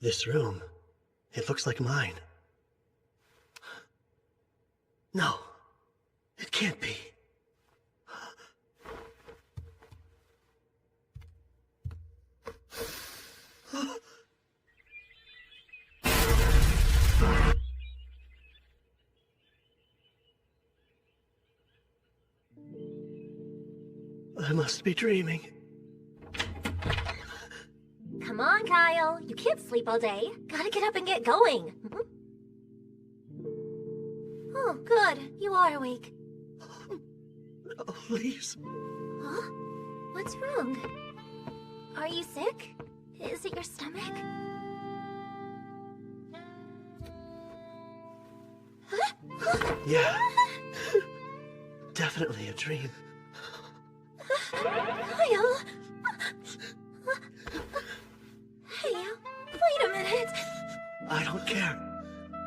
This room, it looks like mine. No, it can't be. I must be dreaming. Come on, Kyle. You can't sleep all day. Gotta get up and get going. Oh, good. You are awake. Oh, please. Huh? What's wrong? Are you sick? Is it your stomach? Yeah. Definitely a dream. Kyle! Hey, wait a minute. I don't care.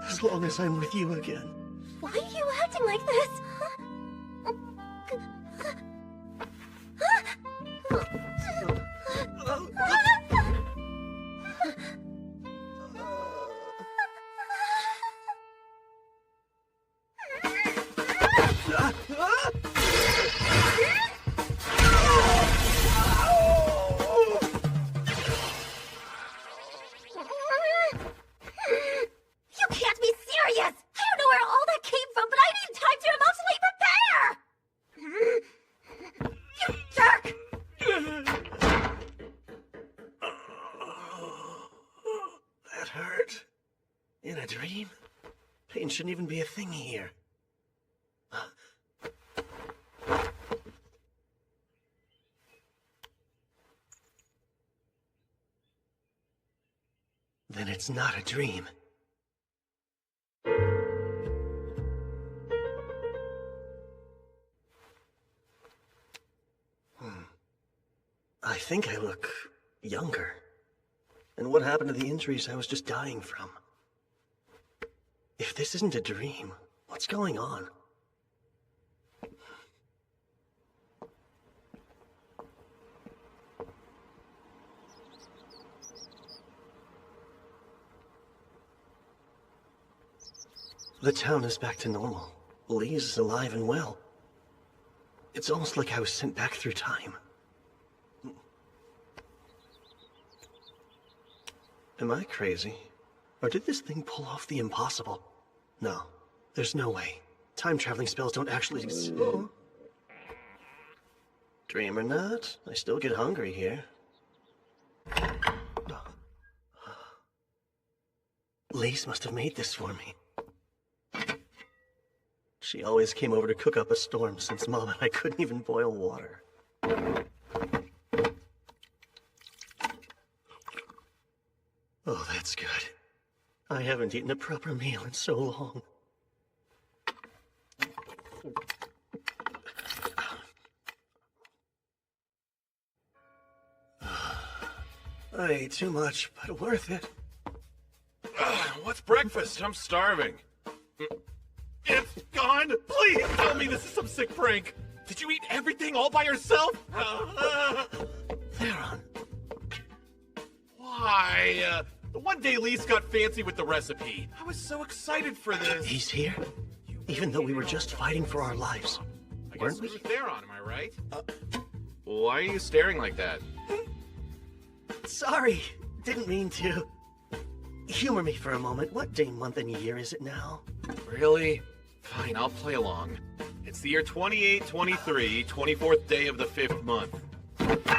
As long as I'm with you again. Why are you acting like this? You can't be serious! I don't know where all that came from, but I need time to emotionally prepare! You jerk! That hurt. In a dream? Pain shouldn't even be a thing here. Then it's not a dream. I think I look younger. And what happened to the injuries I was just dying from? If this isn't a dream, what's going on? The town is back to normal. Lee's is alive and well. It's almost like I was sent back through time. Am I crazy? Or did this thing pull off the impossible? No, there's no way. Time-traveling spells don't actually exist. Oh. Dream or not, I still get hungry here. Lise must have made this for me. She always came over to cook up a storm since Mom and I couldn't even boil water. Oh, that's good. I haven't eaten a proper meal in so long. I ate too much, but worth it. What's breakfast? I'm starving. It's gone? Please tell me this is some sick prank. Did you eat everything all by yourself? Theron. Why? The one day Lise got fancy with the recipe. I was so excited for this. He's here? Even though we were just fighting for our lives. I Weren't guess we? it was Theron, am I right? Why are you staring like that? Sorry, didn't mean to. Humor me for a moment. What day, month, and year is it now? Really? Fine, I'll play along. It's the year 2823, 24th day of the 5th month.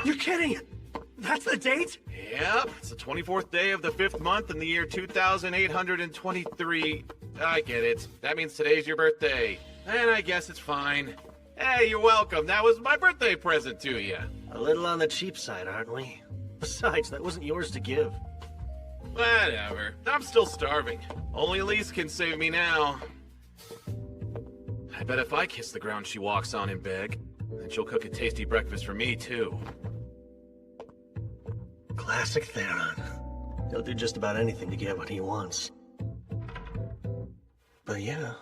You're kidding! That's the date? Yep, it's the 24th day of the 5th month in the year 2823. I get it. That means today's your birthday. And I guess it's fine. Hey, you're welcome. That was my birthday present to you. A little on the cheap side, aren't we? Besides, that wasn't yours to give. Whatever. I'm still starving. Only Lise can save me now. I bet if I kiss the ground she walks on and beg, then she'll cook a tasty breakfast for me, too. Classic Theron. He'll do just about anything to get what he wants. But yeah,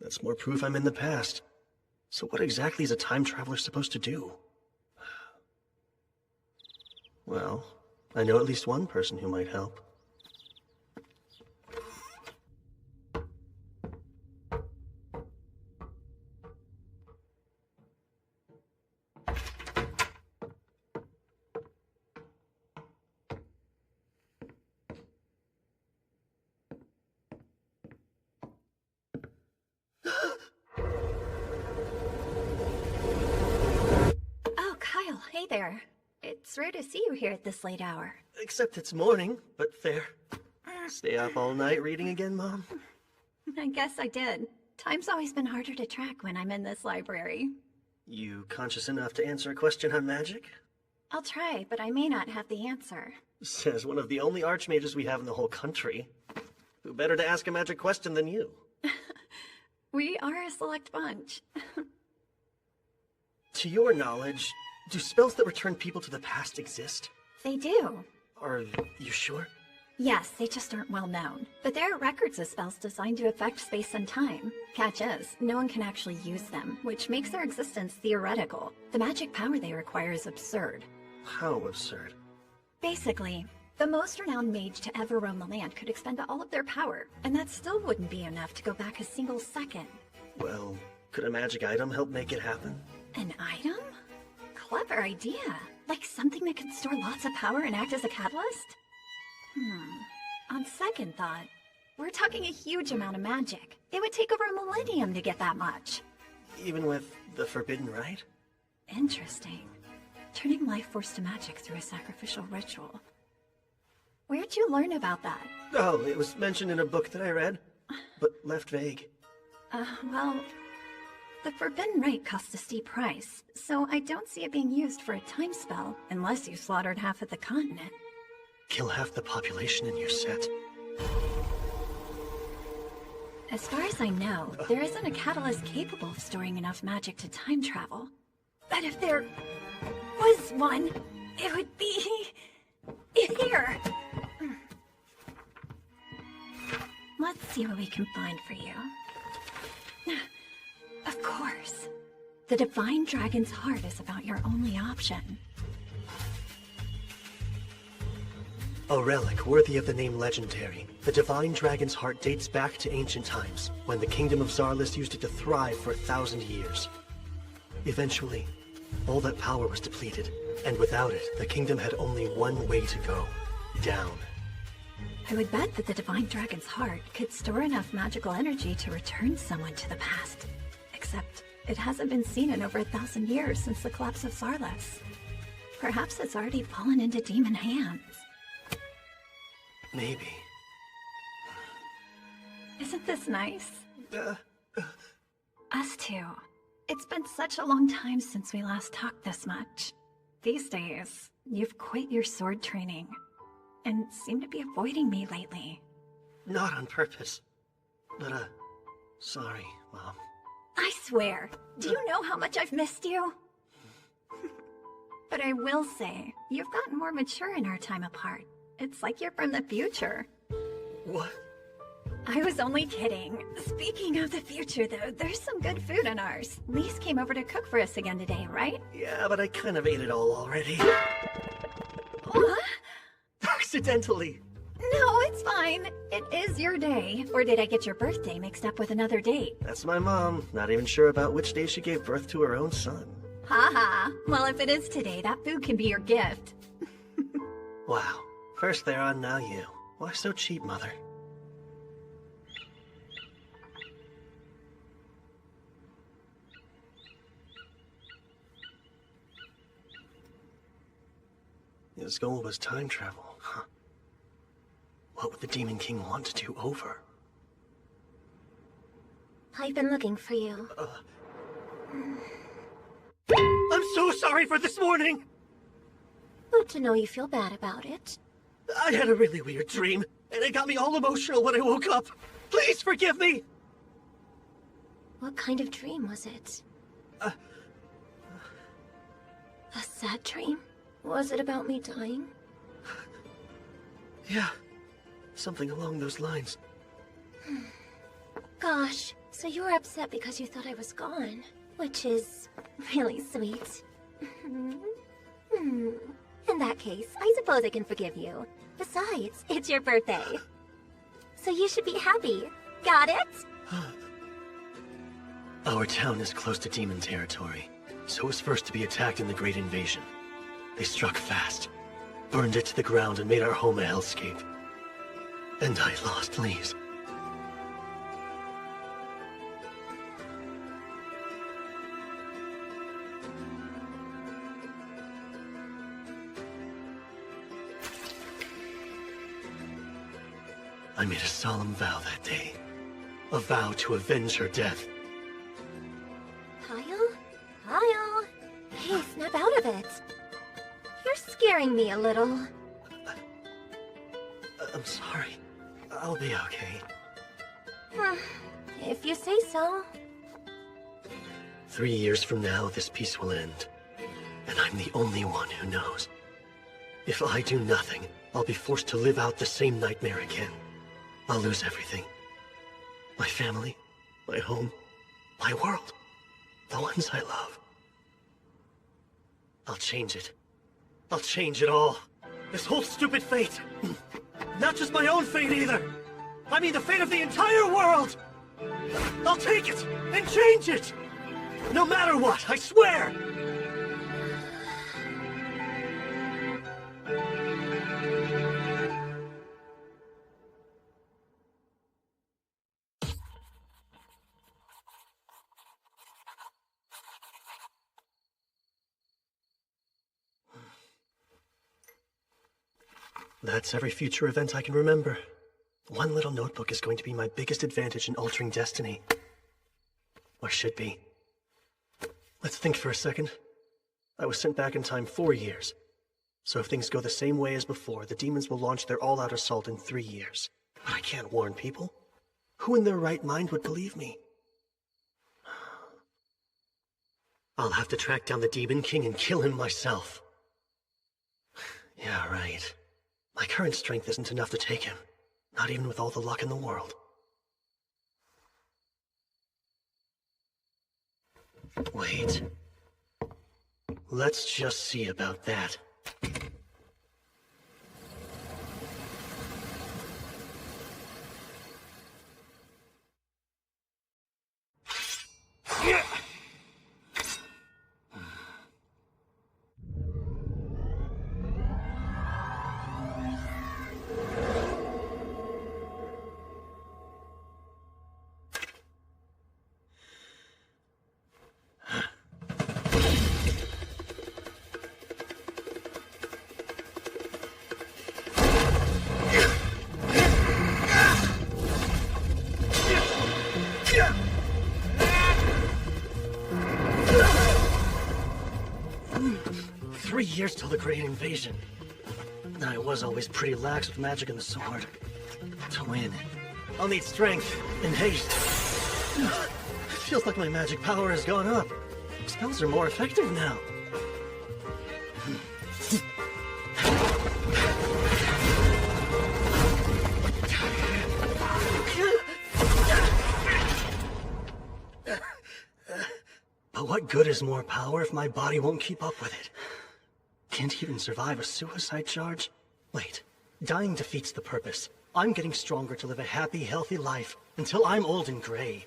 that's more proof I'm in the past. So what exactly is a time traveler supposed to do? Well, I know at least one person who might help. Hey there. It's rare to see you here at this late hour. Except it's morning, but fair. Stay up all night reading again, Mom? I guess I did. Time's always been harder to track when I'm in this library. You conscious enough to answer a question on magic? I'll try, but I may not have the answer. Says one of the only archmages we have in the whole country. Who better to ask a magic question than you? We are a select bunch. To your knowledge, do spells that return people to the past exist? They do. Are you sure? Yes, they just aren't well known. But there are records of spells designed to affect space and time. Catch is, no one can actually use them, which makes their existence theoretical. The magic power they require is absurd. How absurd. Basically, the most renowned mage to ever roam the land could expend all of their power, and that still wouldn't be enough to go back a single second. Well, could a magic item help make it happen? An item? Clever idea. Like something that can store lots of power and act as a catalyst? On second thought, we're talking a huge amount of magic. It would take over a millennium to get that much. Even with the forbidden rite? Interesting. Turning life force to magic through a sacrificial ritual. Where'd you learn about that? Oh, it was mentioned in a book that I read, but left vague. Well, the forbidden rite costs a steep price, so I don't see it being used for a time spell unless you slaughtered half of the continent. Kill half the population in your set. As far as I know, there isn't a catalyst capable of storing enough magic to time travel. But if there was one, it would be here. Let's see what we can find for you. Of course. The Divine Dragon's Heart is about your only option. A relic worthy of the name legendary, the Divine Dragon's Heart dates back to ancient times, when the Kingdom of Zarlis used it to thrive for 1,000 years. Eventually, all that power was depleted, and without it, the kingdom had only one way to go. Down. I would bet that the Divine Dragon's Heart could store enough magical energy to return someone to the past. Except, it hasn't been seen in over 1,000 years since the collapse of Zarlis. Perhaps it's already fallen into demon hands. Maybe. Isn't this nice? Us too. It's been such a long time since we last talked this much. These days, you've quit your sword training, and seem to be avoiding me lately. Not on purpose. But, sorry, Mom. I swear, do you know how much I've missed you? But I will say, you've gotten more mature in our time apart. It's like you're from the future. What? I was only kidding. Speaking of the future, though, there's some good food in ours. Lise came over to cook for us again today, right? Yeah, but I kind of ate it all already. What? Accidentally. No, it's fine. It is your day. Or did I get your birthday mixed up with another date? That's my mom. Not even sure about which day she gave birth to her own son. Haha. Well, if it is today, that food can be your gift. Wow. First they're on, now you. Why so cheap, Mother? His goal was time travel, huh? What would the Demon King want to do over? I've been looking for you. I'm so sorry for this morning! Good to know you feel bad about it. I had a really weird dream, and it got me all emotional when I woke up. Please forgive me! What kind of dream was it? A sad dream? Was it about me dying? Yeah, something along those lines. Gosh, so you were upset because you thought I was gone. Which is really sweet. In that case, I suppose I can forgive you. Besides, it's your birthday. So you should be happy. Got it? Our town is close to demon territory, so it was first to be attacked in the Great Invasion. They struck fast, burned it to the ground, and made our home a hellscape. And I lost Lise. I made a solemn vow that day. A vow to avenge her death. Kyle? Kyle? Hey, snap out of it. You're scaring me a little. I'm sorry. I'll be okay. If you say so. 3 years from now, this peace will end. And I'm the only one who knows. If I do nothing, I'll be forced to live out the same nightmare again. I'll lose everything. My family, my home, my world. The ones I love. I'll change it. I'll change it all. This whole stupid fate. Not just my own fate either. I mean the fate of the entire world. I'll take it and change it. No matter what, I swear. That's every future event I can remember. One little notebook is going to be my biggest advantage in altering destiny. Or should be. Let's think for a second. I was sent back in time 4 years. So if things go the same way as before, the demons will launch their all-out assault in 3 years. But I can't warn people. Who in their right mind would believe me? I'll have to track down the Demon King and kill him myself. Yeah, right. My current strength isn't enough to take him. Not even with all the luck in the world. Wait. Let's just see about that. Years till the Great Invasion. I was always pretty lax with magic and the sword. To win, I'll need strength and haste. It feels like my magic power has gone up. Spells are more effective now. But what good is more power if my body won't keep up with it? Can't even survive a suicide charge? Wait, dying defeats the purpose. I'm getting stronger to live a happy, healthy life until I'm old and gray.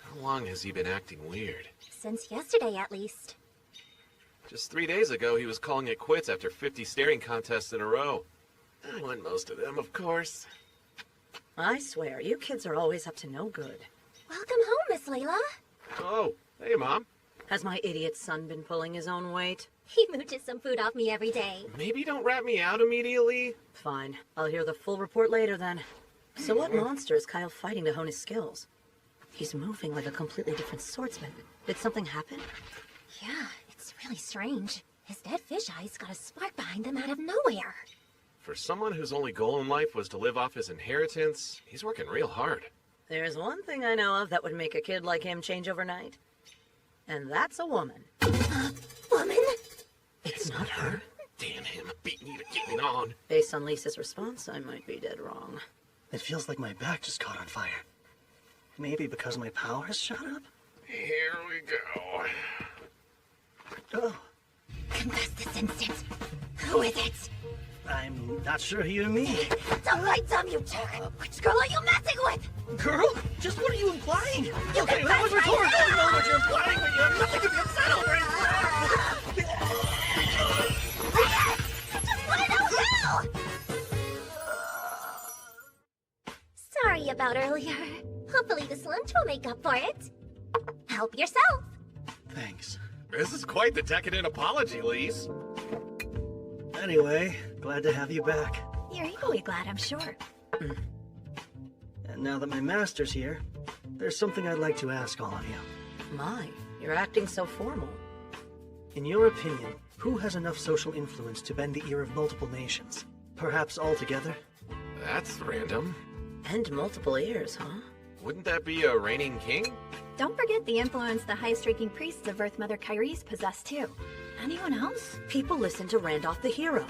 How long has he been acting weird? Since yesterday, at least. Just 3 days ago, he was calling it quits after 50 staring contests in a row. I won most of them, of course. I swear, you kids are always up to no good. Welcome home, Miss Layla. Oh, hey, Mom. Has my idiot son been pulling his own weight? He mooches some food off me every day. Maybe don't rat me out immediately. Fine. I'll hear the full report later then. So what monster is Kyle fighting to hone his skills? He's moving like a completely different swordsman. Did something happen? Yeah, it's really strange. His dead fish eyes got a spark behind them out of nowhere. For someone whose only goal in life was to live off his inheritance, he's working real hard. There's one thing I know of that would make a kid like him change overnight. And that's a woman. Woman? It's not her. Damn him, beat me to getting on. Based on Lisa's response, I might be dead wrong. It feels like my back just caught on fire. Maybe because my power has shot up? Here we go. Oh, Confess this instant. Who is it? I'm not sure who you mean. Don't lie dumb, you jerk! Which girl are you messing with? Girl? Just what are you implying? You Okay, can that was press right rhetorical. I now. know what you're implying, but you have nothing to be upset over. Just want to know who! Sorry about earlier. Hopefully this lunch will make up for it. Help yourself. Thanks. This is quite the decadent apology, Lise. Anyway, glad to have you back. You're equally glad, I'm sure. Now that my master's here, there's something I'd like to ask all of you. My, you're acting so formal. In your opinion, who has enough social influence to bend the ear of multiple nations? Perhaps all together? That's random. And multiple ears, huh? Wouldn't that be a reigning king? Don't forget the influence the high-streaking priests of Earth Mother Kyrie's possess too. Anyone else? People listen to Randolph the hero.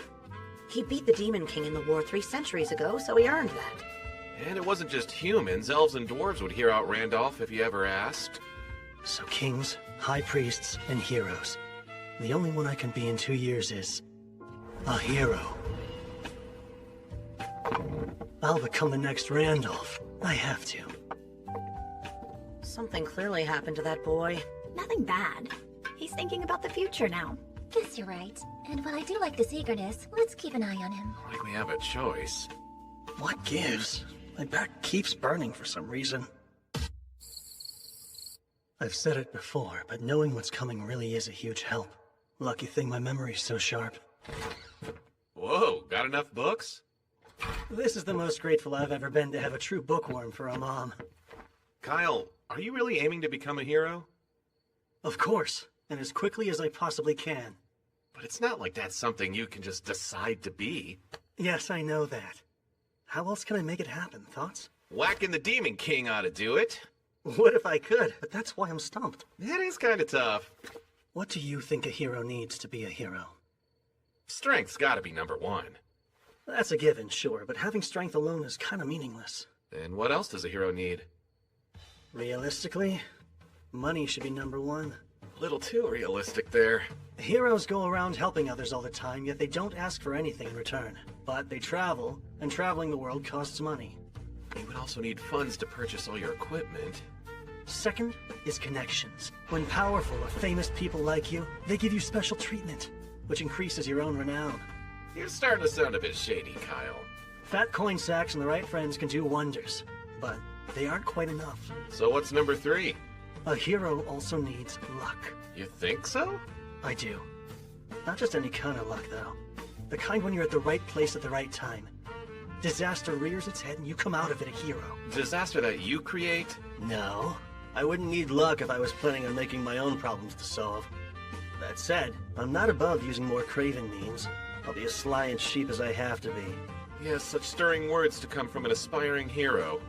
He beat the Demon King in the war 3 centuries ago, so he earned that. And it wasn't just humans. Elves and dwarves would hear out Randolph if he ever asked. So kings, high priests, and heroes. The only one I can be in 2 years is... a hero. I'll become the next Randolph. I have to. Something clearly happened to that boy. Nothing bad. He's thinking about the future now. Guess you're right. And while I do like this eagerness, let's keep an eye on him. Like we have a choice. What gives? My back keeps burning for some reason. I've said it before, but knowing what's coming really is a huge help. Lucky thing my memory's so sharp. Whoa, got enough books? This is the most grateful I've ever been to have a true bookworm for a mom. Kyle, are you really aiming to become a hero? Of course, and as quickly as I possibly can. But it's not like that's something you can just decide to be. Yes, I know that. How else can I make it happen, thoughts? Whacking the Demon King ought to do it. What if I could? But that's why I'm stumped. That is kind of tough. What do you think a hero needs to be a hero? Strength's gotta be number one. That's a given, sure, but having strength alone is kind of meaningless. Then what else does a hero need? Realistically, money should be number one. A little too realistic there. Heroes go around helping others all the time, yet they don't ask for anything in return. But they travel, and traveling the world costs money. You would also need funds to purchase all your equipment. Second is connections. When powerful or famous people like you, they give you special treatment, which increases your own renown. You're starting to sound a bit shady, Kyle. Fat coin sacks and the right friends can do wonders, but they aren't quite enough. So what's number 3? A hero also needs luck. You think so? I do. Not just any kind of luck, though. The kind when you're at the right place at the right time. Disaster rears its head and you come out of it a hero. Disaster that you create? No. I wouldn't need luck if I was planning on making my own problems to solve. That said, I'm not above using more craven means. I'll be as sly and sheep as I have to be. Yes, such stirring words to come from an aspiring hero.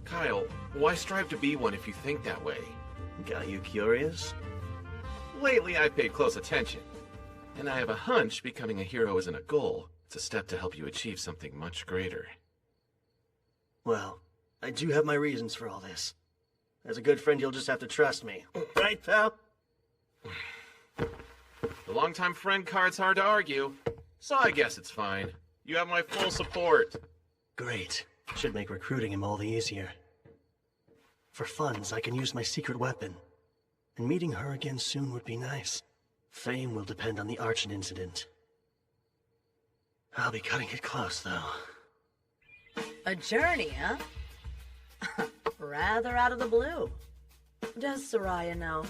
Kyle, why strive to be one if you think that way? Got you curious? Lately, I've paid close attention. And I have a hunch becoming a hero isn't a goal. It's a step to help you achieve something much greater. Well, I do have my reasons for all this. As a good friend, you'll just have to trust me. Right, pal? The longtime friend card's hard to argue, so I guess it's fine. You have my full support. Great. Should make recruiting him all the easier. For funds, I can use my secret weapon. And meeting her again soon would be nice. Fame will depend on the Archon incident. I'll be cutting it close, though. A journey, huh? Rather out of the blue. Does Soraya know?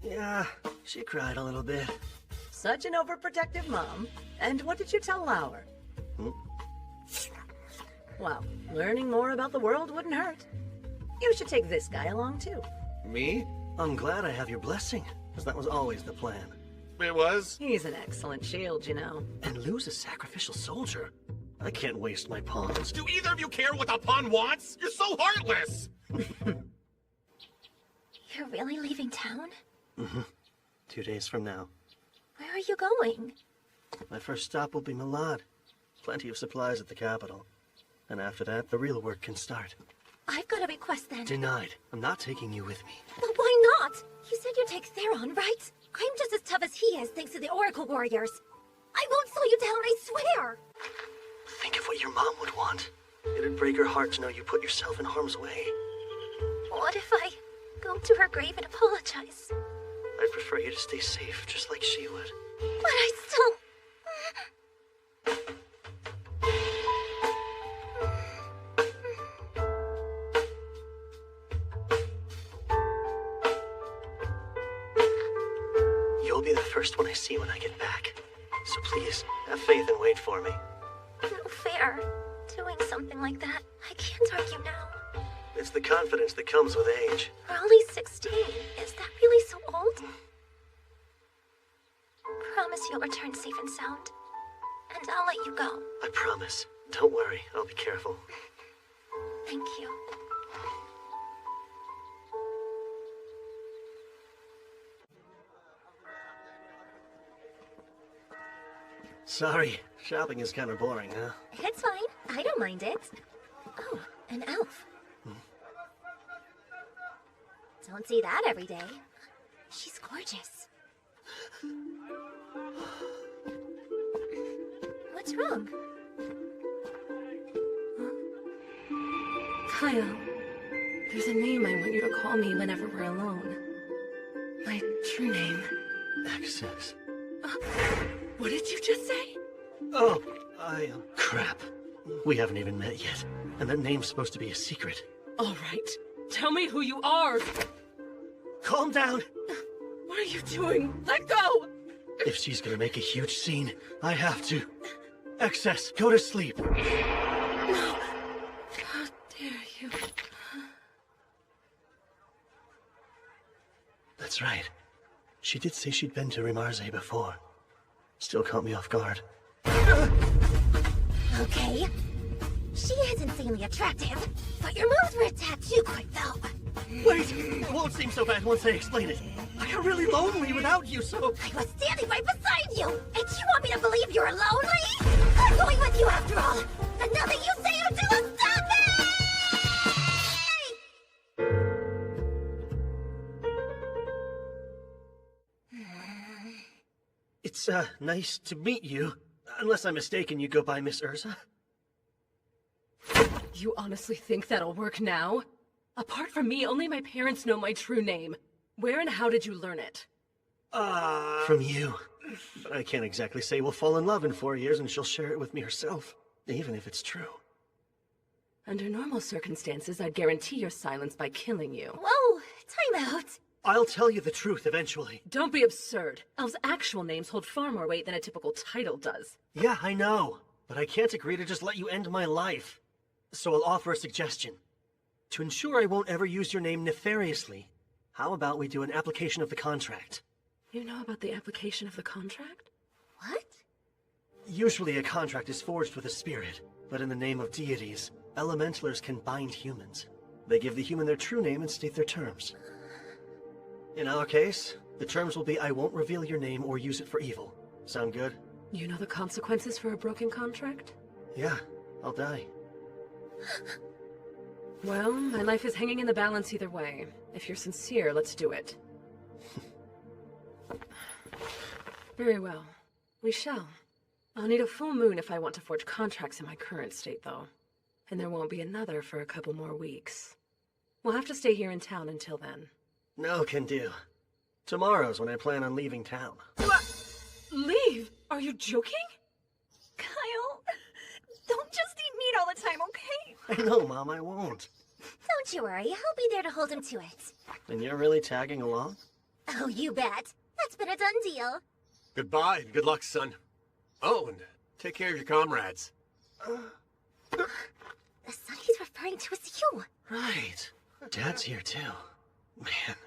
Yeah, she cried a little bit. Such an overprotective mom. And what did you tell Lauer? Well, learning more about the world wouldn't hurt. You should take this guy along, too. Me? I'm glad I have your blessing, because that was always the plan. It was? He's an excellent shield, you know. And lose a sacrificial soldier? I can't waste my pawns. Do either of you care what the pawn wants? You're so heartless! You're really leaving town? Mm-hmm. 2 days from now. Where are you going? My first stop will be Malad. Plenty of supplies at the capital. And after that, the real work can start. I've got a request then. Denied. I'm not taking you with me. But why not? You said you'd take Theron, right? I'm just as tough as he is, thanks to the Oracle Warriors. I won't slow you down, I swear! Think of what your mom would want. It'd break her heart to know you put yourself in harm's way. What if I go to her grave and apologize? I'd prefer you to stay safe, just like she would. But I still... You'll be the first one I see when I get back. So please, have faith and wait for me. No fair. Doing something like that, I can't argue now. It's the confidence that comes with age. We're only 16. Is that really so old? Promise you'll return safe and sound. And I'll let you go. I promise. Don't worry, I'll be careful. Thank you. Sorry, shopping is kind of boring, huh? It's fine. I don't mind it. Oh, an elf. Don't see that every day. She's gorgeous. What's wrong? Kyle, there's a name I want you to call me whenever we're alone. My true name. Access. What did you just say? Oh, crap. We haven't even met yet. And that name's supposed to be a secret. All right. Tell me who you are. Calm down! What are you doing? Let go! If she's gonna make a huge scene, I have to. Excess, go to sleep. No. How dare you? That's right. She did say she'd been to Rimarze before. Still caught me off guard. Okay. She is insanely attractive, but your moves were a tad too quick, though. Wait! It won't seem so bad once I explain it. I got really lonely without you, so... I was standing right beside you, and you want me to believe you're lonely? I'm going with you after all, and nothing you say or do will stop me! It's, nice to meet you. Unless I'm mistaken, you go by Miss Urza? You honestly think that'll work now? Apart from me, only my parents know my true name. Where and how did you learn it? From you. But I can't exactly say we'll fall in love in 4 years and she'll share it with me herself, even if it's true. Under normal circumstances, I'd guarantee your silence by killing you. Whoa, time out. I'll tell you the truth eventually. Don't be absurd. Elves' actual names hold far more weight than a typical title does. Yeah, I know. But I can't agree to just let you end my life. So I'll offer a suggestion. To ensure I won't ever use your name nefariously, how about we do an application of the contract? You know about the application of the contract? What? Usually a contract is forged with a spirit, but in the name of deities, elementalers can bind humans. They give the human their true name and state their terms. In our case, the terms will be I won't reveal your name or use it for evil. Sound good? You know the consequences for a broken contract? Yeah, I'll die. Well, my life is hanging in the balance either way. If you're sincere, let's do it. Very well. We shall. I'll need a full moon if I want to forge contracts in my current state, though. And there won't be another for a couple more weeks. We'll have to stay here in town until then. No can do. Tomorrow's when I plan on leaving town. Leave? Are you joking? Kyle, don't just eat meat all the time, okay? I know, Mom, I won't. Don't you worry, I'll be there to hold him to it. And you're really tagging along? Oh, you bet. That's been a done deal. Goodbye and good luck, son. Oh, and take care of your comrades. The son he's referring to is you. Right. Dad's here, too. Man,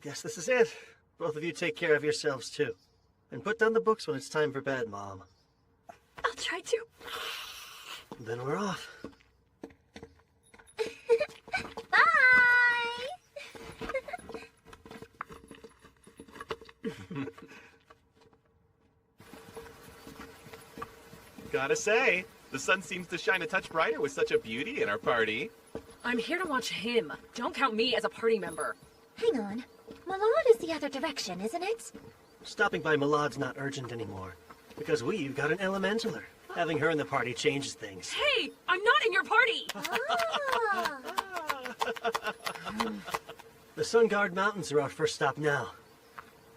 guess this is it. Both of you take care of yourselves, too. And put down the books when it's time for bed, Mom. I'll try to. Then we're off. Bye! Gotta say, the sun seems to shine a touch brighter with such a beauty in our party. I'm here to watch him. Don't count me as a party member. Hang on. Malad is the other direction, isn't it? Stopping by Malad's not urgent anymore. Because we've got an elementaler. Having her in the party changes things. Hey, I'm not in your party! Ah. The Sunguard Mountains are our first stop now.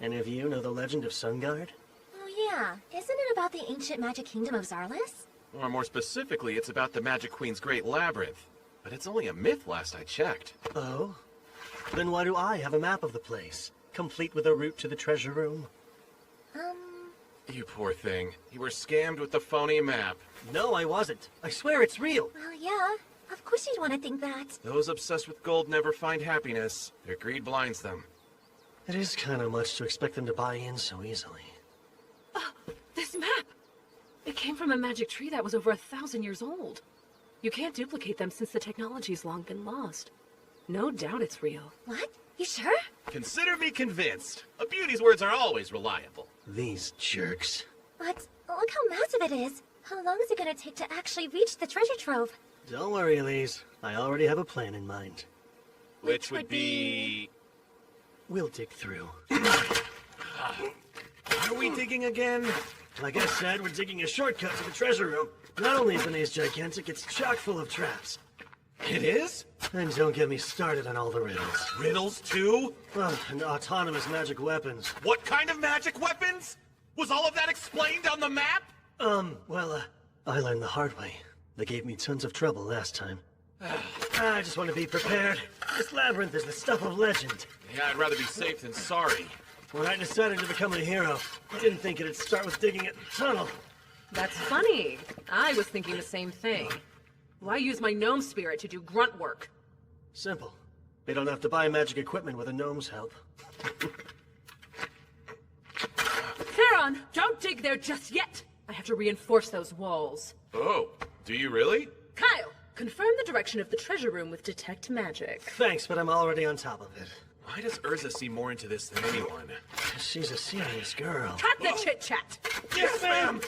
Any of you know the legend of Sunguard? Oh yeah, isn't it about the ancient magic kingdom of Zarlis? Or more specifically, it's about the Magic Queen's Great Labyrinth. But it's only a myth last I checked. Oh? Then why do I have a map of the place, complete with a route to the treasure room? You poor thing. You were scammed with the phony map. No, I wasn't. I swear it's real. Well, yeah. Of course you'd want to think that. Those obsessed with gold never find happiness. Their greed blinds them. It is kind of much to expect them to buy in so easily. This map! It came from a magic tree that was over 1,000 years old. You can't duplicate them since the technology's long been lost. No doubt it's real. What? You sure? Consider me convinced. A beauty's words are always reliable. These jerks. But look how massive it is. How long is it gonna take to actually reach the treasure trove? Don't worry, Elise. I already have a plan in mind. Which would be... We'll dig through. Are we digging again? Like I said, we're digging a shortcut to the treasure room. Not only is the maze gigantic, it's chock full of traps. It is? And don't get me started on all the riddles. Riddles too? And autonomous magic weapons. What kind of magic weapons? Was all of that explained on the map? I learned the hard way. They gave me tons of trouble last time. I just want to be prepared. This labyrinth is the stuff of legend. Yeah, I'd rather be safe than sorry. When I decided to become a hero, I didn't think it'd start with digging a tunnel. That's funny. I was thinking the same thing. Why use my gnome spirit to do grunt work? Simple. They don't have to buy magic equipment with a gnome's help. Theron, don't dig there just yet! I have to reinforce those walls. Oh, do you really? Kyle, confirm the direction of the treasure room with detect magic. Thanks, but I'm already on top of it. Why does Urza see more into this than anyone? She's a serious girl. Cut the chit-chat! Yes, ma'am!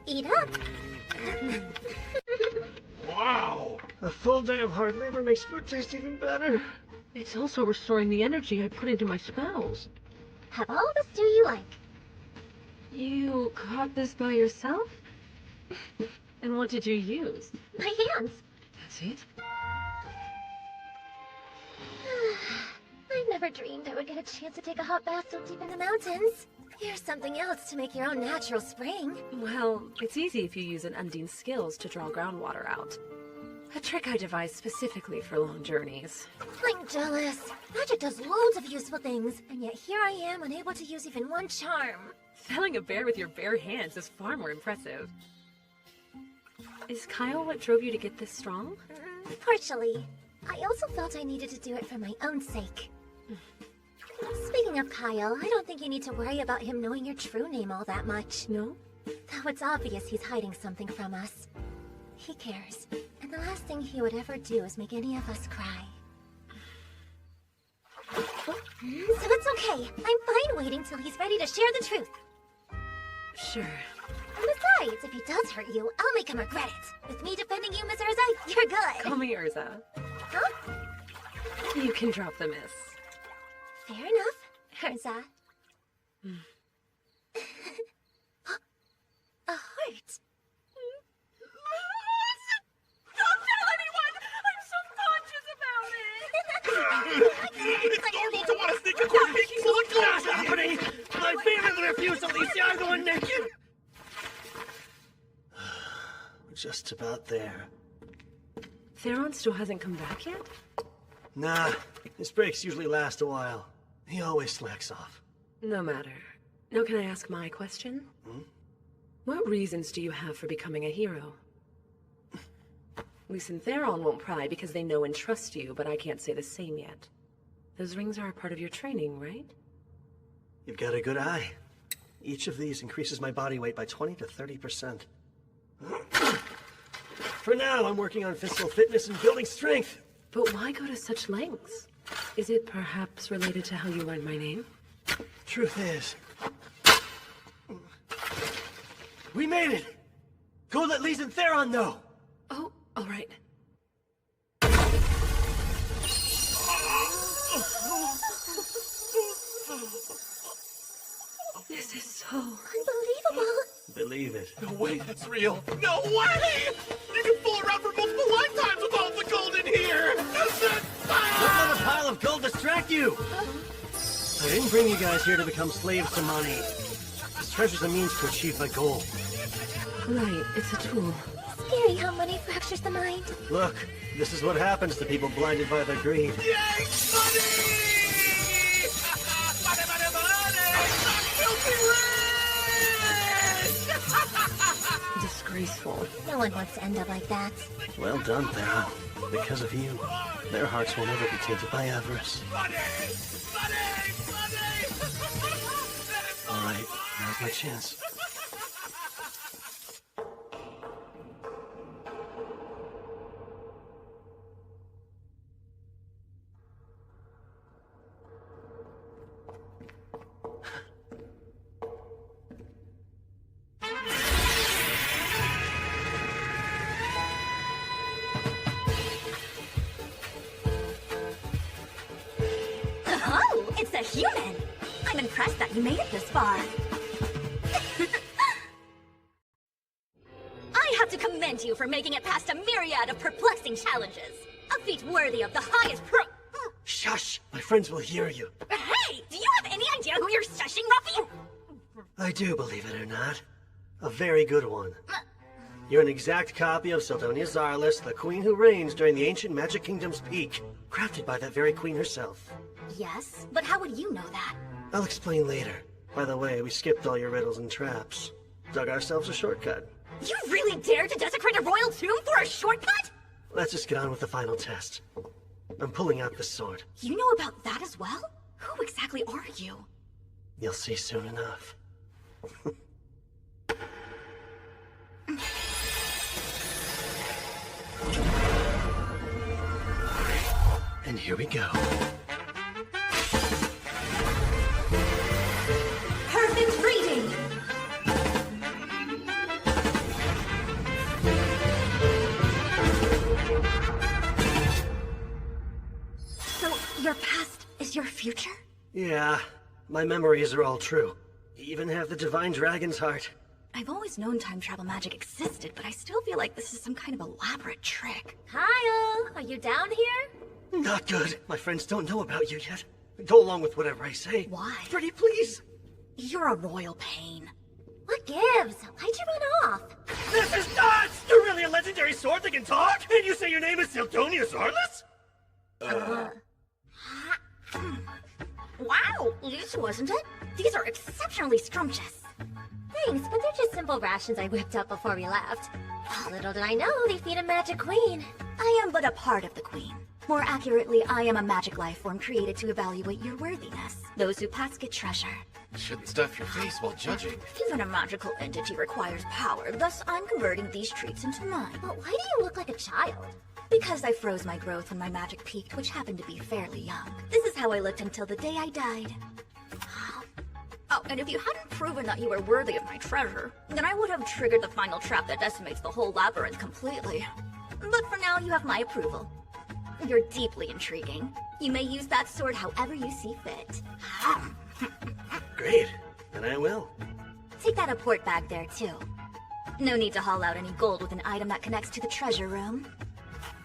Eat up. Wow! A full day of hard labor makes food taste even better. It's also restoring the energy I put into my spells. Have all the stew you like. You caught this by yourself? And what did you use? My hands. That's it? I never dreamed I would get a chance to take a hot bath so deep in the mountains. Here's something else to make your own natural spring. Well, it's easy if you use an Undine's skills to draw groundwater out. A trick I devised specifically for long journeys. I'm jealous. Magic does loads of useful things, and yet here I am unable to use even one charm. Felling a bear with your bare hands is far more impressive. Is Kyle what drove you to get this strong? Partially. I also felt I needed to do it for my own sake. Speaking of Kyle, I don't think you need to worry about him knowing your true name all that much. No? Though it's obvious he's hiding something from us. He cares, and the last thing he would ever do is make any of us cry. So it's okay. I'm fine waiting till he's ready to share the truth. Sure. Besides, if he does hurt you, I'll make him regret it. With me defending you, Miss Urza, you're good. Call me Urza. Huh? You can drop the miss. Fair enough, Urza. A heart. Don't tell anyone! I'm subconscious about it! It's normal to want to sneak a quick peek into the What's happening? My favorite refusal, Alicia, I'm going naked. We're just about there. Theron still hasn't come back yet? Nah, his breaks usually last a while. He always slacks off. No matter. Now can I ask my question? What reasons do you have for becoming a hero? Lys and Theron won't pry because they know and trust you, but I can't say the same yet. Those rings are a part of your training, right? You've got a good eye. Each of these increases my body weight by 20 to 30%. For now, I'm working on physical fitness and building strength. But why go to such lengths? Is it perhaps related to how you learned my name? Truth is, we made it! Go let Lys and Theron know! Oh, all right. This is so... Unbelievable. Believe it. No way, that's real. No way! You can fool around for multiple lifetimes with all the gold in here! Don't let a pile of gold distract you! I didn't bring you guys here to become slaves to money. This treasure's a means to achieve my goal. Right, it's a tool. Scary how money fractures the mind. Look, this is what happens to people blinded by their greed. Yay! Money! Money, money, money! Disgraceful. No one wants to end up like that. Well done, Theron. Because of you, their hearts will never be tainted by avarice. All right, now's my chance. Oh, it's a human! I'm impressed that you made it this far. I have to commend you for making it past a myriad of perplexing challenges. A feat worthy of the highest Shush! My friends will hear you. Hey! Do you have any idea who you're shushing, Ruffy? I do, believe it or not. A very good one. You're an exact copy of Sildonia Zarlis, the queen who reigns during the ancient Magic Kingdom's peak, crafted by that very queen herself. Yes, but how would you know that? I'll explain later. By the way, we skipped all your riddles and traps. Dug ourselves a shortcut. You really dared to desecrate a royal tomb for a shortcut? Let's just get on with the final test. I'm pulling out this sword. You know about that as well? Who exactly are you? You'll see soon enough. And here we go. Perfect reading! So, your past is your future? Yeah, my memories are all true. Even have the Divine Dragon's heart. I've always known time travel magic existed, but I still feel like this is some kind of elaborate trick. Kyle, are you down here? Not good. My friends don't know about you yet. Go along with whatever I say. Why? Pretty please. You're a royal pain. What gives? Why'd you run off? This is nuts! You're really a legendary sword that can talk? And you say your name is Sildonia Zarlis? Wow, this wasn't it? These are exceptionally scrumptious. Thanks, but they're just simple rations I whipped up before we left. Little did I know they feed a magic queen. I am but a part of the queen. More accurately, I am a magic life form created to evaluate your worthiness. Those who pass get treasure. Shouldn't stuff your face while judging. Even a magical entity requires power, thus I'm converting these treats into mine. But why do you look like a child? Because I froze my growth when my magic peaked, which happened to be fairly young. This is how I looked until the day I died. Oh, and if you hadn't proven that you were worthy of my treasure, then I would have triggered the final trap that decimates the whole labyrinth completely. But for now, you have my approval. You're deeply intriguing. You may use that sword however you see fit. Great. And I will. Take that apport bag there, too. No need to haul out any gold with an item that connects to the treasure room.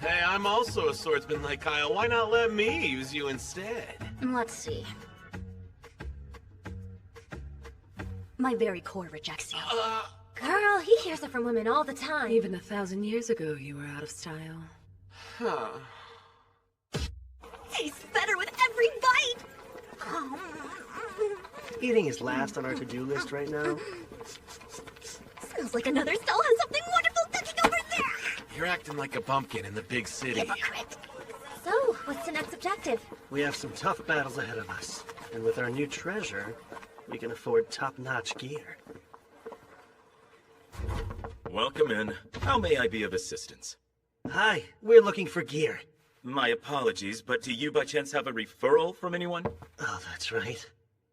Hey, I'm also a swordsman like Kyle. Why not let me use you instead? Let's see. My very core rejects you. Girl, he hears it from women all the time. Even 1,000 years ago, you were out of style. Huh. Tastes better with every bite! Eating is last on our to-do list right now. Smells like another stall has something wonderful cooking over there! You're acting like a bumpkin in the big city. Hypocrite. So, what's the next objective? We have some tough battles ahead of us. And with our new treasure, we can afford top-notch gear. Welcome in. How may I be of assistance? Hi, we're looking for gear. My apologies, but do you by chance have a referral from anyone? Oh, that's right.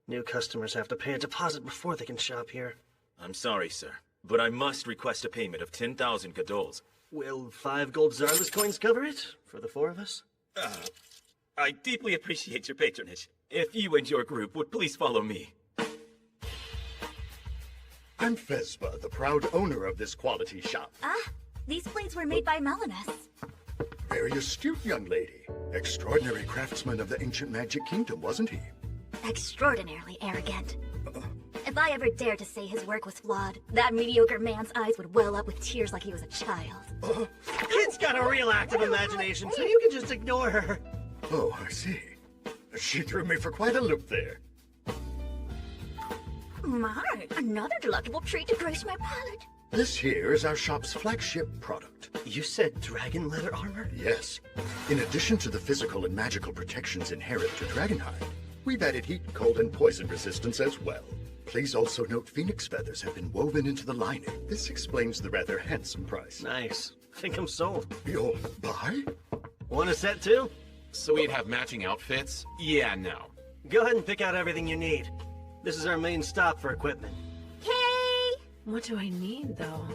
New customers have to pay a deposit before they can shop here. I'm sorry, sir, but I must request a payment of 10,000 gadols. Will 5 gold Zarlis coins cover it? For the 4 of us? I deeply appreciate your patronage. If you and your group would please follow me. I'm Fespa, the proud owner of this quality shop. These blades were made by Melanus. Very astute young lady. Extraordinary craftsman of the ancient magic kingdom, wasn't he? Extraordinarily arrogant. If I ever dared to say his work was flawed, that mediocre man's eyes would well up with tears like he was a child. Kid's got a real active imagination, so you can just ignore her. Oh, I see. She threw me for quite a loop there. My, another delectable treat to grace my palate. This here is our shop's flagship product. You said dragon leather armor? Yes. In addition to the physical and magical protections inherent to dragonhide, we've added heat, cold, and poison resistance as well. Please also note phoenix feathers have been woven into the lining. This explains the rather handsome price. Nice. Think I'm sold. You'll buy? Want a set too? So we'd have matching outfits? Yeah, no. Go ahead and pick out everything you need. This is our main stop for equipment. Hey! What do I need, though?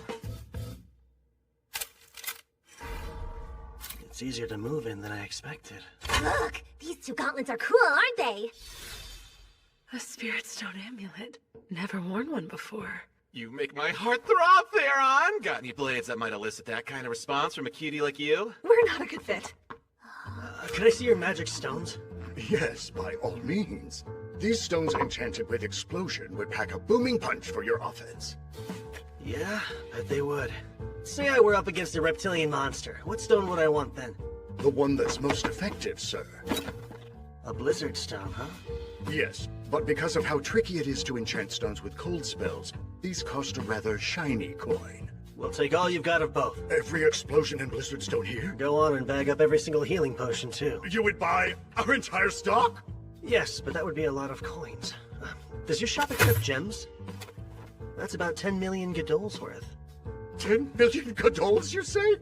It's easier to move in than I expected. Look, these two gauntlets are cool, aren't they? A spirit stone amulet. Never worn one before. You make my heart throb, Theron! Got any blades that might elicit that kind of response from a cutie like you? We're not a good fit. Can I see your magic stones? Yes, by all means. These stones enchanted with explosion would pack a booming punch for your offense. Yeah, bet they would. Say I were up against a reptilian monster. What stone would I want then? The one that's most effective, sir. A blizzard stone, huh? Yes, but because of how tricky it is to enchant stones with cold spells, these cost a rather shiny coin. We'll take all you've got of both. Every explosion and blizzard stone here? Go on and bag up every single healing potion, too. You would buy our entire stock? Yes, but that would be a lot of coins. Does your shop accept gems? That's about 10 million Godol's worth. 10 million Godols, you say?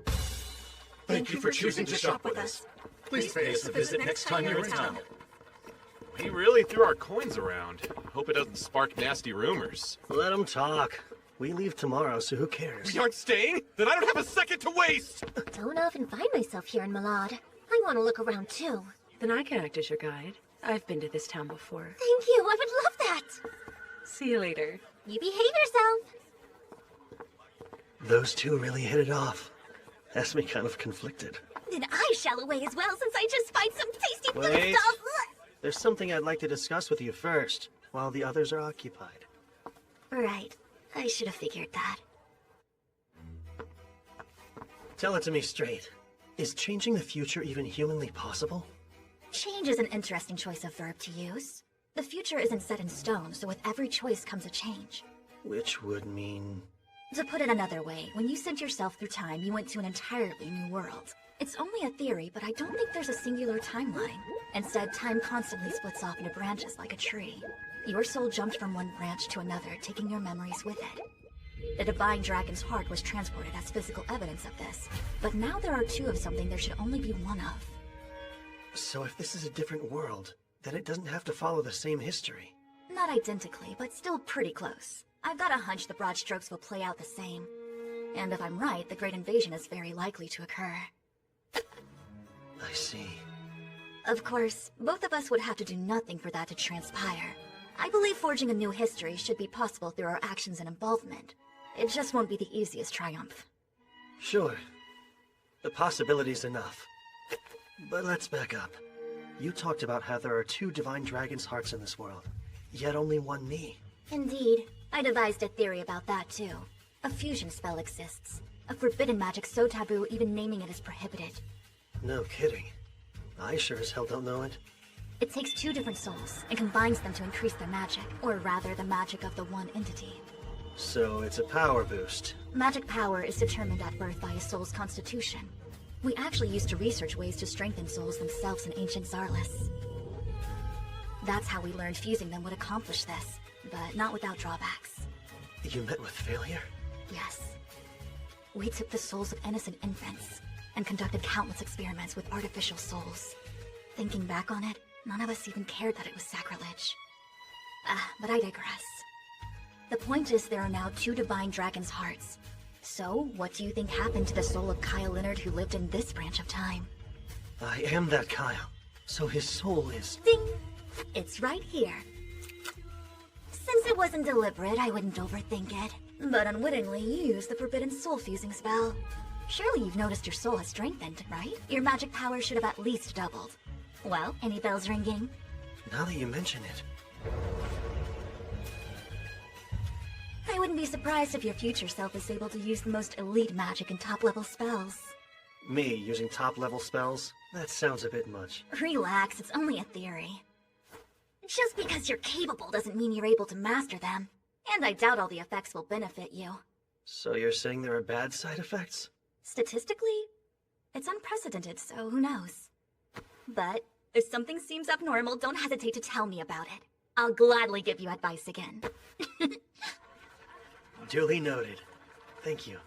Thank you for choosing to shop with us. Please pay us a visit next time you're in town. We really threw our coins around. Hope it doesn't spark nasty rumors. Let them talk. We leave tomorrow, so who cares? We aren't staying? Then I don't have a second to waste! Don't often find myself here in Malad. I want to look around too. Then I can act as your guide. I've been to this town before. Thank you, I would love that. See you later. You behave yourself. Those two really hit it off. Has me kind of conflicted. Then I shall away as well since I just find some tasty food Wait. stuff. There's something I'd like to discuss with you first, while the others are occupied. Right. I should have figured that. Tell it to me straight. Is changing the future even humanly possible? Change is an interesting choice of verb to use. The future isn't set in stone, so with every choice comes a change. Which would mean... To put it another way, when you sent yourself through time, you went to an entirely new world. It's only a theory, but I don't think there's a singular timeline. Instead, time constantly splits off into branches like a tree. Your soul jumped from one branch to another, taking your memories with it. The Divine Dragon's heart was transported as physical evidence of this. But now there are two of something there should only be one of. So if this is a different world, then it doesn't have to follow the same history. Not identically, but still pretty close. I've got a hunch the broad strokes will play out the same. And if I'm right, the Great Invasion is very likely to occur. I see. Of course, both of us would have to do nothing for that to transpire. I believe forging a new history should be possible through our actions and involvement. It just won't be the easiest triumph. Sure. The possibility's enough. But let's back up. You talked about how there are two Divine Dragon's hearts in this world, yet only one me. Indeed. I devised a theory about that too. A fusion spell exists. A forbidden magic so taboo even naming it is prohibited. No kidding. I sure as hell don't know it. It takes two different souls and combines them to increase their magic, or rather the magic of the one entity. So it's a power boost. Magic power is determined at birth by a soul's constitution. We actually used to research ways to strengthen souls themselves in ancient Zarlis. That's how we learned fusing them would accomplish this, but not without drawbacks. You met with failure? Yes. We took the souls of innocent infants and conducted countless experiments with artificial souls. Thinking back on it, none of us even cared that it was sacrilege. But I digress. The point is there are now two Divine Dragon's hearts. So, what do you think happened to the soul of Kyle Leonard who lived in this branch of time? I am that Kyle. So his soul is... Ding! It's right here. Since it wasn't deliberate, I wouldn't overthink it. But unwittingly, you used the forbidden soul fusing spell. Surely you've noticed your soul has strengthened, right? Your magic power should have at least doubled. Well, any bells ringing? Now that you mention it... I wouldn't be surprised if your future self is able to use the most elite magic and top-level spells. Me using top-level spells? That sounds a bit much. Relax, it's only a theory. Just because you're capable doesn't mean you're able to master them. And I doubt all the effects will benefit you. So you're saying there are bad side effects? Statistically, it's unprecedented, so who knows? But if something seems abnormal, don't hesitate to tell me about it. I'll gladly give you advice again. Duly noted. Thank you.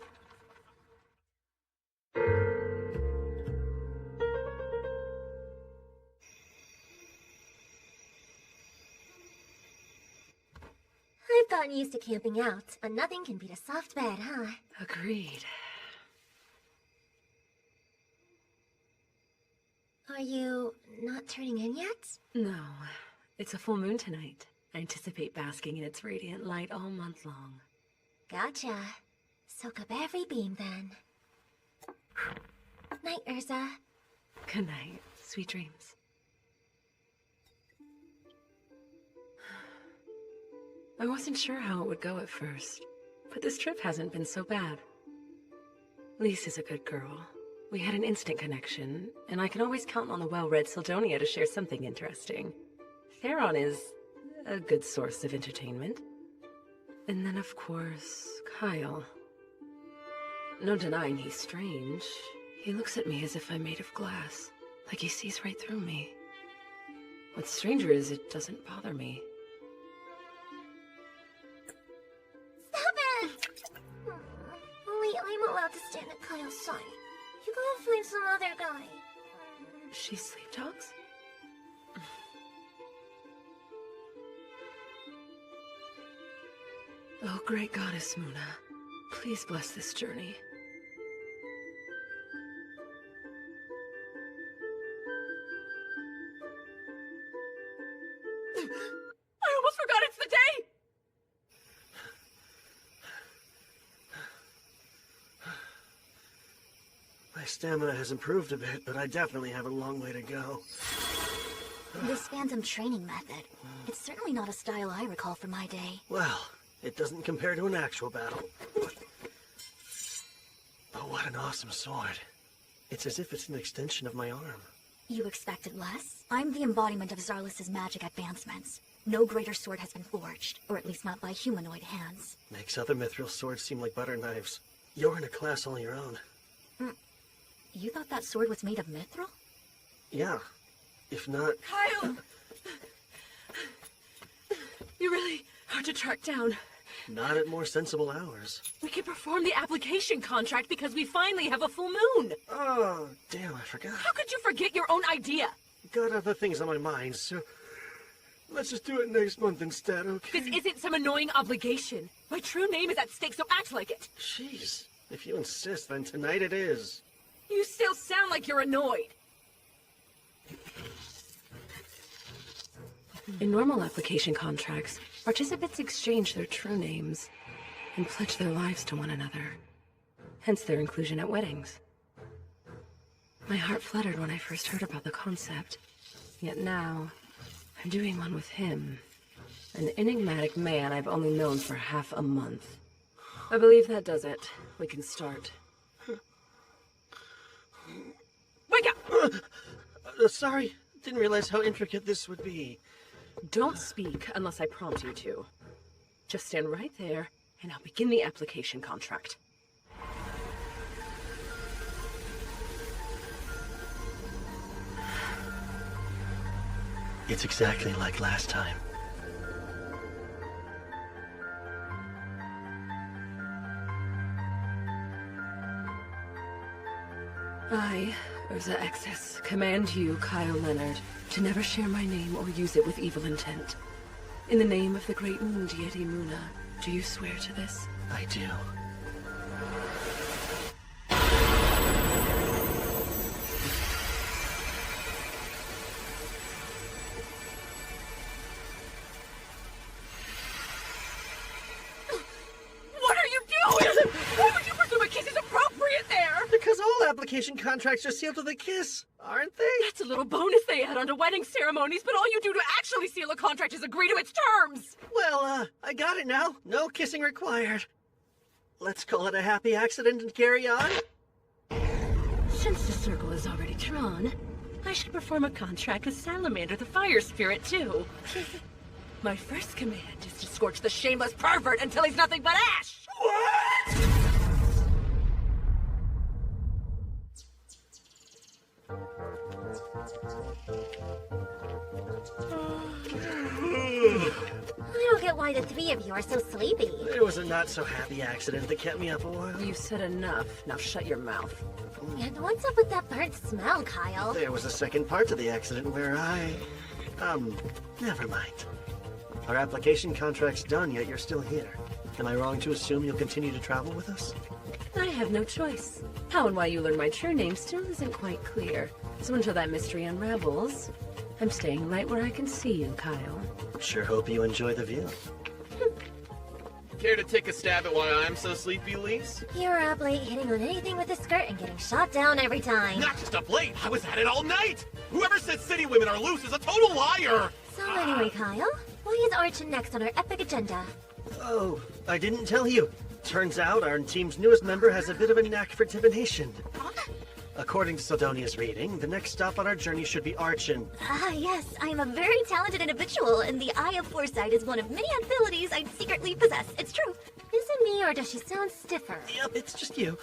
I've gotten used to camping out, but nothing can beat a soft bed, huh? Agreed. Are you not turning in yet? No, it's a full moon tonight. I anticipate basking in its radiant light all month long. Gotcha. Soak up every beam, then. Night, Urza. Good night. Sweet dreams. I wasn't sure how it would go at first, but this trip hasn't been so bad. Lise is a good girl. We had an instant connection, and I can always count on the well-read Sildonia to share something interesting. Theron is a good source of entertainment. And then, of course, Kyle. No denying he's strange. He looks at me as if I'm made of glass, like he sees right through me. What's stranger is it doesn't bother me. Stop it! Only I'm allowed to stand at Kyle's side. You gotta find some other guy. She sleeptalks? Oh, great goddess Muna, please bless this journey. I almost forgot it's the day! My stamina has improved a bit, but I definitely have a long way to go. This phantom training method. It's certainly not a style I recall from my day. Well, it doesn't compare to an actual battle. Oh, what an awesome sword. It's as if it's an extension of my arm. You expected less? I'm the embodiment of Zarlis' magic advancements. No greater sword has been forged, or at least not by humanoid hands. Makes other mithril swords seem like butter knives. You're in a class all your own. You thought that sword was made of mithril? Yeah. If not... Kyle! You're really hard to track down. Not at more sensible hours. We can perform the application contract because we finally have a full moon. Oh, damn, I forgot. How could you forget your own idea? Got other things on my mind, so... Let's just do it next month instead, okay? This isn't some annoying obligation. My true name is at stake, so act like it. Jeez. If you insist, then tonight it is. You still sound like you're annoyed. In normal application contracts, participants exchange their true names and pledge their lives to one another, hence their inclusion at weddings. My heart fluttered when I first heard about the concept, yet now I'm doing one with him, an enigmatic man I've only known for half a month. I believe that does it. We can start. Wake up! Sorry, didn't realize how intricate this would be. Don't speak unless I prompt you to. Just stand right there, and I'll begin the application contract. It's exactly like last time. I, Urza Exis, command you, Kyle Leonard, to never share my name or use it with evil intent. In the name of the great moon deity Muna, do you swear to this? I do. What are you doing? Why would you presume a kiss is appropriate there? Because all application contracts are sealed with a kiss, aren't they? That's a little bonus they add onto wedding ceremonies, but all you do to actually seal a contract is agree to its terms! Well, I got it now. No kissing required. Let's call it a happy accident and carry on. Since the circle is already drawn, I should perform a contract with Salamander, the fire spirit, too. My first command is to scorch the shameless pervert until he's nothing but ash! I don't get why the three of you are so sleepy. There was a not-so-happy accident that kept me up a while. You've said enough. Now shut your mouth. And what's up with that burnt smell, Kyle? There was a second part to the accident where never mind. Our application contract's done, yet you're still here. Am I wrong to assume you'll continue to travel with us? I have no choice. How and why you learn my true name still isn't quite clear. So until that mystery unravels, I'm staying right where I can see you, Kyle. Sure hope you enjoy the view. Care to take a stab at why I'm so sleepy, Lise? You're up late hitting on anything with a skirt and getting shot down every time. Not just up late, I was at it all night! Whoever said city women are loose is a total liar! So anyway, Kyle, why is Archon next on our epic agenda? Oh, I didn't tell you. Turns out our team's newest member has a bit of a knack for divination. According to Sildonia's reading, the next stop on our journey should be Archon. Ah, yes, I am a very talented individual, and the Eye of Foresight is one of many abilities I secretly possess. It's true. Is it me, or does she sound stiffer? Yep, it's just you.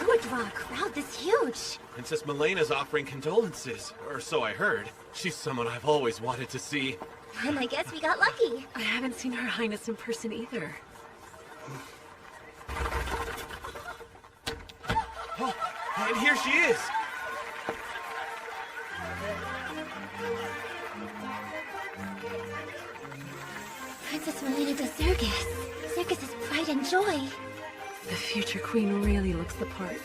Who would draw a crowd this huge? Princess Milena's offering condolences, or so I heard. She's someone I've always wanted to see. And I guess we got lucky. I haven't seen Her Highness in person either. Oh, and here she is! Princess Milena de Circus. Circus's pride and joy. The future queen really looks the part.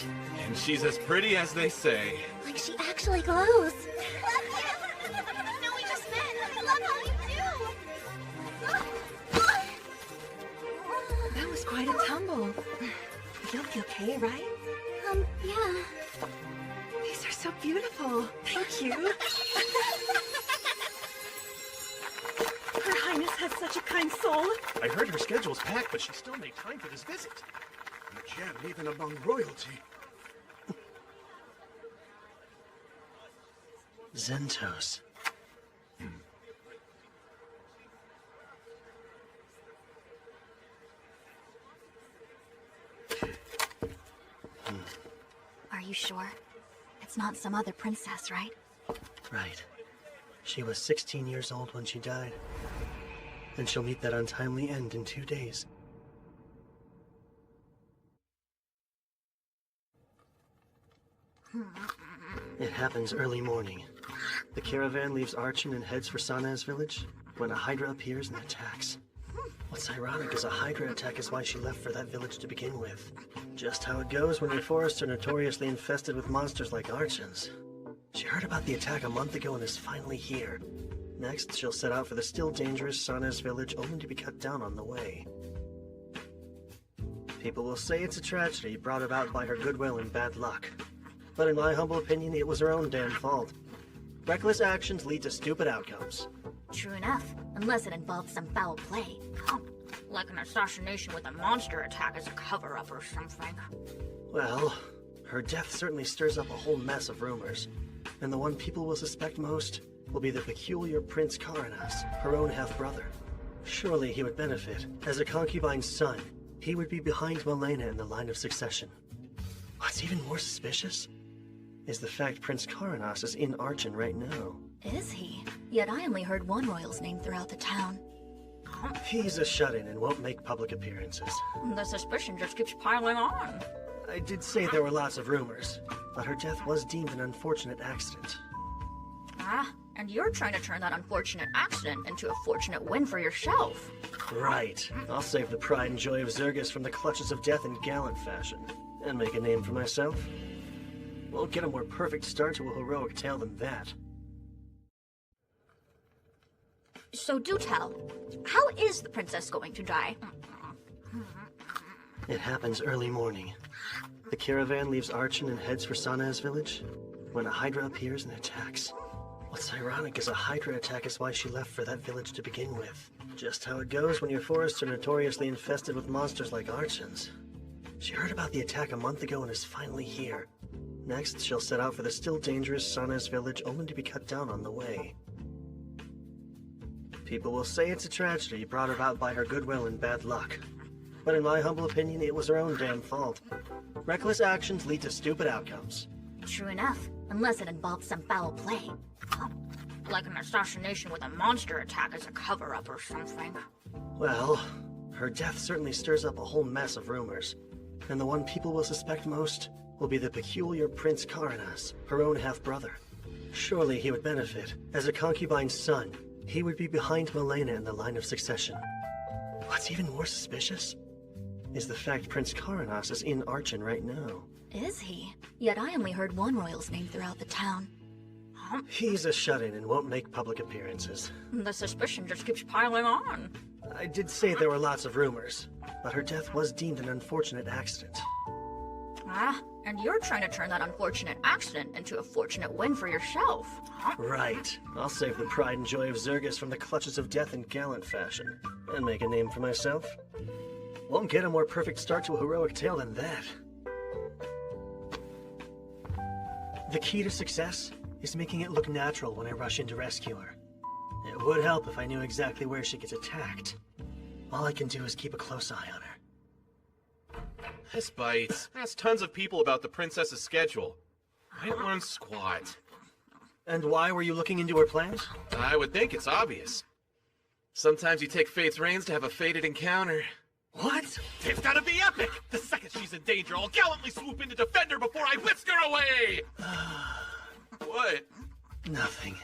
And she's as pretty as they say. Like she actually glows. No, we just met. I love how you do. That was quite a tumble. You'll be okay, right? Yeah. These are so beautiful. Thank you. Her Highness has such a kind soul. I heard her schedule's packed, but she still made time for this visit. A gem even among royalty. Zentos. Are you sure? It's not some other princess, right? Right. She was 16 years old when she died. And she'll meet that untimely end in 2 days. It happens early morning. The caravan leaves Archon and heads for Sana's village when a Hydra appears and attacks. What's ironic is a Hydra attack is why she left for that village to begin with. Just how it goes when your forests are notoriously infested with monsters like Archons. She heard about the attack a month ago and is finally here. Next, she'll set out for the still dangerous Sana's village only to be cut down on the way. People will say it's a tragedy brought about by her goodwill and bad luck. But in my humble opinion, it was her own damn fault. Reckless actions lead to stupid outcomes. True enough, unless it involves some foul play. Like an assassination with a monster attack as a cover-up or something. Well, her death certainly stirs up a whole mess of rumors. And the one people will suspect most will be the peculiar Prince Karanas, her own half-brother. Surely he would benefit. As a concubine's son, he would be behind Milena in the line of succession. What's even more suspicious is the fact Prince Karanas is in Archon right now. Is he? Yet I only heard one royal's name throughout the town. He's a shut-in and won't make public appearances. The suspicion just keeps piling on. I did say there were lots of rumors, but her death was deemed an unfortunate accident. Ah, and you're trying to turn that unfortunate accident into a fortunate win for yourself. Right. I'll save the pride and joy of Zergus from the clutches of death in gallant fashion, and make a name for myself. Won't get a more perfect start to a heroic tale than that. So do tell, how is the princess going to die? It happens early morning. The caravan leaves Archon and heads for Sana's village when a Hydra appears and attacks. What's ironic is a Hydra attack is why she left for that village to begin with. Just how it goes when your forests are notoriously infested with monsters like Archons. She heard about the attack a month ago and is finally here. Next, she'll set out for the still dangerous Sanes village, only to be cut down on the way. People will say it's a tragedy brought about by her goodwill and bad luck. But in my humble opinion, it was her own damn fault. Reckless actions lead to stupid outcomes. True enough, unless it involves some foul play. Like an assassination with a monster attack as a cover-up or something. Well, her death certainly stirs up a whole mess of rumors. And the one people will suspect most will be the peculiar Prince Karanas, her own half-brother. Surely he would benefit. As a concubine's son, he would be behind Milena in the line of succession. What's even more suspicious is the fact Prince Karanas is in Archon right now. Is he? Yet I only heard one royal's name throughout the town. He's a shut-in and won't make public appearances. The suspicion just keeps piling on. I did say there were lots of rumors, but her death was deemed an unfortunate accident. Ah, and you're trying to turn that unfortunate accident into a fortunate win for yourself. Right. I'll save the pride and joy of Zergus from the clutches of death in gallant fashion, and make a name for myself. Won't get a more perfect start to a heroic tale than that. The key to success is making it look natural when I rush in to rescue her. It would help if I knew exactly where she gets attacked. All I can do is keep a close eye on her. This bites. Ask tons of people about the princess's schedule. I don't learn squat. And why were you looking into her plans? I would think it's obvious. Sometimes you take fate's reins to have a fated encounter. What? It's gotta be epic! The second she's in danger, I'll gallantly swoop in to defend her before I whisk her away! What? Nothing.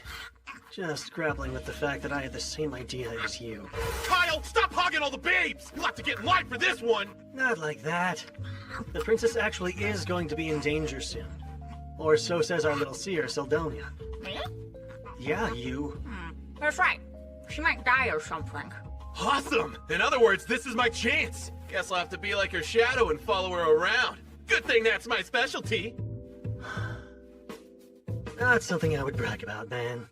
Just grappling with the fact that I had the same idea as you. Kyle, stop hogging all the babes! You'll have to get in line for this one! Not like that. The princess actually is going to be in danger soon. Or so says our little seer, Seldonia. Me? Yeah, you. That's right. She might die or something. Awesome! In other words, this is my chance! Guess I'll have to be like her shadow and follow her around. Good thing that's my specialty! Not something I would brag about, man.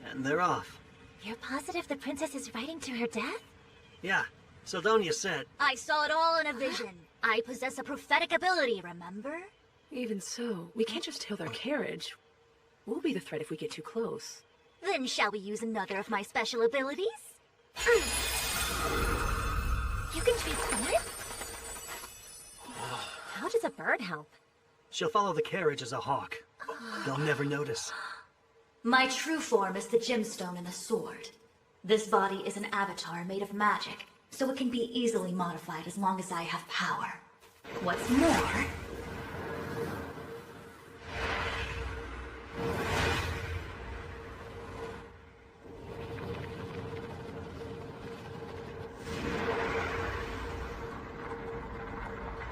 And they're off. You're positive the princess is riding to her death? Yeah, Seldonia said. I saw it all in a vision. I possess a prophetic ability, remember? Even so, we can't just tail their carriage. We'll be the threat if we get too close. Then shall we use another of my special abilities? You can transform? How does a bird help? She'll follow the carriage as a hawk. They'll never notice. My true form is the gemstone and the sword. This body is an avatar made of magic, so it can be easily modified as long as I have power. What's more...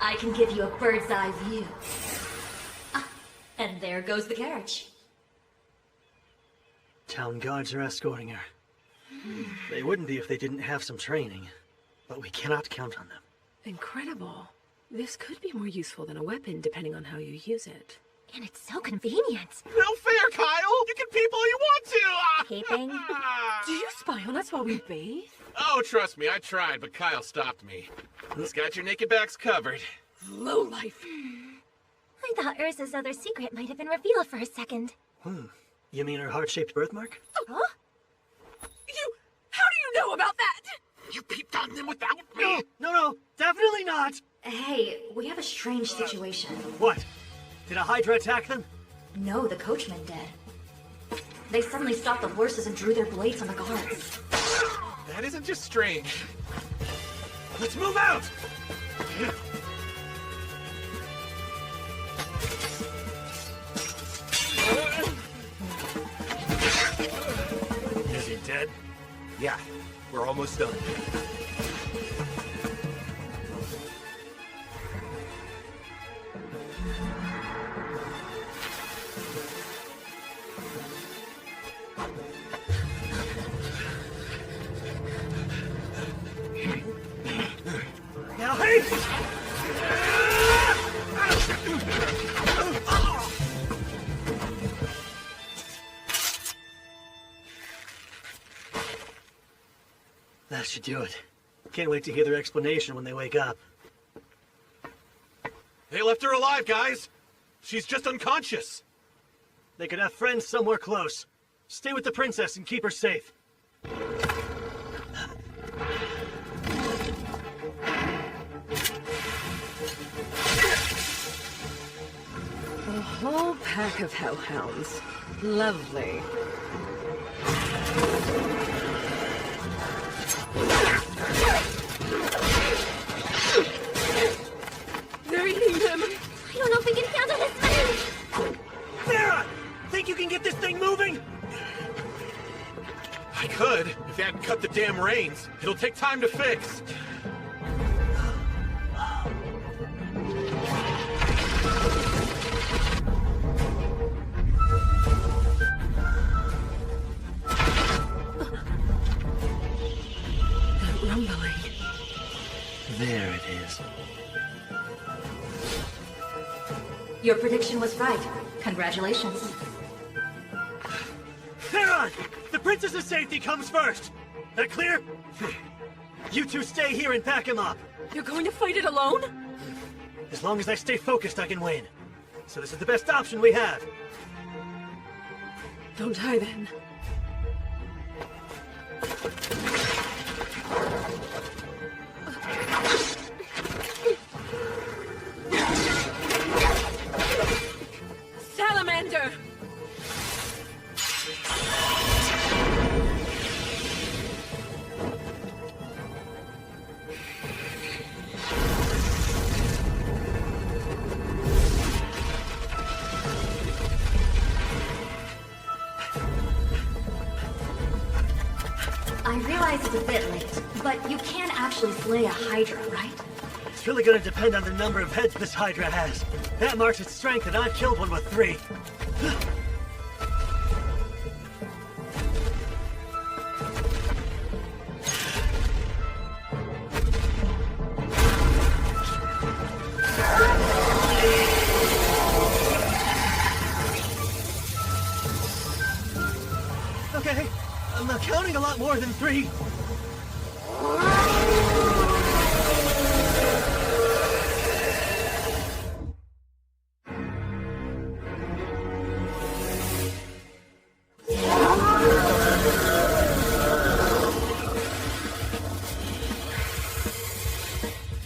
I can give you a bird's eye view. Ah, and there goes the carriage. Town guards are escorting her. They wouldn't be if they didn't have some training, but we cannot count on them. Incredible. This could be more useful than a weapon, depending on how you use it. And it's so convenient. No fair, Kyle! You can peep all you want to! Peeping? Do you spy on us while we bathe? Oh, trust me, I tried, but Kyle stopped me. He's got your naked backs covered. Lowlife. I thought Ursa's other secret might have been revealed for a second. You mean her heart-shaped birthmark? Huh? How do you know about that? You peeped on them without me? No, definitely not! Hey, we have a strange situation. What? Did a Hydra attack them? No, the coachman did. They suddenly stopped the horses and drew their blades on the guards. That isn't just strange. Let's move out! Is he dead? Yeah, we're almost done. That should do it. Can't wait to hear their explanation when they wake up. They left her alive, guys! She's just unconscious! They could have friends somewhere close. Stay with the princess and keep her safe. A whole pack of hellhounds. Lovely. They're eating them! I don't know if we can handle this many! Sarah! Think you can get this thing moving? I could, if they hadn't cut the damn reins. It'll take time to fix. That rumbling. There it is. Your prediction was right. Congratulations. Theron! The princess's safety comes first! That clear? You two stay here and back him up. You're going to fight it alone? As long as I stay focused, I can win. So this is the best option we have. Don't die then. Salamander! I realize it's a bit late, but you can actually slay a Hydra, right? It's really gonna depend on the number of heads this Hydra has. That marks its strength, and I've killed one with 3. Okay, I'm not counting a lot more than 3.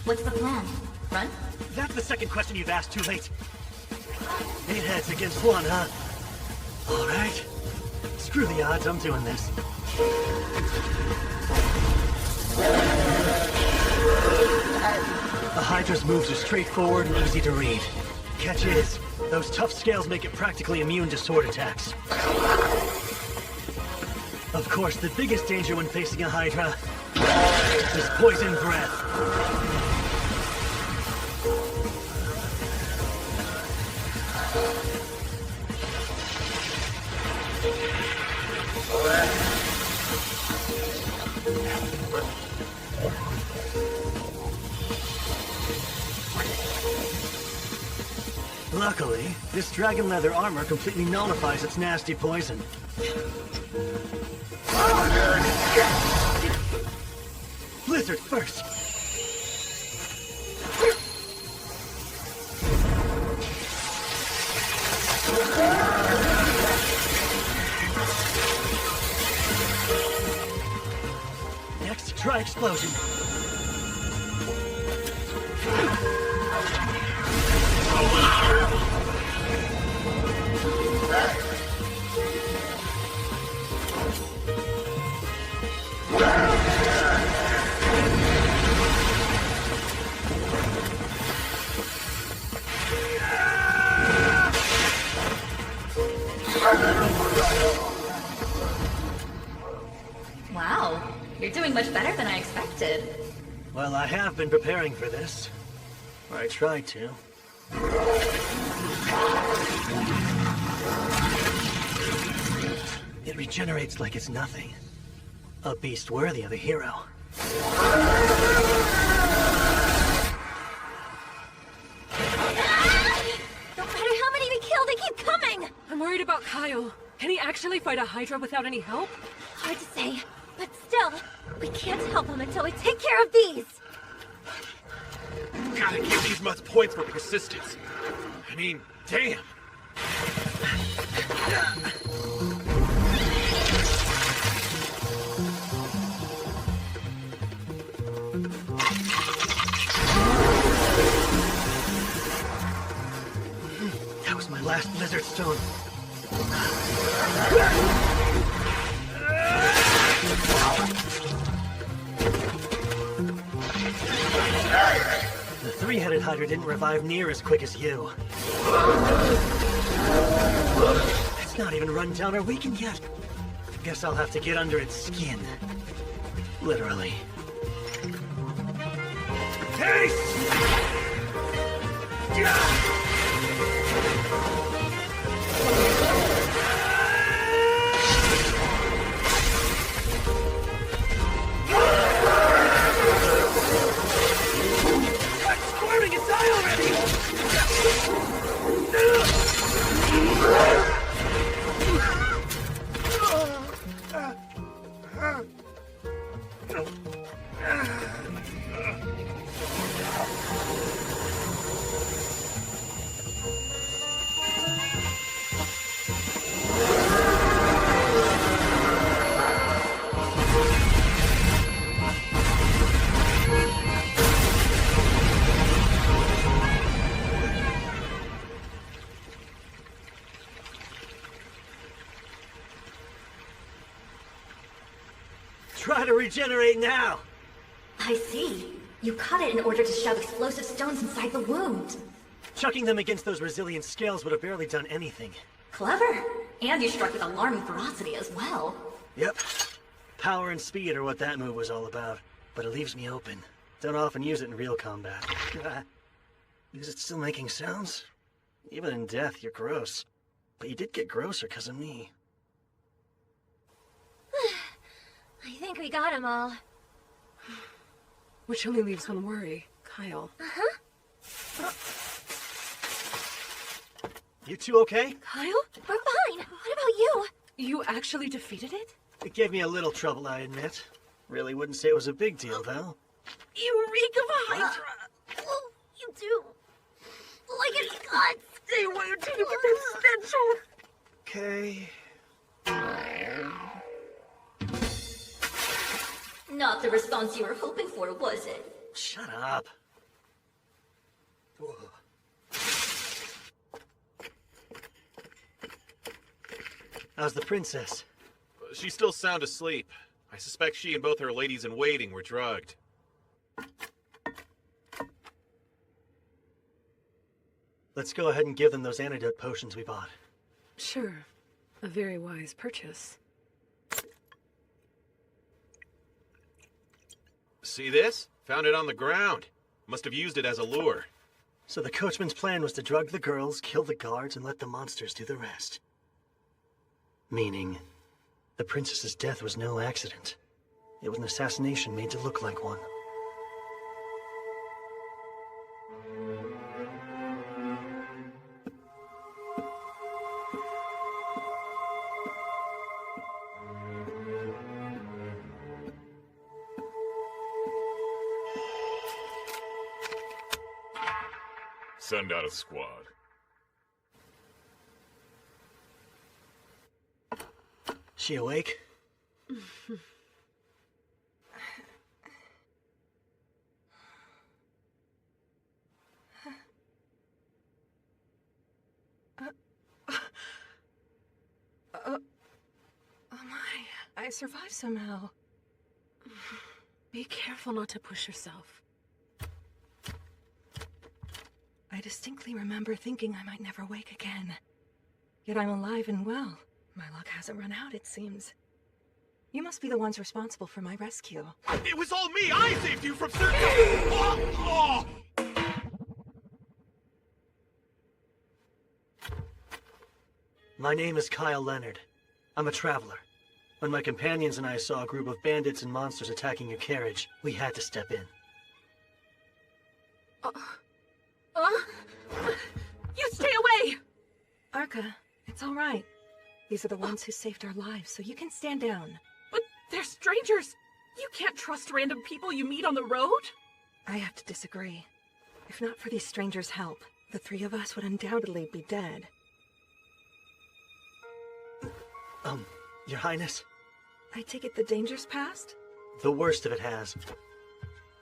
What's the plan? Run? That's the second question you've asked too late. 8 heads against 1, huh? All right. Screw the odds, I'm doing this. The Hydra's moves are straightforward and easy to read. Catch is, those tough scales make it practically immune to sword attacks. Of course, the biggest danger when facing a Hydra is poison breath. Luckily, this dragon leather armor completely nullifies its nasty poison. Blizzard first! Next, try explosion. Wow, you're doing much better than I expected. Well, I have been preparing for this. Or I tried to. It regenerates like it's nothing. A beast worthy of a hero. Kyle, can he actually fight a Hydra without any help? Hard to say, but still, we can't help him until we take care of these. Gotta give these mutts points for persistence. I mean, damn. That was my last Blizzard Stone. The three-headed Hydra didn't revive near as quick as you. It's not even run down or weakened yet. Guess I'll have to get under its skin. Literally. Taste! Squirming and die already! Try to regenerate now! I see. You cut it in order to shove explosive stones inside the wound. Chucking them against those resilient scales would have barely done anything. Clever. And you struck with alarming ferocity as well. Yep. Power and speed are what that move was all about. But it leaves me open. Don't often use it in real combat. Is it still making sounds? Even in death, you're gross. But you did get grosser because of me. I think we got them all. Which only leaves one worry. Kyle. Uh-huh. You two okay? Kyle? We're fine. What about you? You actually defeated it? It gave me a little trouble, I admit. Really wouldn't say it was a big deal, though. You reek of Hydra! Oh, you do. Like it's guts. Stay away until you get that stench off! Okay. Not the response you were hoping for, was it? Shut up. How's the princess? She's still sound asleep. I suspect she and both her ladies-in-waiting were drugged. Let's go ahead and give them those antidote potions we bought. Sure. A very wise purchase. See this? Found it on the ground. Must have used it as a lure. So the coachman's plan was to drug the girls, kill the guards, and let the monsters do the rest. Meaning, the princess's death was no accident. It was an assassination made to look like one. Send out a squad. She awake? Oh my, I survived somehow. Be careful not to push yourself. I distinctly remember thinking I might never wake again. Yet I'm alive and well. My luck hasn't run out, it seems. You must be the ones responsible for my rescue. It was all me! I saved you from certain... Oh! My name is Kyle Leonard. I'm a traveler. When my companions and I saw a group of bandits and monsters attacking your carriage, we had to step in. You stay away! Arca, it's all right. These are the ones who saved our lives, so you can stand down. But they're strangers! You can't trust random people you meet on the road? I have to disagree. If not for these strangers' help, the three of us would undoubtedly be dead. Your Highness? I take it the danger's past? The worst of it has.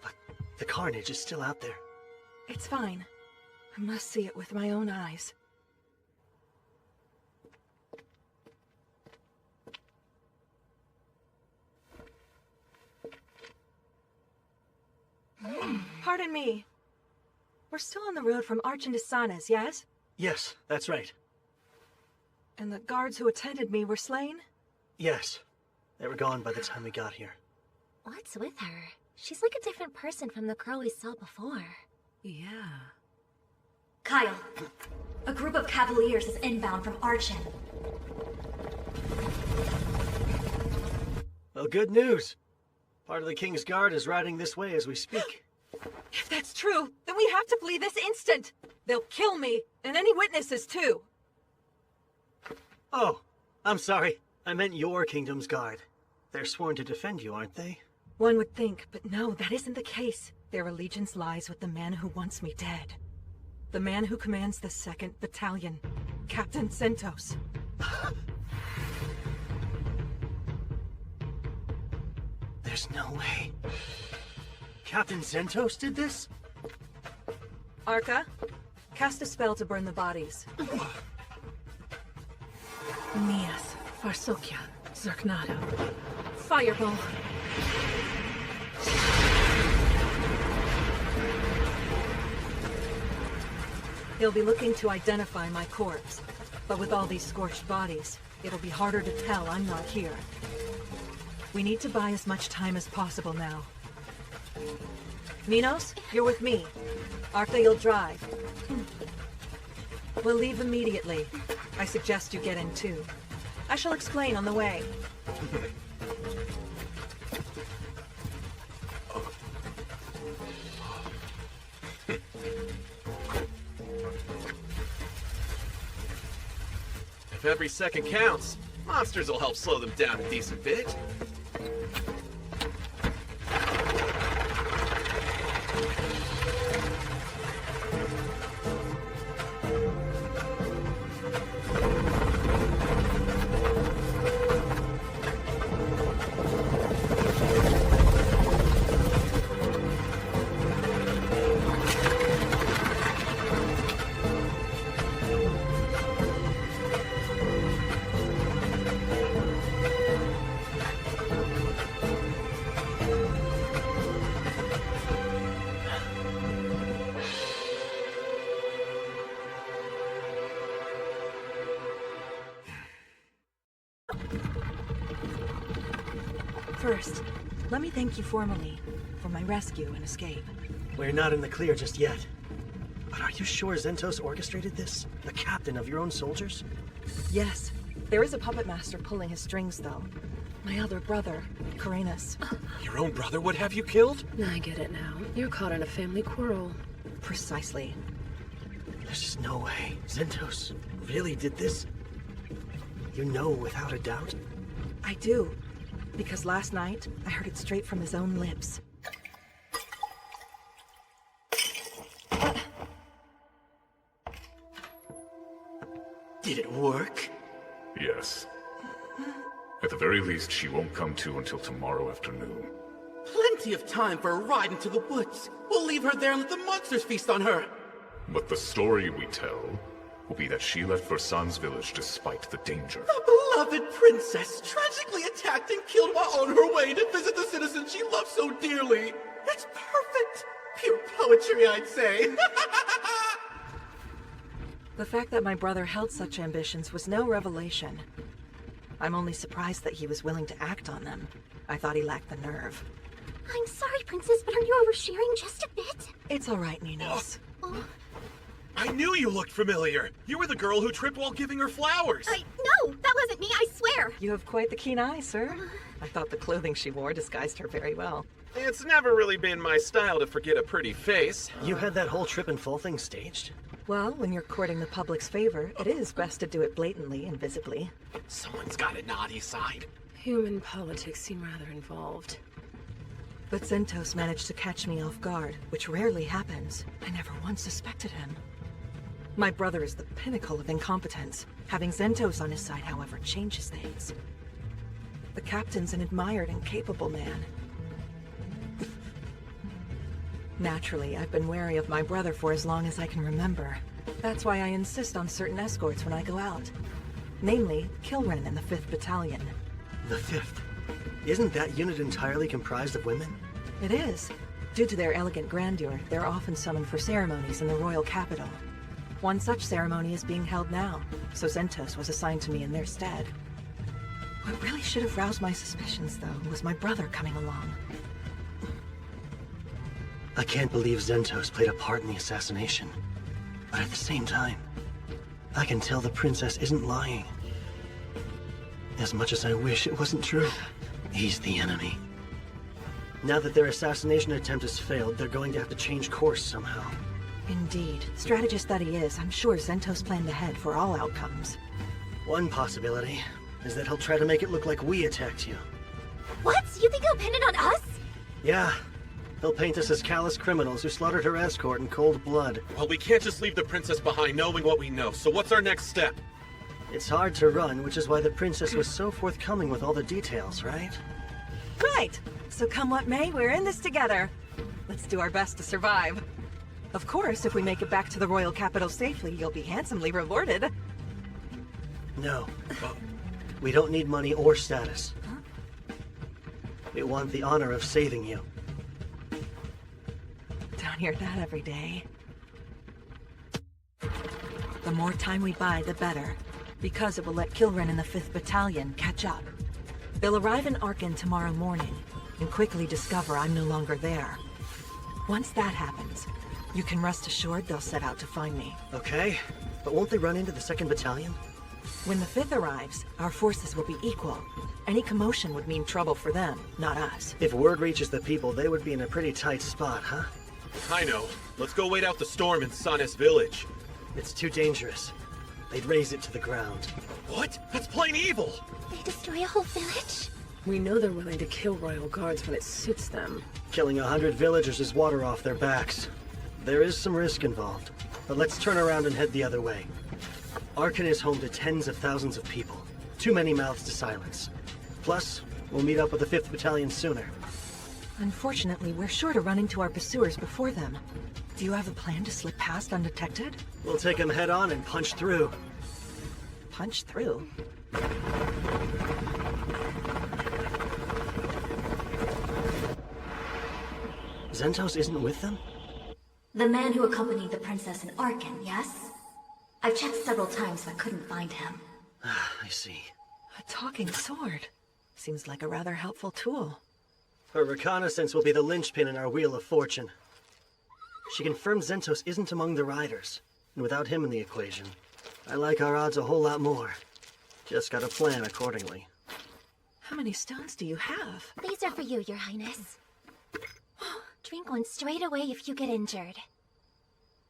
But the carnage is still out there. It's fine. I must see it with my own eyes. Pardon me. We're still on the road from Arch into Sanas, yes? Yes, that's right. And the guards who attended me were slain? Yes. They were gone by the time we got here. What's with her? She's like a different person from the girl we saw before. Yeah. Kyle, a group of cavaliers is inbound from Archin. Well, good news. Part of the King's Guard is riding this way as we speak. If that's true, then we have to flee this instant! They'll kill me, and any witnesses too! Oh, I'm sorry. I meant your Kingdom's Guard. They're sworn to defend you, aren't they? One would think, but no, that isn't the case. Their allegiance lies with the man who wants me dead. The man who commands the 2nd Battalion, Captain Sentos. There's no way. Captain Sentos did this? Arca, cast a spell to burn the bodies. Mias, Farsokia, Zerknado. Fireball. They'll be looking to identify my corpse. But with all these scorched bodies, it'll be harder to tell I'm not here. We need to buy as much time as possible now. Minos, you're with me. Arca, you'll drive. We'll leave immediately. I suggest you get in too. I shall explain on the way. If every second counts, monsters will help slow them down a decent bit. First, let me thank you formally for my rescue and escape. We're not in the clear just yet. But are you sure Zentos orchestrated this? The captain of your own soldiers? Yes. There is a puppet master pulling his strings, though. My other brother, Karenas. Your own brother would have you killed? I get it now. You're caught in a family quarrel. Precisely. There's just no way. Zentos really did this? You know without a doubt? I do. Because last night, I heard it straight from his own lips. Did it work? Yes. At the very least, she won't come to until tomorrow afternoon. Plenty of time for a ride into the woods. We'll leave her there and let the monsters feast on her. But the story we tell will be that she left Versan's village despite the danger. The beloved princess tragically attacked and killed while on her way to visit the citizens she loved so dearly. It's perfect. Pure poetry, I'd say. The fact that my brother held such ambitions was no revelation. I'm only surprised that he was willing to act on them. I thought he lacked the nerve. I'm sorry, Princess, but are you oversharing just a bit? It's all right, Ninos. I knew you looked familiar. You were the girl who tripped while giving her flowers. No, that wasn't me, I swear. You have quite the keen eye, sir. I thought the clothing she wore disguised her very well. It's never really been my style to forget a pretty face. You had that whole trip and fall thing staged? Well, when you're courting the public's favor, it is best to do it blatantly and visibly. Someone's got a naughty side. Human politics seem rather involved. But Zentos managed to catch me off guard, which rarely happens. I never once suspected him. My brother is the pinnacle of incompetence. Having Zentos on his side, however, changes things. The captain's an admired and capable man. Naturally, I've been wary of my brother for as long as I can remember. That's why I insist on certain escorts when I go out. Namely, Kilren and the 5th Battalion. The 5th? Isn't that unit entirely comprised of women? It is. Due to their elegant grandeur, they're often summoned for ceremonies in the royal capital. One such ceremony is being held now, so Zentos was assigned to me in their stead. What really should have roused my suspicions, though, was my brother coming along. I can't believe Zentos played a part in the assassination. But at the same time, I can tell the princess isn't lying. As much as I wish it wasn't true, he's the enemy. Now that their assassination attempt has failed, they're going to have to change course somehow. Indeed. Strategist that he is, I'm sure Zentos planned ahead for all outcomes. One possibility is that he'll try to make it look like we attacked you. What? You think he'll pin it on us? Yeah. He'll paint us as callous criminals who slaughtered her escort in cold blood. Well, we can't just leave the princess behind knowing what we know, so what's our next step? It's hard to run, which is why the princess was so forthcoming with all the details, right? Right! So come what may, we're in this together. Let's do our best to survive. Of course, if we make it back to the royal capital safely, you'll be handsomely rewarded. No. We don't need money or status. We want the honor of saving you. Don't hear that every day. The more time we buy, the better. Because it will let Kilren and the 5th Battalion catch up. They'll arrive in Arkin tomorrow morning, and quickly discover I'm no longer there. Once that happens, you can rest assured they'll set out to find me. Okay, but won't they run into the 2nd Battalion? When the 5th arrives, our forces will be equal. Any commotion would mean trouble for them, not us. If word reaches the people, they would be in a pretty tight spot, huh? I know. Let's go wait out the storm in Sanes village. It's too dangerous. They'd raze it to the ground. What? That's plain evil! They destroy a whole village? We know they're willing to kill royal guards when it suits them. Killing 100 villagers is water off their backs. There is some risk involved, but let's turn around and head the other way. Arkin is home to tens of thousands of people. Too many mouths to silence. Plus, we'll meet up with the 5th Battalion sooner. Unfortunately, we're sure to run into our pursuers before them. Do you have a plan to slip past undetected? We'll take them head on and punch through. Punch through? Zentos isn't with them? The man who accompanied the princess in Arkin, yes? I've checked several times but couldn't find him. I see. A talking sword. Seems like a rather helpful tool. Her reconnaissance will be the linchpin in our Wheel of Fortune. She confirmed Zentos isn't among the riders, and without him in the equation, I like our odds a whole lot more. Just gotta plan accordingly. How many stones do you have? These are for you, Your Highness. Drink one straight away if you get injured.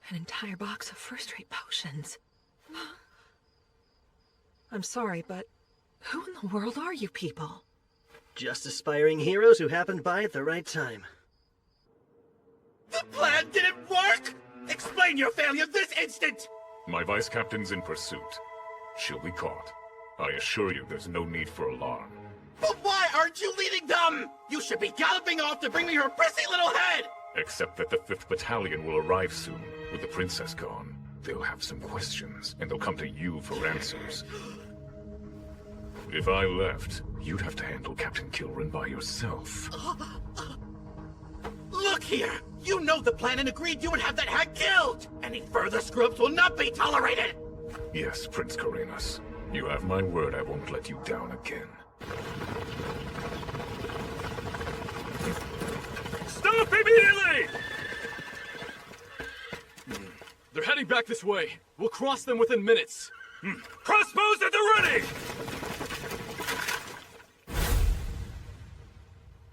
An entire box of first-rate potions. I'm sorry, but who in the world are you people? Just aspiring heroes who happened by at the right time. The plan didn't work! Explain your failure this instant! My vice captain's in pursuit. She'll be caught. I assure you there's no need for alarm. But why aren't you leading them? You should be galloping off to bring me her prissy little head! Except that the 5th Battalion will arrive soon. With the princess gone, they'll have some questions, and they'll come to you for answers. If I left, you'd have to handle Captain Kilren by yourself. Look here! You know the plan and agreed you would have that hag killed! Any further screw-ups will not be tolerated! Yes, Prince Karenas. You have my word I won't let you down again. Stop immediately! They're heading back this way. We'll cross them within minutes. Crossbows at the ready!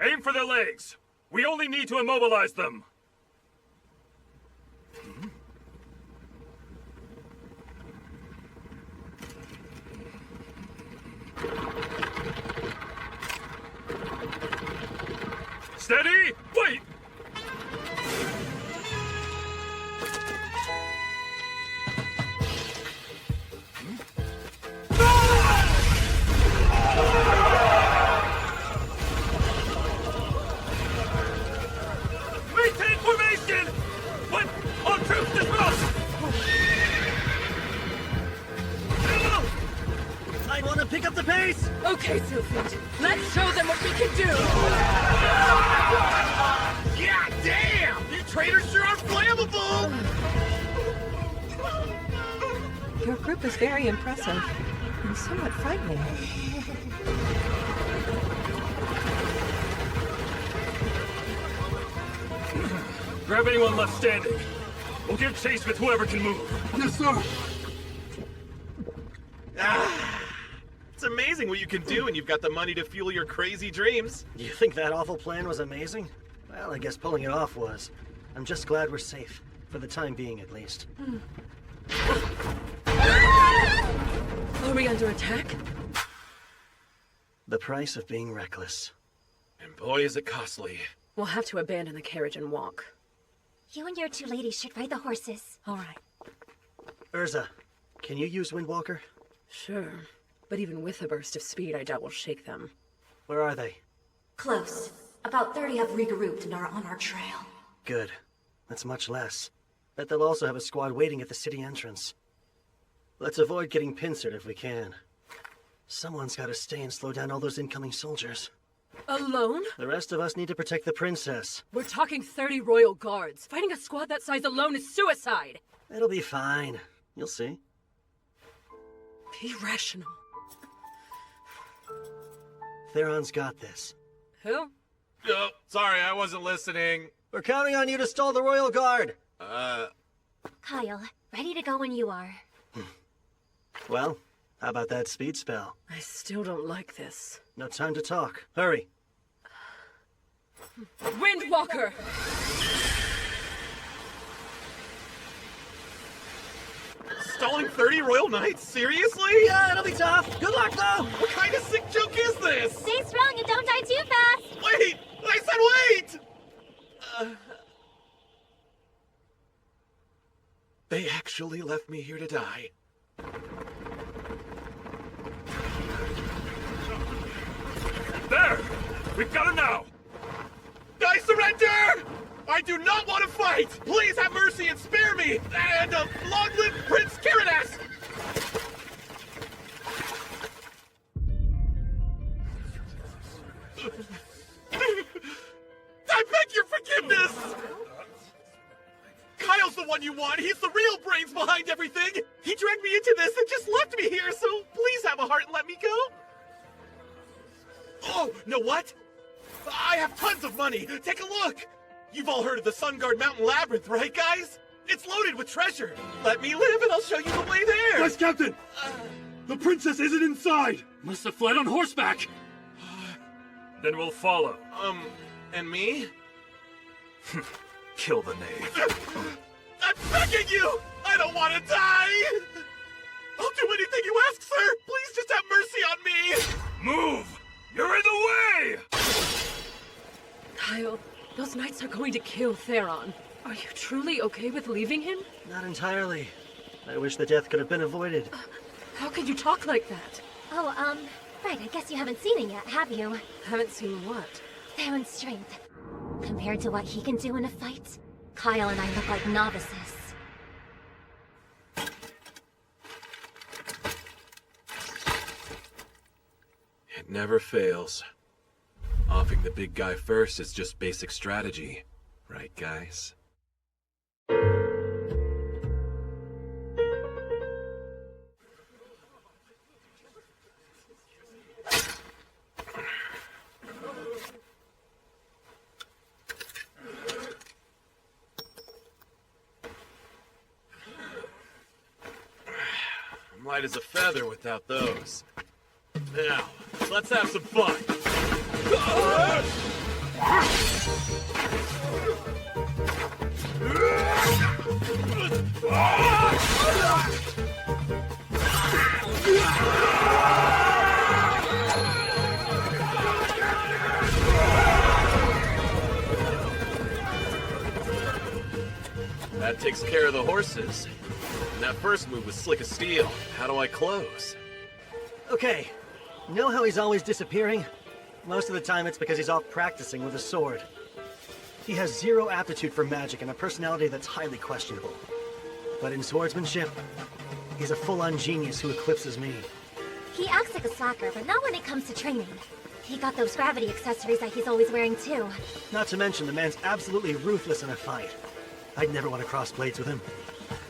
Aim for their legs. We only need to immobilize them. Steady! Wait! Maintain formation! When all troops disperse! I want to pick up the pace! Okay, Sylphid. Let's show them what we can do! Yeah, damn! You traitors sure are flammable! Your group is very impressive and somewhat frightening. Grab anyone left standing. We'll give chase with whoever can move. Yes, sir. It's amazing what you can do when you've got the money to fuel your crazy dreams. You think that awful plan was amazing? Well, I guess pulling it off was. I'm just glad we're safe. For the time being, at least. Are we under attack? The price of being reckless. And boy, is it costly. We'll have to abandon the carriage and walk. You and your two ladies should ride the horses. All right. Urza, can you use Windwalker? Sure. But even with a burst of speed, I doubt we'll shake them. Where are they? Close. About 30 have regrouped and are on our trail. Good. That's much less. Bet they'll also have a squad waiting at the city entrance. Let's avoid getting pincered if we can. Someone's got to stay and slow down all those incoming soldiers. Alone? The rest of us need to protect the princess. We're talking 30 royal guards. Fighting a squad that size alone is suicide. It'll be fine. You'll see. Be rational. Theron's got this. Who? Oh, sorry, I wasn't listening. We're counting on you to stall the royal guard. Kyle, ready to go when you are. Well, how about that speed spell? I still don't like this. No time to talk. Hurry. Windwalker! Stalling 30 royal knights? Seriously? Yeah, it'll be tough. Good luck, though. What kind of sick joke is this? Stay strong and don't die too fast! Wait! I said wait! They actually left me here to die. There! We've got him now! I surrender! I do not want to fight! Please have mercy and spare me! And long live Prince Karadas! I beg your forgiveness! Kyle's the one you want. He's the real brains behind everything. He dragged me into this and just left me here, so please have a heart and let me go. Oh, know what? I have tons of money. Take a look. You've all heard of the Sunguard Mountain Labyrinth, right, guys? It's loaded with treasure. Let me live and I'll show you the way there. Yes, Captain! The princess isn't inside! Must have fled on horseback. Then we'll follow. And me? Kill the knave. I'm begging you! I don't want to die! I'll do anything you ask, sir! Please just have mercy on me! Move! You're in the way! Kyle, those knights are going to kill Theron. Are you truly okay with leaving him? Not entirely. I wish the death could have been avoided. How could you talk like that? Oh, right, I guess you haven't seen it yet, have you? Haven't seen what? Theron's strength. Compared to what he can do in a fight, Kyle and I look like novices. It never fails. Offing the big guy first is just basic strategy. Right, guys? I'm light as a feather without those. Now, let's have some fun. That takes care of the horses. And that first move was slick as steel. How do I close? Okay. Know how he's always disappearing? Most of the time it's because he's off practicing with a sword. He has zero aptitude for magic and a personality that's highly questionable. But in swordsmanship, he's a full-on genius who eclipses me. He acts like a slacker, but not when it comes to training. He got those gravity accessories that he's always wearing too. Not to mention the man's absolutely ruthless in a fight. I'd never want to cross blades with him.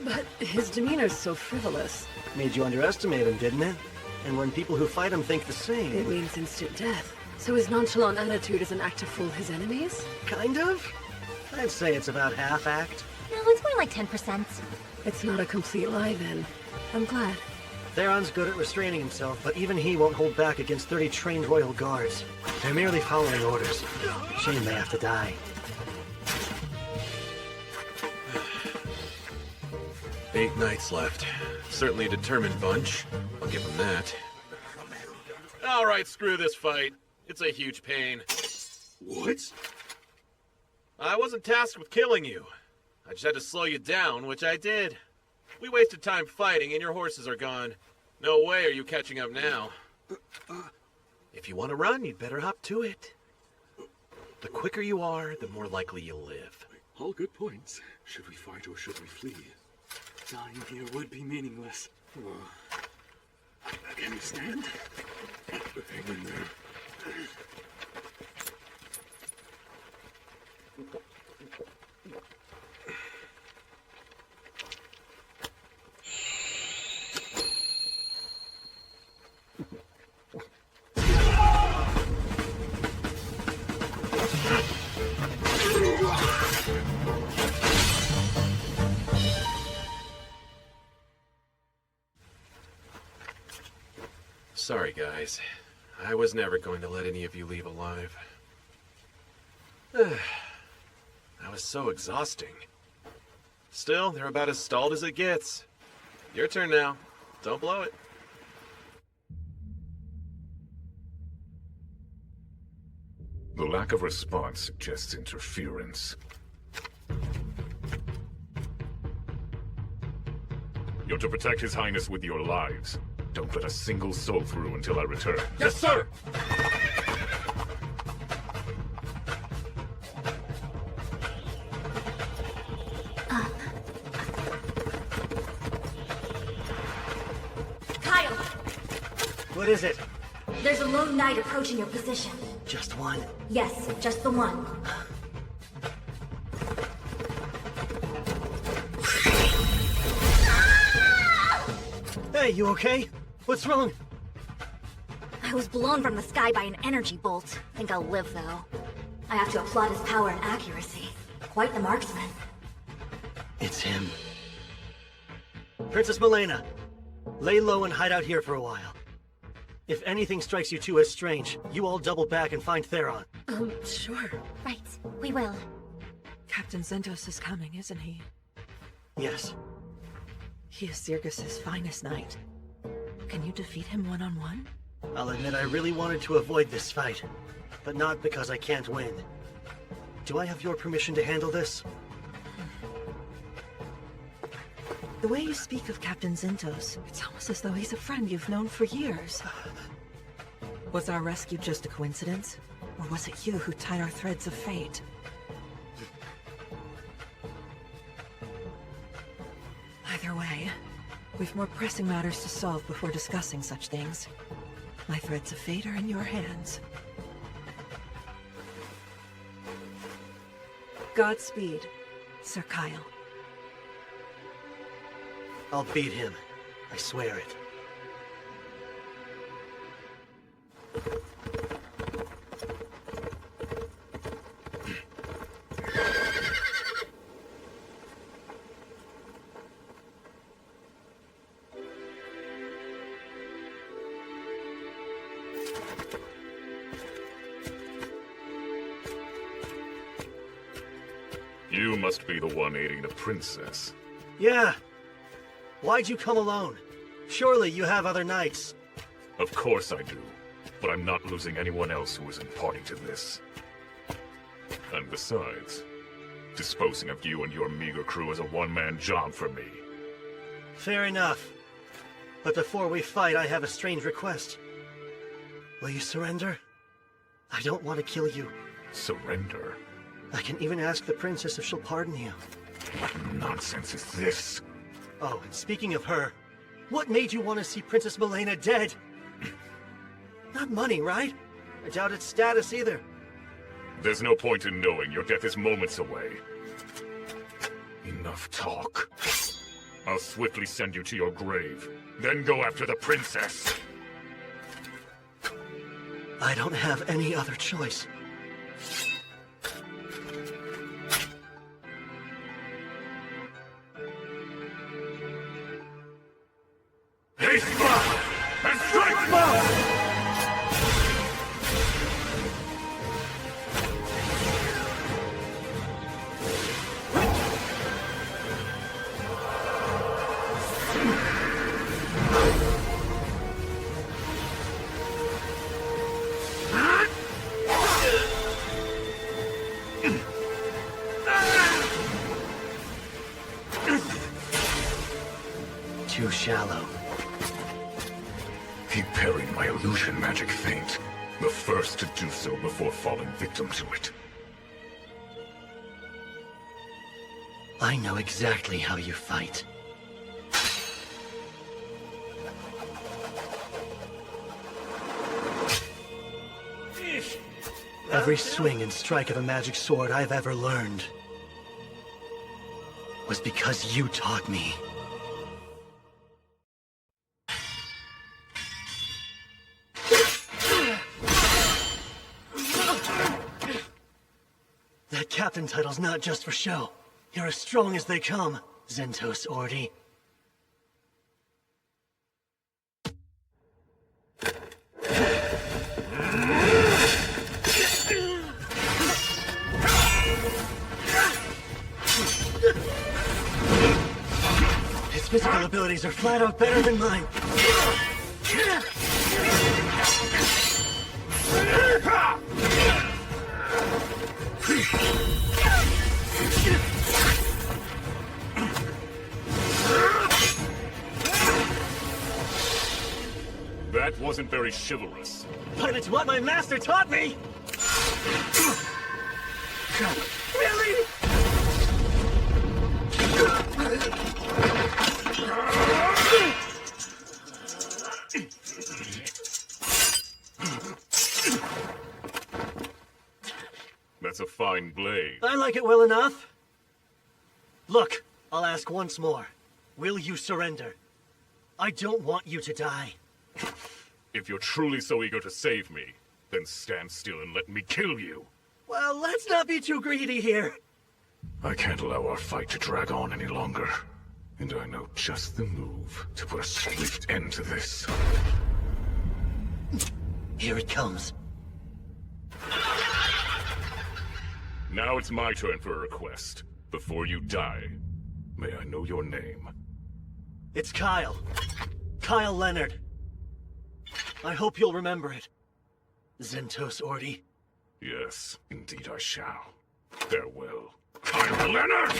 But his demeanor's so frivolous. Made you underestimate him, didn't it? And when people who fight him think the same... It means instant death. So his nonchalant attitude is an act to fool his enemies? Kind of? I'd say it's about half-act. No, it's more like 10%. It's not a complete lie, then. I'm glad. Theron's good at restraining himself, but even he won't hold back against 30 trained royal guards. They're merely following orders. Shame they have to die. 8 knights left. Certainly a determined bunch. I'll give them that. Alright, screw this fight. It's a huge pain. What? I wasn't tasked with killing you. I just had to slow you down, which I did. We wasted time fighting and your horses are gone. No way are you catching up now. If you want to run, you'd better hop to it. The quicker you are, the more likely you'll live. All good points. Should we fight or should we flee? Dying here would be meaningless. Can you stand? Hang in there. Sorry, guys. I was never going to let any of you leave alive. That was so exhausting. Still, they're about as stalled as it gets. Your turn now. Don't blow it. The lack of response suggests interference. You're to protect His Highness with your lives. Don't let a single soul through until I return. Yes, sir! Kyle! What is it? There's a lone knight approaching your position. Just one? Yes, just the one. Hey, you okay? What's wrong? I was blown from the sky by an energy bolt. Think I'll live, though. I have to applaud his power and accuracy. Quite the marksman. It's him. Princess Milena, lay low and hide out here for a while. If anything strikes you two as strange, you all double back and find Theron. Sure. Right, we will. Captain Zentos is coming, isn't he? Yes. He is Zirgus's finest knight. Can you defeat him one-on-one? I'll admit I really wanted to avoid this fight, but not because I can't win. Do I have your permission to handle this? The way you speak of Captain Zentos, it's almost as though he's a friend you've known for years. Was our rescue just a coincidence? Or was it you who tied our threads of fate? Either way, we've more pressing matters to solve before discussing such things. My threads of fate are in your hands. Godspeed, Sir Kyle. I'll beat him. I swear it. You must be the one aiding the princess. Yeah. Why'd you come alone? Surely you have other knights. Of course I do. But I'm not losing anyone else who isn't party to this. And besides, Disposing of you and your meager crew is a one-man job for me. Fair enough. But before we fight, I have a strange request. Will you surrender? I don't want to kill you. Surrender? I can even ask the princess if she'll pardon you. What nonsense is this? Oh, and speaking of her, what made you want to see Princess Milena dead? Not money, right? I doubt its status either. There's no point in knowing. Your death is moments away. Enough talk. I'll swiftly send you to your grave. Then go after the princess. I don't have any other choice. Haste back and strike back! Too shallow. He parried my illusion magic feint. The first to do so before falling victim to it. I know exactly how you fight. Every swing and strike of a magic sword I've ever learned was because you taught me. That captain title's not just for show. You're as strong as they come, Zentos Ordi. His physical abilities are flat out better than mine. That wasn't very chivalrous. But it's what my master taught me! Really? That's a fine blade. I like it well enough. Look, I'll ask once more. Will you surrender? I don't want you to die. If you're truly so eager to save me, then stand still and let me kill you. Well, let's not be too greedy here. I can't allow our fight to drag on any longer. And I know just the move to put a swift end to this. Here it comes. Now it's my turn for a request. Before you die, may I know your name? It's Kyle. Kyle Leonard. I hope you'll remember it. Zentos Ordi. Yes, indeed I shall. Farewell, Kyle Leonard!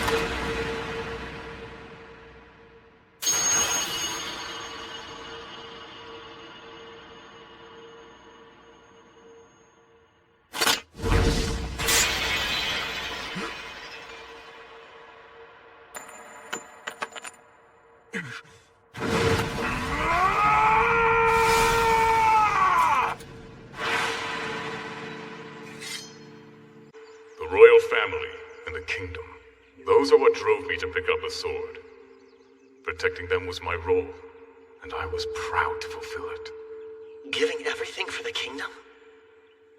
Those are what drove me to pick up a sword. Protecting them was my role, and I was proud to fulfill it. Giving everything for the kingdom?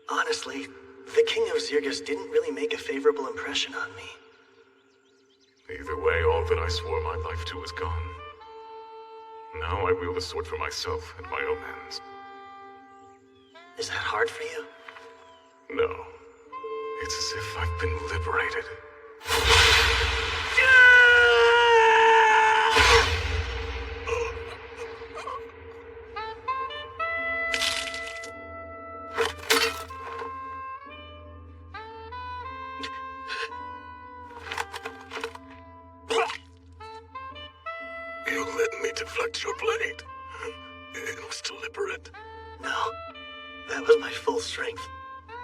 Honestly, the King of Zirgus didn't really make a favorable impression on me. Either way, all that I swore my life to is gone. Now I wield a sword for myself and my own ends. Is that hard for you? No. It's as if I've been liberated. me deflect your blade. It was deliberate. No, that was my full strength.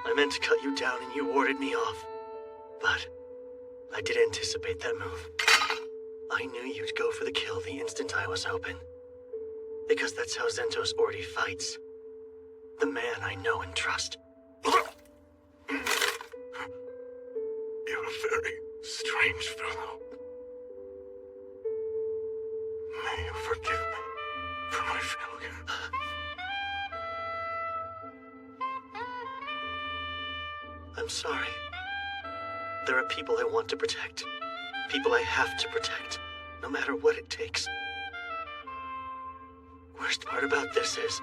I meant to cut you down and you warded me off. But I did anticipate that move. I knew you'd go for the kill the instant I was open. Because that's how Zentos already fights. The man I know and trust. You're a very strange fellow. May you forgive me for my failure. I'm sorry. There are people I want to protect. People I have to protect, no matter what it takes. Worst part about this is,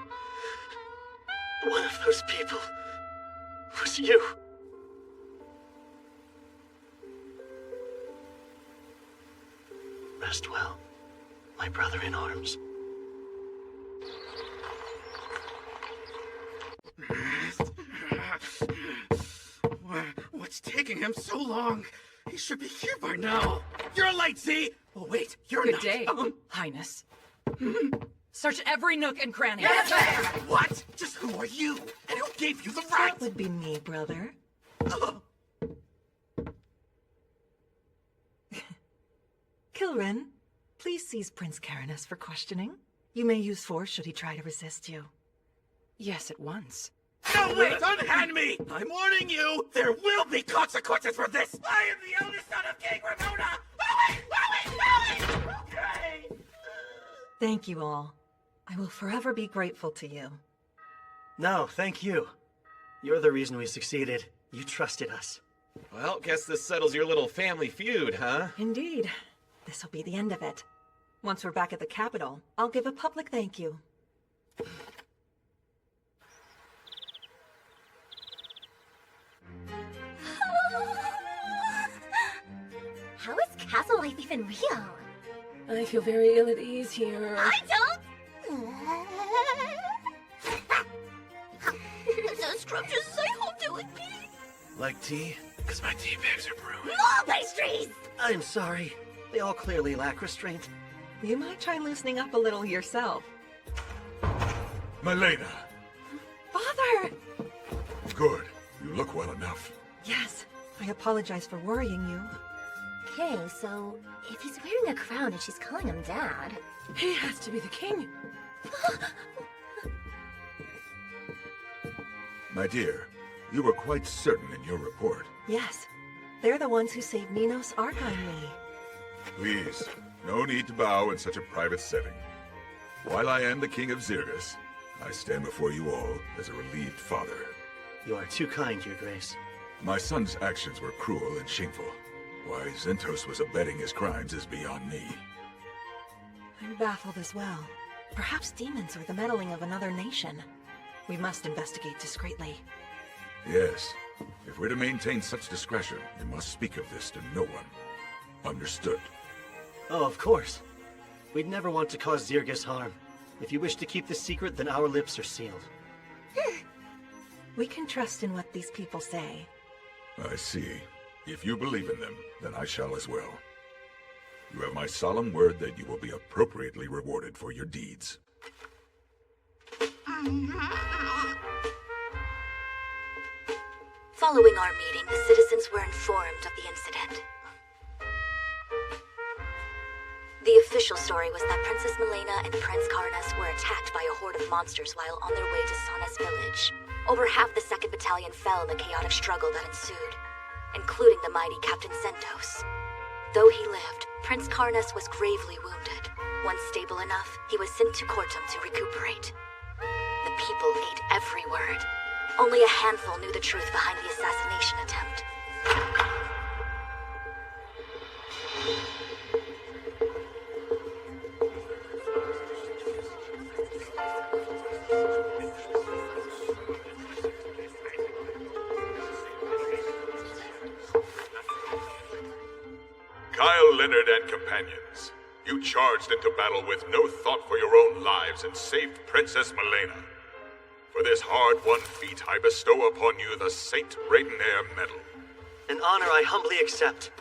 one of those people was you. Rest well, my brother in arms. What's taking him so long? He should be here by now. You're late, Z! Oh, wait, you're Good not. day, Highness. Search every nook and cranny. Yes, ma'am! What? Just who are you? And who gave you the right? That would be me, brother. Kilrin, please seize Prince Caranus for questioning. You may use force should he try to resist you. Yes, at once. No, wait! Unhand me! I'm warning you! There will be consequences for this! I am the eldest son of King Ramona! Okay! Thank you all. I will forever be grateful to you. No, thank you. You're the reason we succeeded. You trusted us. Well, guess this settles your little family feud, huh? Indeed. This will be the end of it. Once we're back at the capital, I'll give a public thank you. How is castle life even real? I feel very ill at ease here. I don't! The scrumptious as I hoped it would be! Like tea? Because my tea bags are brewing. More pastries! I'm sorry. They all clearly lack restraint. You might try loosening up a little yourself. Milena. Father! Good. You look well enough. Yes, I apologize for worrying you. Okay, so if he's wearing a crown and she's calling him Dad... He has to be the king. My dear, you were quite certain in your report. Yes, they're the ones who saved Minos Archon. Please, no need to bow in such a private setting. While I am the king of Zirgus, I stand before you all as a relieved father. You are too kind, Your Grace. My son's actions were cruel and shameful. Why Zentos was abetting his crimes is beyond me. I'm baffled as well. Perhaps demons or the meddling of another nation. We must investigate discreetly. Yes. If we're to maintain such discretion, we must speak of this to no one. Understood. Oh, of course. We'd never want to cause Zirgus harm. If you wish to keep this secret, then our lips are sealed. We can trust in what these people say. I see. If you believe in them, then I shall as well. You have my solemn word that you will be appropriately rewarded for your deeds. Following our meeting, the citizens were informed of the incident. The official story was that Princess Milena and Prince Caranus were attacked by a horde of monsters while on their way to Sana's village. Over half the 2nd Battalion fell in the chaotic struggle that ensued, including the mighty Captain Zentos. Though he lived, Prince Caranus was gravely wounded. Once stable enough, he was sent to Cortum to recuperate. The people ate every word. Only a handful knew the truth behind the assassination attempt. Kyle, Leonard, and companions, you charged into battle with no thought for your own lives and saved Princess Milena. For this hard-won feat, I bestow upon you the Saint Raidenair Medal. An honor I humbly accept.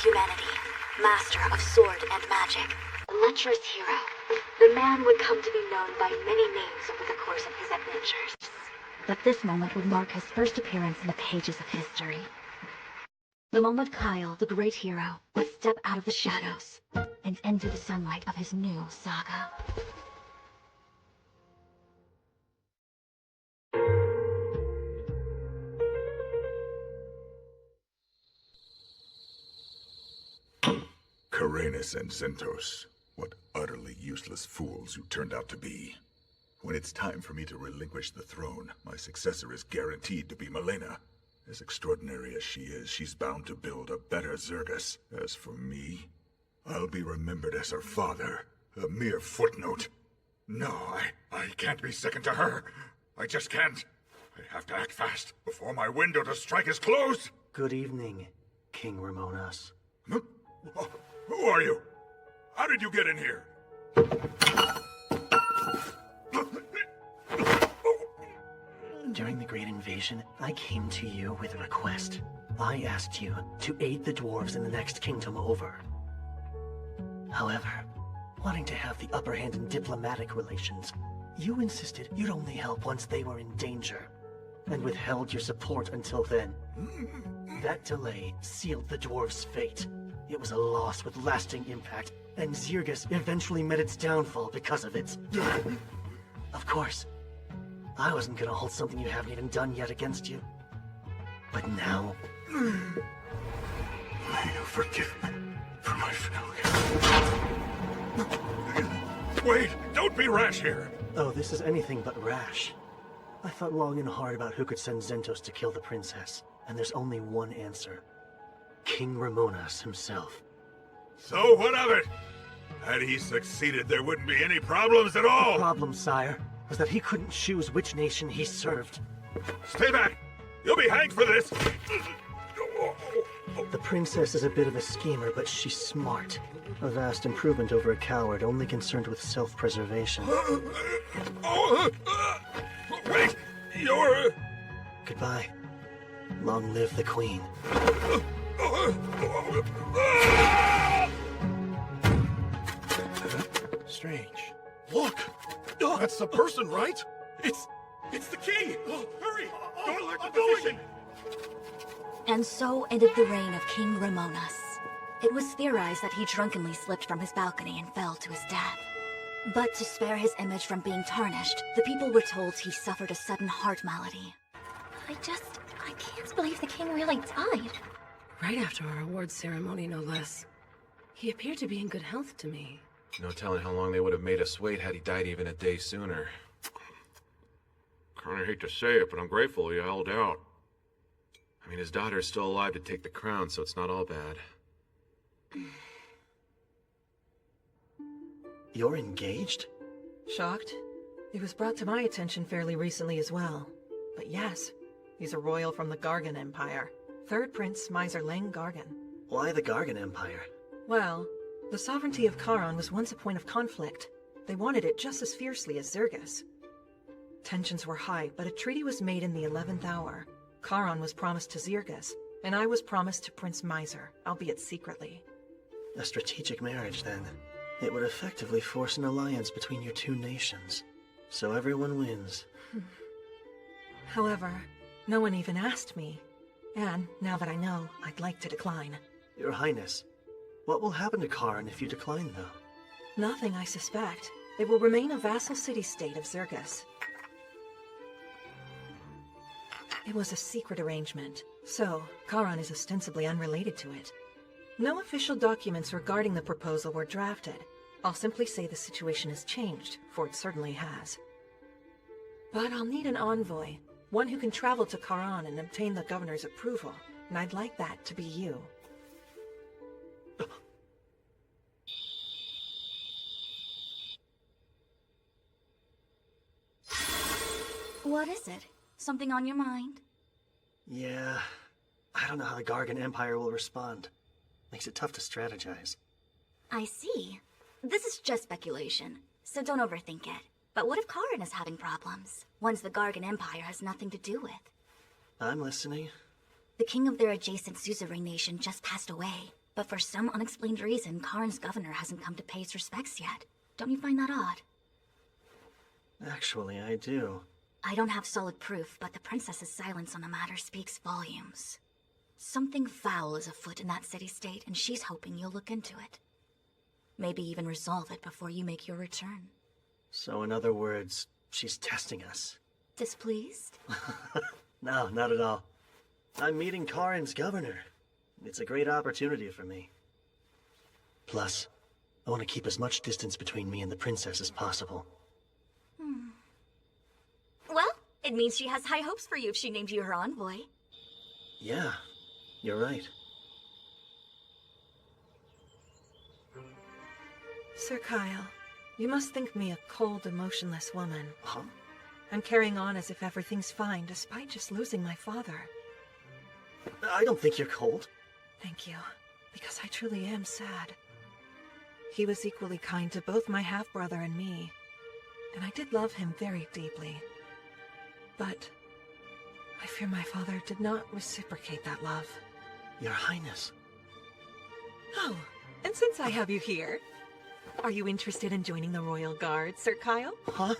humanity, master of sword and magic, a lecherous hero. The man would come to be known by many names over the course of his adventures. But this moment would mark his first appearance in the pages of history. The moment Kyle, the great hero, would step out of the shadows and into the sunlight of his new saga. Karenus and Zentos. What utterly useless fools you turned out to be. When it's time for me to relinquish the throne, my successor is guaranteed to be Malena. As extraordinary as she is, she's bound to build a better Zergus. As for me, I'll be remembered as her father, a mere footnote. No, I can't be second to her. I just can't. I have to act fast before my window to strike is closed. Good evening, King Ramonas. Who are you? How did you get in here? During the Great Invasion, I came to you with a request. I asked you to aid the dwarves in the next kingdom over. However, wanting to have the upper hand in diplomatic relations, you insisted you'd only help once they were in danger, and withheld your support until then. That delay sealed the dwarves' fate. It was a loss with lasting impact, and Zergus eventually met its downfall because of it. Of course, I wasn't gonna hold something you haven't even done yet against you. But now... May you forgive me for my failure. Wait! Don't be rash here! Oh, this is anything but rash. I thought long and hard about who could send Zentos to kill the princess, and there's only one answer. King Ramonas himself. So what of it? Had he succeeded, there wouldn't be any problems at all! The problem, sire, was that he couldn't choose which nation he served. Stay back! You'll be hanged for this! The princess is a bit of a schemer, but she's smart. A vast improvement over a coward only concerned with self-preservation. Wait! You're... Goodbye. Long live the queen. Strange. Look! That's the person, right? It's the key! Hurry! Don't alert the physician! And so ended the reign of King Ramonas. It was theorized that he drunkenly slipped from his balcony and fell to his death. But to spare his image from being tarnished, the people were told he suffered a sudden heart malady. I can't believe the king really died. Right after our awards ceremony, no less. He appeared to be in good health to me. No telling how long they would have made us wait had he died even a day sooner. Kinda hate to say it, but I'm grateful he held out. I mean, his daughter's still alive to take the crown, so it's not all bad. You're engaged? Shocked? It was brought to my attention fairly recently as well. But yes, he's a royal from the Gargan Empire. Third Prince Miser Leng Gargan. Why the Gargan Empire? Well, the sovereignty of Charon was once a point of conflict. They wanted it just as fiercely as Zergus. Tensions were high, but a treaty was made in the 11th hour. Charon was promised to Zergus, and I was promised to Prince Miser, albeit secretly. A strategic marriage, then. It would effectively force an alliance between your two nations. So everyone wins. However, no one even asked me. And, now that I know, I'd like to decline. Your Highness, what will happen to Charon if you decline, though? Nothing, I suspect. It will remain a vassal city-state of Zergus. It was a secret arrangement, so Charon is ostensibly unrelated to it. No official documents regarding the proposal were drafted. I'll simply say the situation has changed, for it certainly has. But I'll need an envoy, one who can travel to Charon and obtain the governor's approval, and I'd like that to be you. What is it? Something on your mind? Yeah, I don't know how the Gargan Empire will respond. Makes it tough to strategize. I see. This is just speculation, so don't overthink it. But what if Charon is having problems? Ones the Gargan Empire has nothing to do with. I'm listening. The king of their adjacent suzerain nation just passed away. But for some unexplained reason, Karin's governor hasn't come to pay his respects yet. Don't you find that odd? Actually, I do. I don't have solid proof, but the princess's silence on the matter speaks volumes. Something foul is afoot in that city-state, and she's hoping you'll look into it. Maybe even resolve it before you make your return. So in other words, she's testing us. Displeased? No, not at all. I'm meeting Karin's governor. It's a great opportunity for me. Plus, I want to keep as much distance between me and the princess as possible. Well, it means she has high hopes for you if she named you her envoy. Yeah, you're right. Sir Kyle, you must think me a cold, emotionless woman. Huh? I'm carrying on as if everything's fine, despite just losing my father. I don't think you're cold. Thank you, because I truly am sad. He was equally kind to both my half-brother and me, and I did love him very deeply. But I fear my father did not reciprocate that love. Your Highness. Oh, and since I have you here, are you interested in joining the Royal Guard, Sir Kyle? Huh?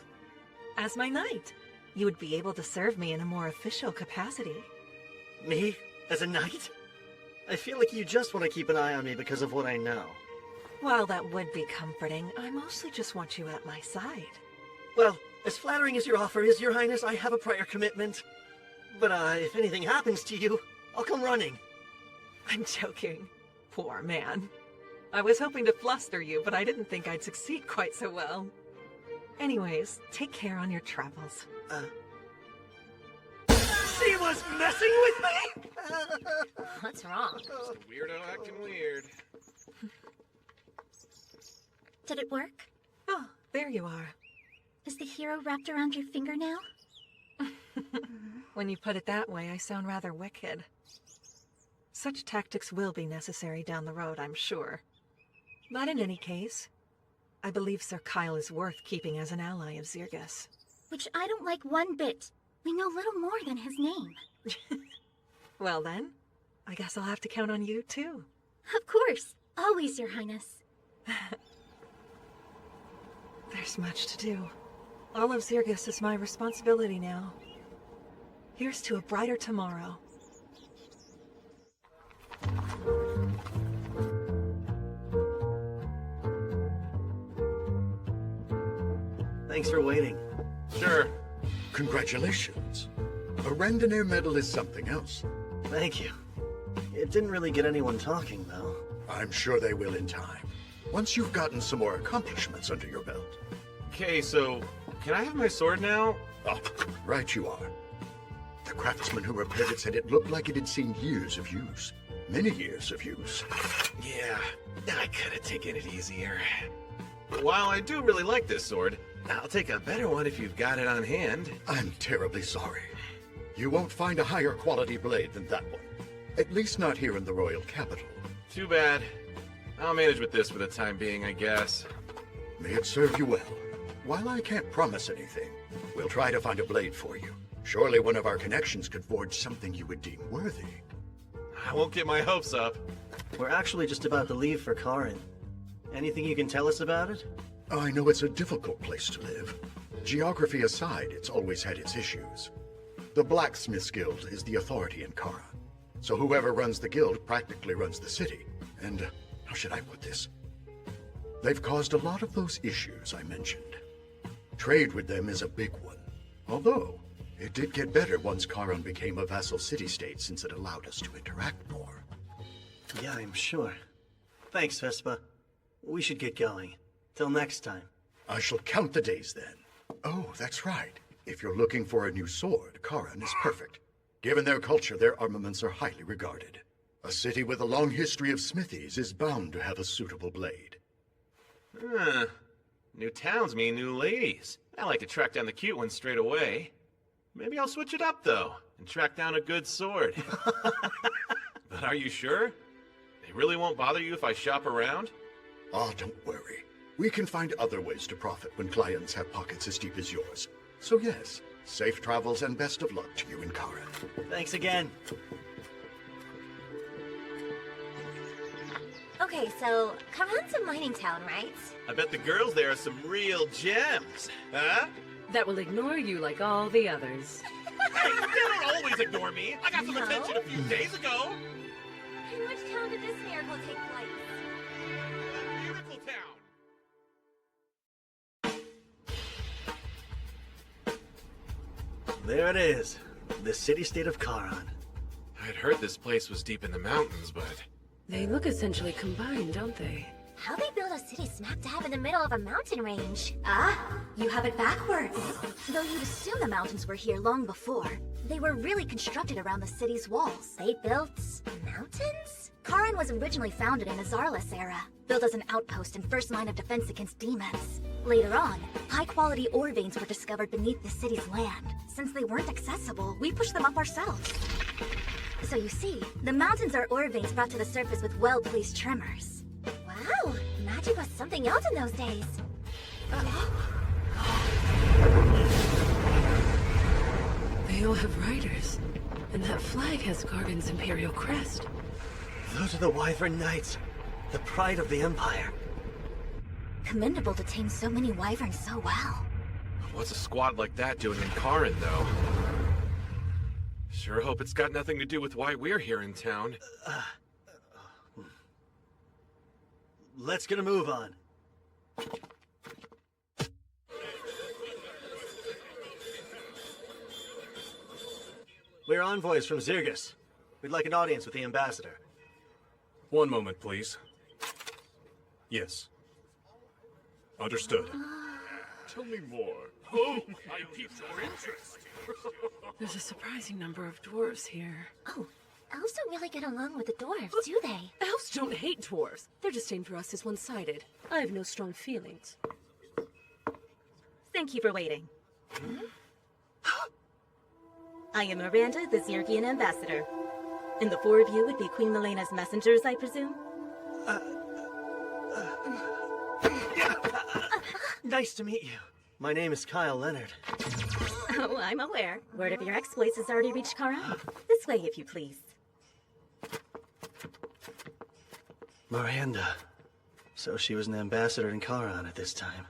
As my knight, you would be able to serve me in a more official capacity. Me? As a knight? I feel like you just want to keep an eye on me because of what I know. While that would be comforting, I mostly just want you at my side. Well, as flattering as your offer is, Your Highness, I have a prior commitment. But, if anything happens to you, I'll come running. I'm joking. Poor man. I was hoping to fluster you, but I didn't think I'd succeed quite so well. Anyways, take care on your travels. She was messing with me?! What's wrong? Weirdo acting weird. Did it work? Oh, there you are. Is the hero wrapped around your finger now? When you put it that way, I sound rather wicked. Such tactics will be necessary down the road, I'm sure. But in any case, I believe Sir Kyle is worth keeping as an ally of Zirgus. Which I don't like one bit. We know little more than his name. Well then, I guess I'll have to count on you too. Of course. Always, Your Highness. There's much to do. All of Zirgus is my responsibility now. Here's to a brighter tomorrow. Thanks for waiting. Sure. Congratulations. A Randonnair medal is something else. Thank you. It didn't really get anyone talking, though. I'm sure they will in time. Once you've gotten some more accomplishments under your belt. Okay, so can I have my sword now? Oh, right you are. The craftsman who repaired it said it looked like it had seen years of use. Many years of use. Yeah, I could have taken it easier. While I do really like this sword, I'll take a better one if you've got it on hand. I'm terribly sorry. You won't find a higher quality blade than that one. At least not here in the royal capital. Too bad. I'll manage with this for the time being, I guess. May it serve you well. While I can't promise anything, we'll try to find a blade for you. Surely one of our connections could forge something you would deem worthy. I won't get my hopes up. We're actually just about to leave for Karin. Anything you can tell us about it? I know it's a difficult place to live. Geography aside, it's always had its issues. The Blacksmiths Guild is the authority in Kara. So whoever runs the guild practically runs the city. And, how should I put this? They've caused a lot of those issues I mentioned. Trade with them is a big one. Although, it did get better once Karan became a vassal city-state since it allowed us to interact more. Yeah, I'm sure. Thanks, Vespa. We should get going. Till next time. I shall count the days then. Oh, that's right. If you're looking for a new sword, Karan is perfect. Given their culture, their armaments are highly regarded. A city with a long history of smithies is bound to have a suitable blade. New towns mean new ladies. I like to track down the cute ones straight away. Maybe I'll switch it up, though, and track down a good sword. But are you sure? They really won't bother you if I shop around? Ah, don't worry. We can find other ways to profit when clients have pockets as deep as yours. So yes, safe travels and best of luck to you and Karan. Thanks again. Okay, so Karan's a mining town, right? I bet the girls there are some real gems, huh? That will ignore you like all the others. Hey, they don't always ignore me. I got some attention a few days ago. In which town did this miracle take place? Miracle Town. There it is. The city-state of Karan. I'd heard this place was deep in the mountains, but... They look essentially combined, don't they? How they build a city smack dab in the middle of a mountain range? Ah, you have it backwards. Though you'd assume the mountains were here long before, they were really constructed around the city's walls. They built mountains? Karan was originally founded in the Zarlus era, built as an outpost and first line of defense against demons. Later on, high-quality ore veins were discovered beneath the city's land. Since they weren't accessible, we pushed them up ourselves. So you see, the mountains are ore veins brought to the surface with well-placed tremors. Wow, magic was something else in those days. They all have riders. And that flag has Gargan's imperial crest. Those are the Wyvern Knights, the pride of the Empire. Commendable to tame so many wyverns so well. What's a squad like that doing in Karan, though? Sure hope it's got nothing to do with why we're here in town. Let's get a move on. We're envoys from Zirgus. We'd like an audience with the ambassador. One moment, please. Yes. Understood. Tell me more. Oh, I piqued your interest. There's a surprising number of dwarves here. Oh, elves don't really get along with the dwarves, do they? Elves don't hate dwarves. Their disdain for us is one-sided. I have no strong feelings. Thank you for waiting. I am Miranda, the Zirgian ambassador. And the four of you would be Queen Milena's messengers, I presume? Nice to meet you. My name is Kyle Leonard. Oh, I'm aware. Word of your exploits has already reached Karan. This way, if you please. Miranda. So she was an ambassador in Karan at this time.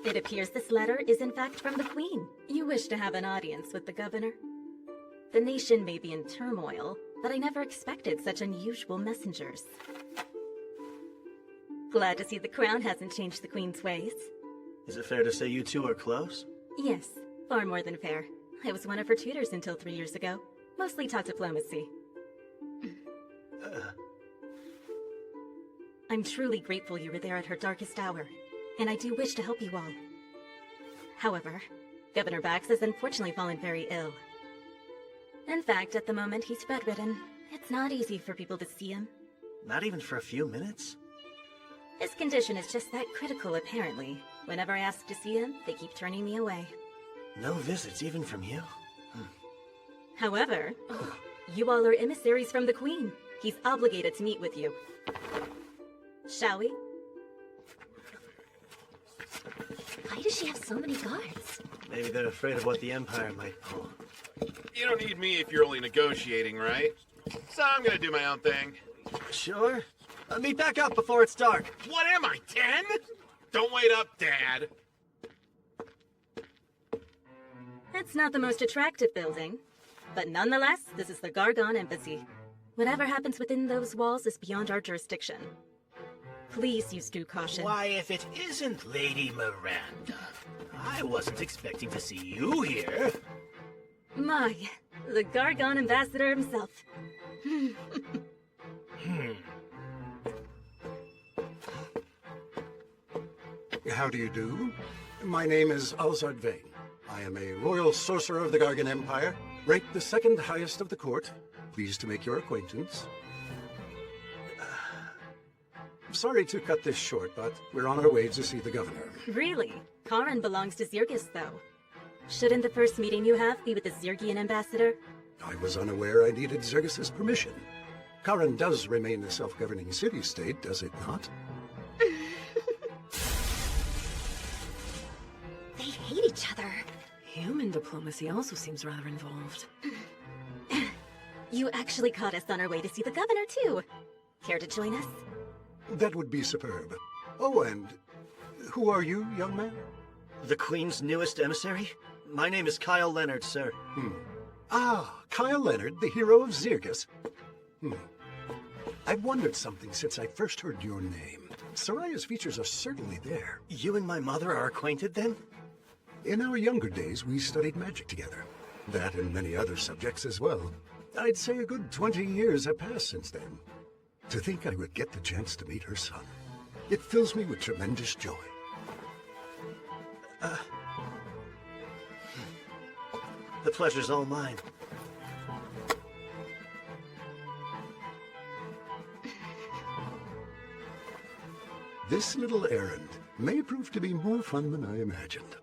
It appears this letter is in fact from the Queen. You wish to have an audience with the governor? The nation may be in turmoil, but I never expected such unusual messengers. Glad to see the crown hasn't changed the Queen's ways. Is it fair to say you two are close? Yes, far more than fair. I was one of her tutors until 3 years ago. Mostly taught diplomacy. I'm truly grateful you were there at her darkest hour, and I do wish to help you all. However, Governor Bax has unfortunately fallen very ill. In fact, at the moment he's bedridden. It's not easy for people to see him. Not even for a few minutes? His condition is just that critical, apparently. Whenever I ask to see him, they keep turning me away. No visits, even from you? However, you all are emissaries from the Queen. He's obligated to meet with you. Shall we? Why does she have so many guards? Maybe they're afraid of what the Empire might pull. You don't need me if you're only negotiating, right? So I'm gonna do my own thing. Sure. Meet back up before it's dark. What am I, 10? Don't wait up, Dad. It's not the most attractive building, but nonetheless, this is the Gargon Embassy. Whatever happens within those walls is beyond our jurisdiction. Please use due caution. Why, if it isn't Lady Miranda, I wasn't expecting to see you here. My, the Gargon Ambassador himself. How do you do? My name is Alzard Vane. I am a royal sorcerer of the Gargan Empire, ranked the second highest of the court. Pleased to make your acquaintance. Sorry to cut this short, but we're on our way to see the governor. Really? Karan belongs to Zirgus, though. Shouldn't the first meeting you have be with the Zirgian ambassador? I was unaware I needed Zirgus's permission. Karan does remain a self-governing city-state, does it not? They hate each other. Human diplomacy also seems rather involved. You actually caught us on our way to see the governor, too. Care to join us? That would be superb. Oh, and who are you, young man? The Queen's newest emissary? My name is Kyle Leonard, sir. Ah, Kyle Leonard, the hero of Zirgus. I've wondered something since I first heard your name. Soraya's features are certainly there. You and my mother are acquainted, then? In our younger days, we studied magic together. That and many other subjects as well. I'd say a good 20 years have passed since then. To think I would get the chance to meet her son. It fills me with tremendous joy. The pleasure's all mine. This little errand may prove to be more fun than I imagined.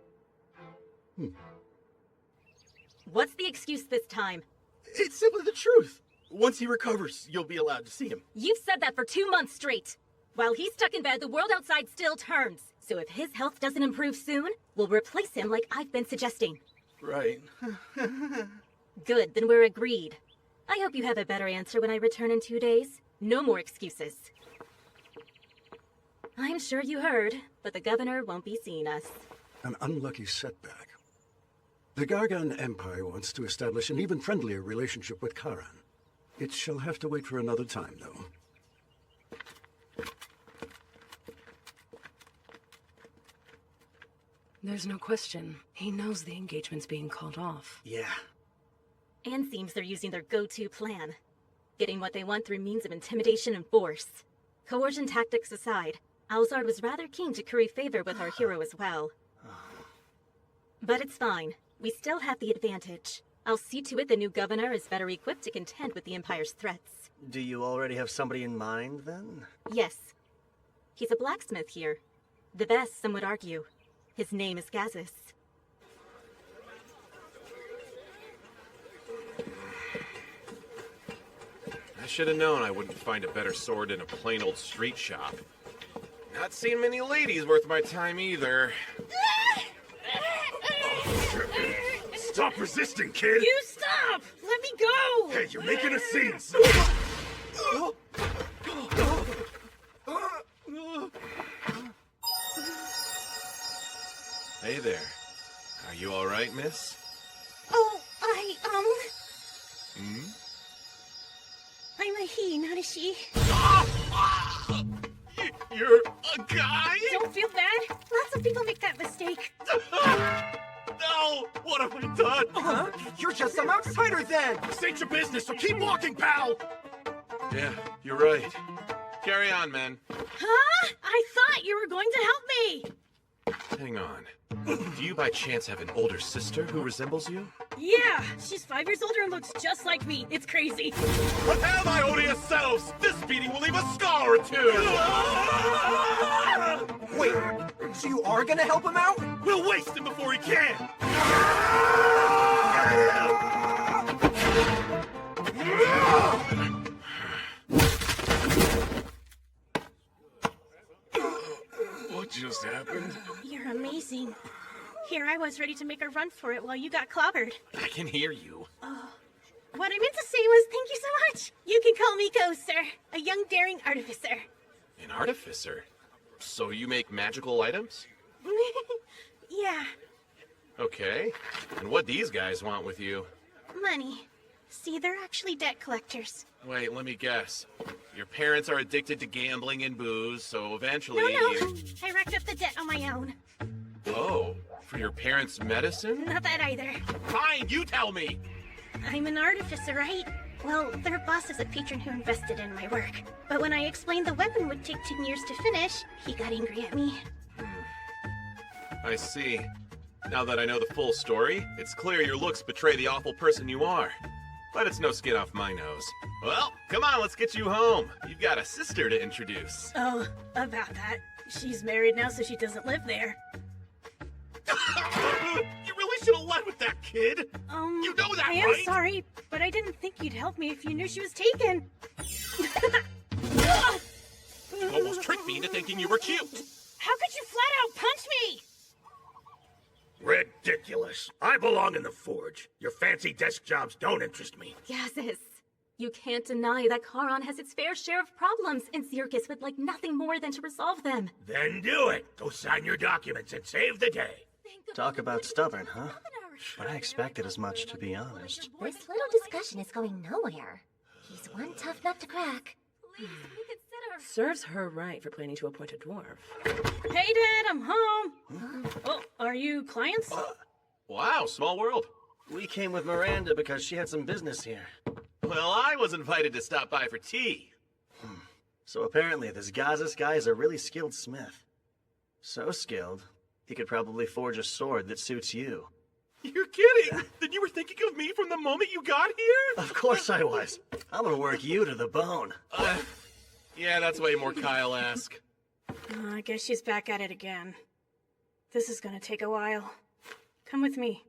What's the excuse this time? It's simply the truth. Once he recovers, you'll be allowed to see him. You've said that for 2 months straight. While he's stuck in bed, the world outside still turns. So if his health doesn't improve soon, we'll replace him like I've been suggesting. Right. Good, then we're agreed. I hope you have a better answer when I return in 2 days. No more excuses. I'm sure you heard, but the governor won't be seeing us. An unlucky setback. The Gargan Empire wants to establish an even friendlier relationship with Karan. It shall have to wait for another time, though. There's no question. He knows the engagement's being called off. Yeah. And seems they're using their go-to plan. Getting what they want through means of intimidation and force. Coercion tactics aside, Alzard was rather keen to curry favor with our hero as well. But it's fine. We still have the advantage. I'll see to it the new governor is better equipped to contend with the Empire's threats. Do you already have somebody in mind, then? Yes. He's a blacksmith here. The best, some would argue. His name is Gazis. I should have known I wouldn't find a better sword in a plain old street shop. Not seen many ladies worth my time either. Stop resisting, kid! You stop! Let me go! Hey, you're making a scene, son! Hey there. Are you alright, miss? Oh, Hmm? I'm a he, not a she. You're a guy? Don't feel bad. Lots of people make that mistake. No! What have I done? Huh? You're just some outsider then! This ain't your business, so keep walking, pal! Yeah, you're right. Carry on, man. Huh? I thought you were going to help me! Hang on. Do you by chance have an older sister who resembles you? Yeah, she's 5 years older and looks just like me. It's crazy. Prepare my odious selves! This beating will leave a scar or two! Wait, so you are gonna help him out? We'll waste him before he can! What just happened? You're amazing. Here I was ready to make a run for it while you got clobbered. I can hear you. What I meant to say was thank you so much. You can call me Ghost, sir. A young daring artificer. An artificer? So you make magical items? Yeah, Okay. And what these guys want with you? money. See, they're actually debt collectors. Wait, let me guess. Your parents are addicted to gambling and booze, so eventually... No. I racked up the debt on my own. Oh, for your parents' medicine? Not that either. Fine, you tell me! I'm an artificer, right? Well, their boss is a patron who invested in my work. But when I explained the weapon would take 10 years to finish, he got angry at me. I see. Now that I know the full story, it's clear your looks betray the awful person you are. But it's no skin off my nose. Well, come on, let's get you home. You've got a sister to introduce. Oh, about that. She's married now, so she doesn't live there. You really should have led with that, kid! You know that, I am right? sorry, but I didn't think you'd help me if you knew she was taken. You almost tricked me into thinking you were cute. How could you flat out punch me? Ridiculous. I belong in the forge. Your fancy desk jobs don't interest me. Gazis, You can't deny that Charon has its fair share of problems, and Zirkus would like nothing more than to resolve them. Then do it! Go sign your documents and save the day! Talk about stubborn, huh? But I expected as much, to be honest. This little discussion is going nowhere. He's one tough nut to crack. Serves her right for planning to appoint a dwarf. Hey, Dad, I'm home. Oh, are you clients? Wow, small world. We came with Miranda because she had some business here. Well, I was invited to stop by for tea. So apparently this Gazas guy is a really skilled smith. So skilled, he could probably forge a sword that suits you. You're kidding! Then you were thinking of me from the moment you got here? Of course I was. I'm gonna work you to the bone. Yeah, that's way more Kyle-esque. I guess she's back at it again. This is gonna take a while. Come with me.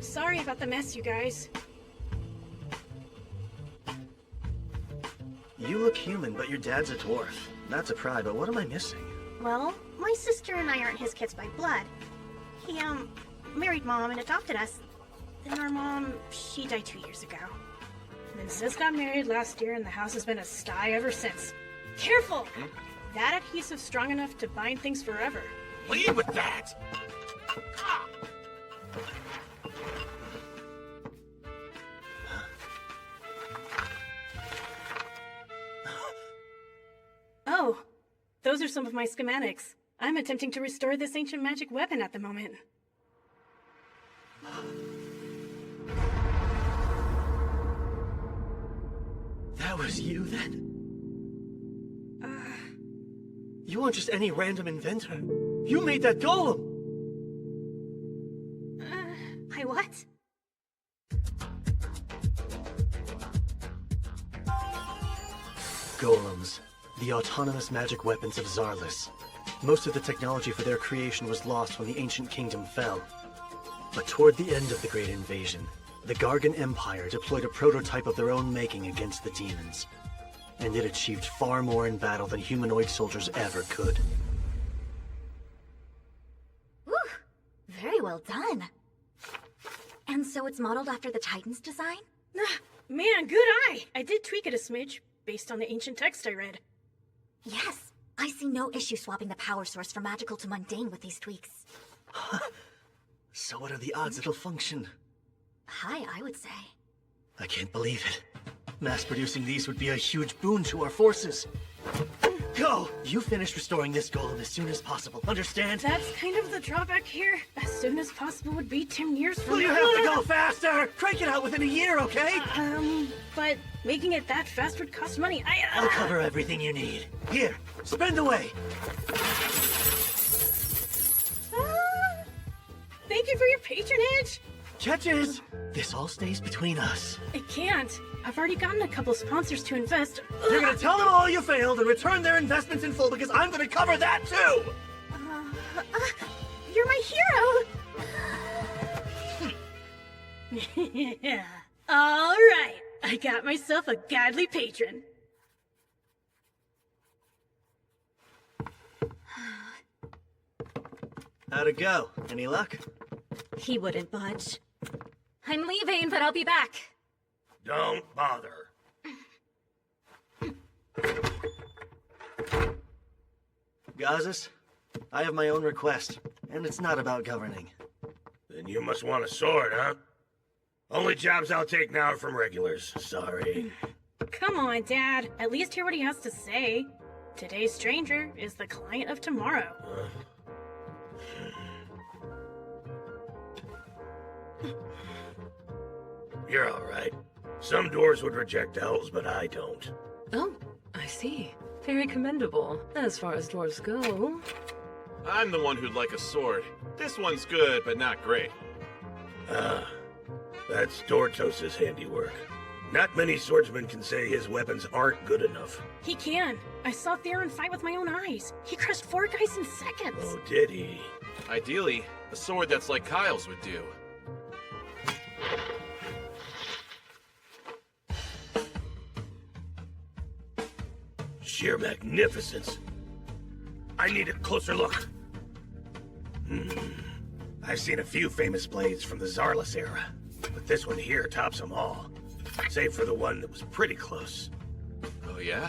Sorry about the mess, you guys. You look human, but your dad's a dwarf. Not to pry, but what am I missing? Well, my sister and I aren't his kids by blood. He, married Mom and adopted us. Then our mom, she died 2 years ago. And then Sis got married last year and the house has been a sty ever since. Careful! That adhesive's strong enough to bind things forever. Leave with that! Oh, those are some of my schematics. I'm attempting to restore this ancient magic weapon at the moment. That was you, then? You weren't just any random inventor. You made that golem! I what? Golems. The autonomous magic weapons of Zarlis. Most of the technology for their creation was lost when the ancient kingdom fell. But toward the end of the Great Invasion, the Gargan Empire deployed a prototype of their own making against the demons. And it achieved far more in battle than humanoid soldiers ever could. Whew! Very well done. And so it's modeled after the Titan's design? Man, good eye! I did tweak it a smidge, based on the ancient text I read. Yes. I see no issue swapping the power source from magical to mundane with these tweaks. So what are the odds it'll function? High, I would say. I can't believe it. Mass-producing these would be a huge boon to our forces. Go! You finish restoring this golem as soon as possible, understand? That's kind of the drawback here. As soon as possible would be 10 years from Well, now. you have to go faster! Crank it out within a year, okay? But making it that fast would cost money. I'll cover everything you need. Here, spend away! Thank you for your patronage! Catches! This all stays between us. It can't. I've already gotten a couple sponsors to invest. You're gonna tell them all you failed and return their investments in full because I'm gonna cover that too! You're my hero! All right, I got myself a godly patron. How'd it go? Any luck? He wouldn't budge. I'm leaving, but I'll be back. Don't bother. Gazas, I have my own request, and it's not about governing. Then you must want a sword, huh? Only jobs I'll take now are from regulars. Sorry. Come on, Dad. At least hear what he has to say. Today's stranger is the client of tomorrow. You're all right. Some dwarves would reject elves, but I don't. Oh, I see. Very commendable, as far as dwarves go. I'm the one who'd like a sword. This one's good, but not great. That's Dortos' handiwork. Not many swordsmen can say his weapons aren't good enough. He can. I saw Theron fight with my own eyes. He crushed 4 guys in seconds. Oh, did he? Ideally, a sword that's like Kyle's would do. Sheer magnificence. I need a closer look. I've seen a few famous blades from the Zarlis era. But this one here tops them all. Save for the one that was pretty close. Oh, yeah?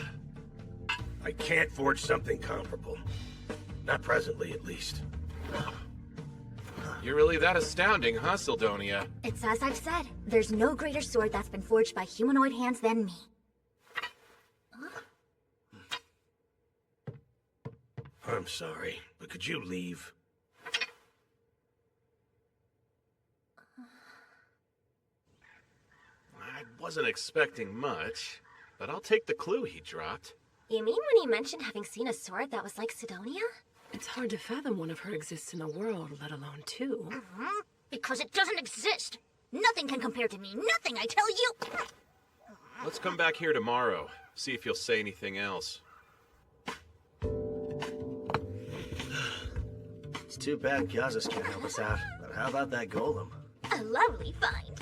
I can't forge something comparable. Not presently, at least. You're really that astounding, huh, Sildonia? It's as I've said. There's no greater sword that's been forged by humanoid hands than me. I'm sorry, but could you leave? I wasn't expecting much, but I'll take the clue he dropped. You mean when he mentioned having seen a sword that was like Sidonia? It's hard to fathom one of her exists in the world, let alone two. Because it doesn't exist. Nothing can compare to me. Nothing, I tell you. Let's come back here tomorrow, see if you'll say anything else. It's too bad Gazas can't help us out, but how about that golem? A lovely find.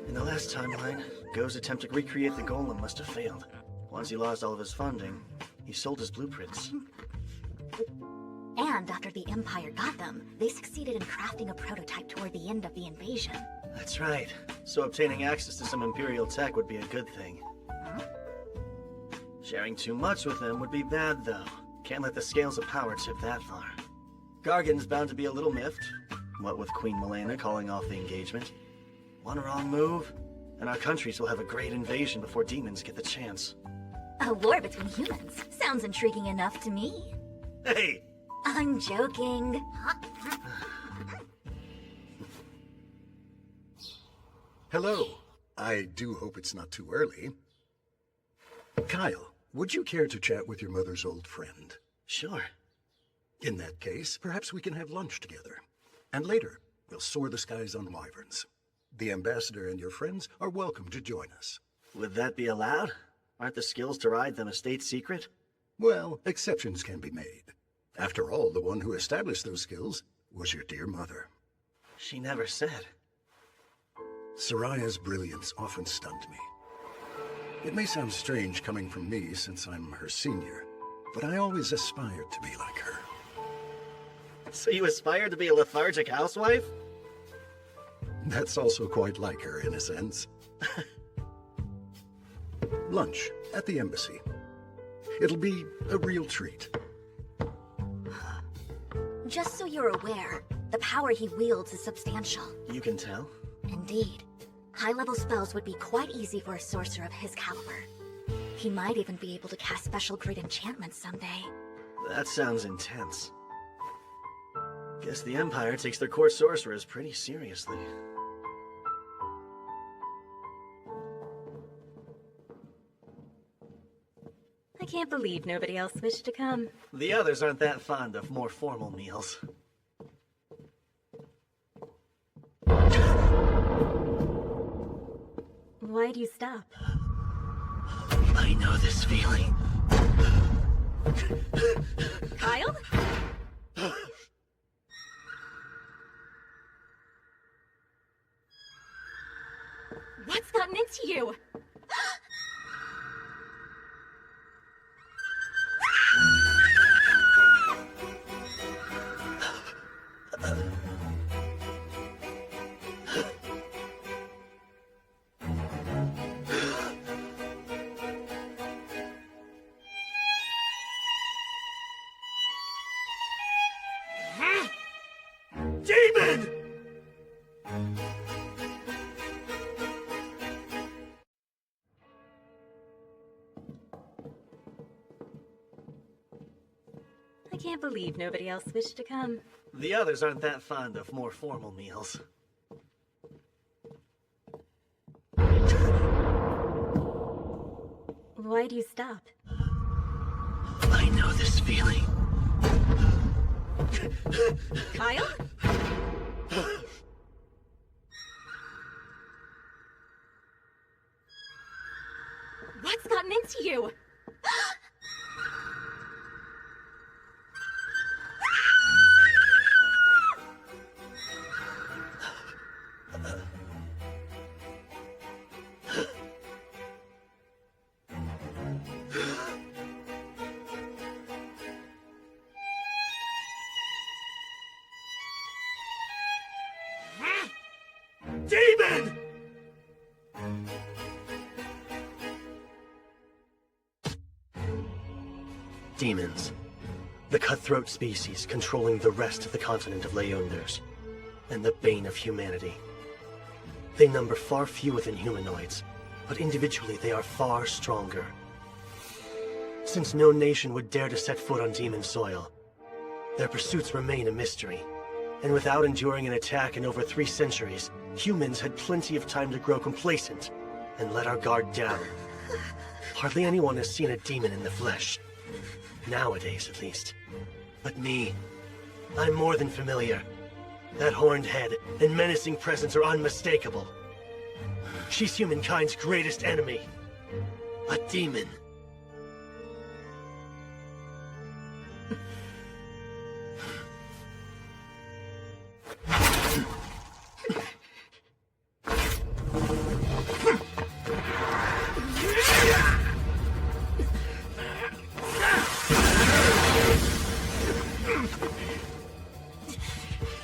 In the last timeline, Go's attempt to recreate the golem must have failed. Once he lost all of his funding, he sold his blueprints. And after the Empire got them, they succeeded in crafting a prototype toward the end of the invasion. That's right. So obtaining access to some Imperial tech would be a good thing. Sharing too much with them would be bad, though. Can't let the scales of power tip that far. Gargan's bound to be a little miffed, what with Queen Milena calling off the engagement. One wrong move, and our countries will have a great invasion before demons get the chance. A war between humans. Sounds intriguing enough to me. Hey! I'm joking. Hello. I do hope it's not too early. Kyle, would you care to chat with your mother's old friend? Sure. In that case, perhaps we can have lunch together. And later, we'll soar the skies on wyverns. The ambassador and your friends are welcome to join us. Would that be allowed? Aren't the skills to ride them a state secret? Well, exceptions can be made. After all, the one who established those skills was your dear mother. She never said. Soraya's brilliance often stunned me. It may sound strange coming from me since I'm her senior, but I always aspired to be like her. So you aspire to be a lethargic housewife? That's also quite like her in a sense. Lunch at the embassy. It'll be a real treat. Just so you're aware, the power he wields is substantial. You can tell? Indeed. High-level spells would be quite easy for a sorcerer of his caliber. He might even be able to cast special great enchantments someday. That sounds intense. Guess the Empire takes their core sorcerers pretty seriously. I can't believe nobody else wished to come. The others aren't that fond of more formal meals. Why do you stop? I know this feeling. Kyle? What's gotten into you? Demon! I can't believe nobody else wished to come. The others aren't that fond of more formal meals. Why do you stop? I know this feeling. Kyle? What's gotten into you? Demon! Demons. The cutthroat species controlling the rest of the continent of Leonders, and the bane of humanity. They number far fewer than humanoids, but individually they are far stronger. Since no nation would dare to set foot on demon soil, their pursuits remain a mystery, and without enduring an attack in over 3 centuries, humans had plenty of time to grow complacent and let our guard down. Hardly anyone has seen a demon in the flesh. Nowadays, at least. But me, I'm more than familiar. That horned head and menacing presence are unmistakable. She's humankind's greatest enemy. A demon.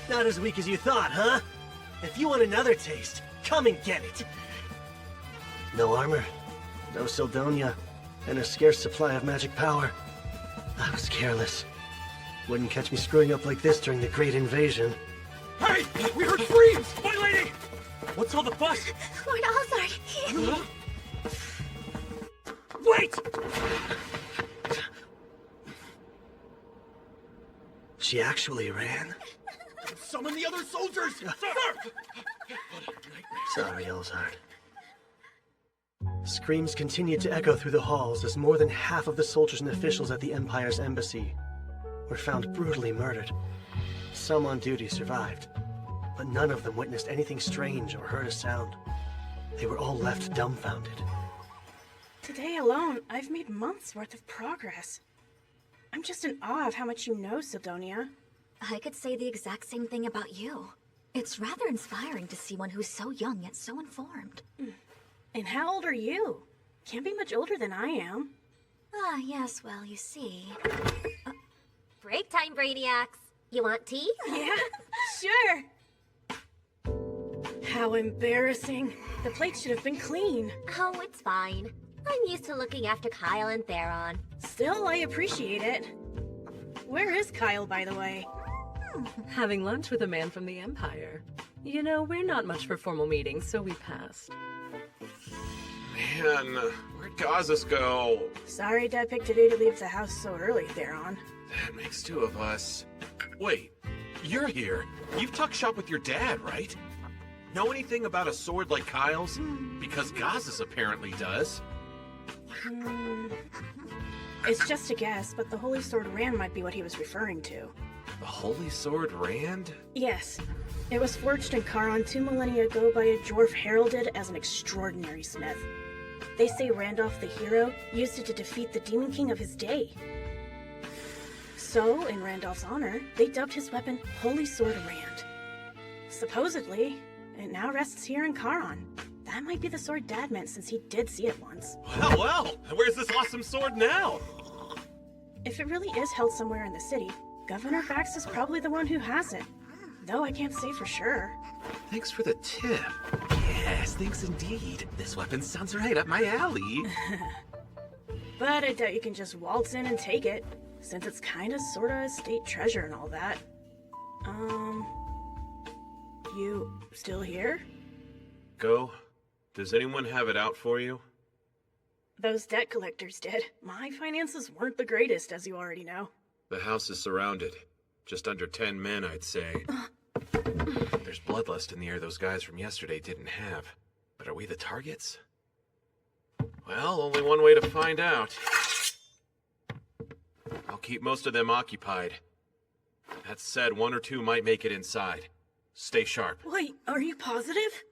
Not as weak as you thought, huh? If you want another taste, come and get it. No armor, no Sildonia, and a scarce supply of magic power. I was careless. Wouldn't catch me screwing up like this during the Great Invasion. Hey! We heard screams! My lady! What's all the fuss? Lord Alzard, Wait! She actually ran? Summon the other soldiers! Sir! Sorry, Elzard. Screams continued to echo through the halls as more than half of the soldiers and officials at the Empire's embassy were found brutally murdered. Some on duty survived, but none of them witnessed anything strange or heard a sound. They were all left dumbfounded. Today alone, I've made months' worth of progress. I'm just in awe of how much you know, Sildonia. I could say the exact same thing about you. It's rather inspiring to see one who's so young yet so informed. And how old are you? Can't be much older than I am. Ah, yes, well, you see... Break time, Brainiacs. You want tea? Yeah, sure. How embarrassing. The plate should have been clean. Oh, it's fine. I'm used to looking after Kyle and Theron. Still, I appreciate it. Where is Kyle, by the way? Having lunch with a man from the Empire. You know, we're not much for formal meetings, so we passed. Man, where'd Gazas go? Sorry Dad picked today to leave the house so early, Theron. That makes 2 of us. Wait, you're here. You've tucked shop with your dad, right? Know anything about a sword like Kyle's? Because Gazas apparently does. It's just a guess, but the Holy Sword Rand might be what he was referring to. The Holy Sword Rand? Yes. It was forged in Charon 2 millennia ago by a dwarf heralded as an extraordinary smith. They say Randolph the hero used it to defeat the Demon King of his day. So, in Randolph's honor, they dubbed his weapon Holy Sword Rand. Supposedly, it now rests here in Charon. That might be the sword Dad meant since he did see it once. Well, where's this awesome sword now? If it really is held somewhere in the city, Governor Bax is probably the one who has it. Though I can't say for sure. Thanks for the tip. Yes, thanks indeed. This weapon sounds right up my alley. But I doubt you can just waltz in and take it, since it's kinda sorta a state treasure and all that. You still here? Go. Does anyone have it out for you? Those debt collectors did. My finances weren't the greatest, as you already know. The house is surrounded. Just under 10 men, I'd say. There's bloodlust in the air those guys from yesterday didn't have. But are we the targets? Well, only one way to find out. I'll keep most of them occupied. That said, 1 or 2 might make it inside. Stay sharp. Wait, are you positive?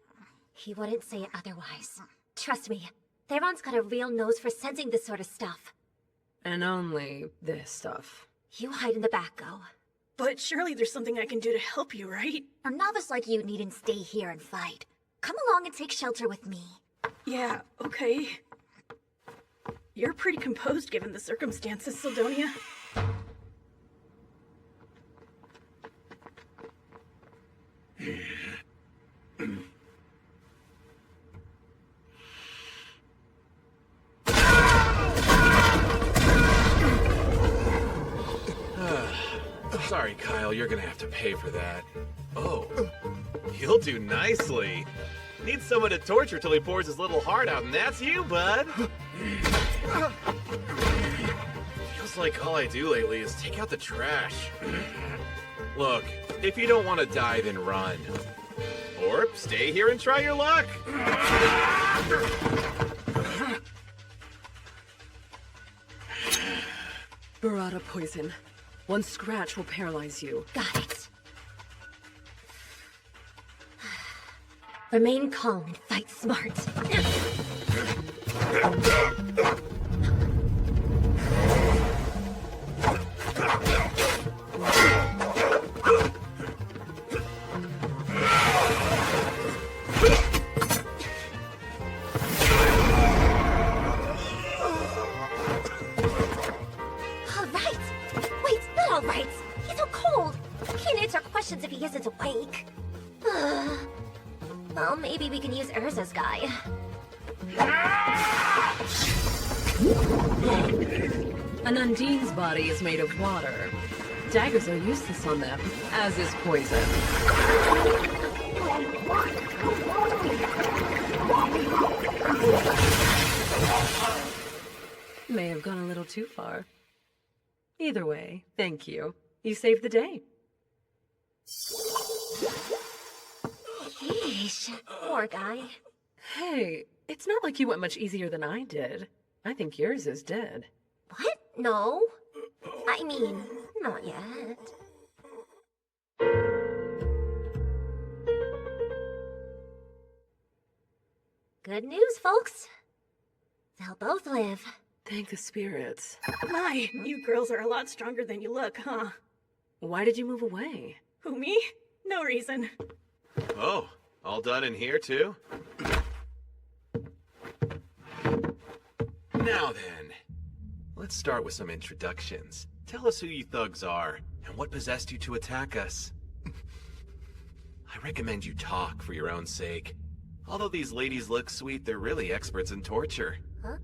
He wouldn't say it otherwise. Trust me, Theron's got a real nose for sensing this sort of stuff. And only this stuff. You hide in the back, go. But surely there's something I can do to help you, right? A novice like you needn't stay here and fight. Come along and take shelter with me. Yeah, okay. You're pretty composed given the circumstances, Sildonia. Sorry, Kyle, you're gonna have to pay for that. Oh, you'll do nicely. Need someone to torture till he pours his little heart out, and that's you, bud. Feels like all I do lately is take out the trash. Look, if you don't want to die, then run. Or stay here and try your luck. Burrata poison. One scratch will paralyze you. Got it. Remain calm and fight smart. If he isn't awake. Well, maybe we can use Urza's guy. An Undine's body is made of water. Daggers are useless on them, as is poison. May have gone a little too far. Either way, thank you. You saved the day. Yeesh, poor guy. Hey, it's not like you went much easier than I did. I think yours is dead. What? No. I mean, not yet. Good news, folks. They'll both live. Thank the spirits. My, you girls are a lot stronger than you look, huh? Why did you move away? Who, me? No reason. Oh, all done in here, too? Now then, let's start with some introductions. Tell us who you thugs are, and what possessed you to attack us. I recommend you talk for your own sake. Although these ladies look sweet, they're really experts in torture. Huh?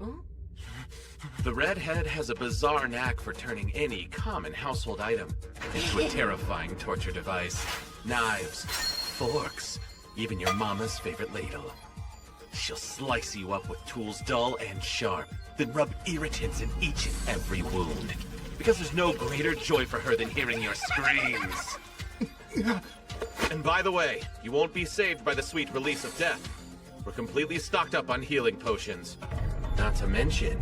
The redhead has a bizarre knack for turning any common household item into a terrifying torture device. Knives, forks, even your mama's favorite ladle. She'll slice you up with tools dull and sharp, then rub irritants in each and every wound. Because there's no greater joy for her than hearing your screams. And by the way, you won't be saved by the sweet release of death. We're completely stocked up on healing potions. Not to mention,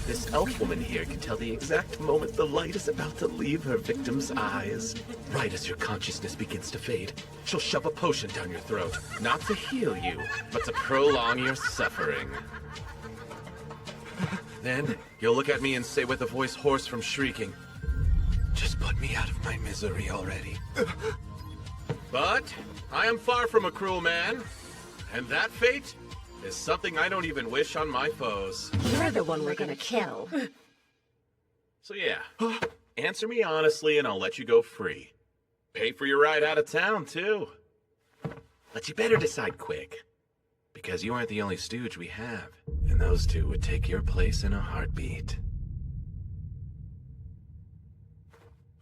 this elf woman here can tell the exact moment the light is about to leave her victim's eyes. Right as your consciousness begins to fade, she'll shove a potion down your throat, not to heal you, but to prolong your suffering. Then, you'll look at me and say with a voice hoarse from shrieking, "Just put me out of my misery already." But, I am far from a cruel man, and that fate is something I don't even wish on my foes. You're the one we're gonna kill. So yeah, answer me honestly and I'll let you go free. Pay for your ride out of town, too. But you better decide quick, because you aren't the only stooge we have, and those two would take your place in a heartbeat.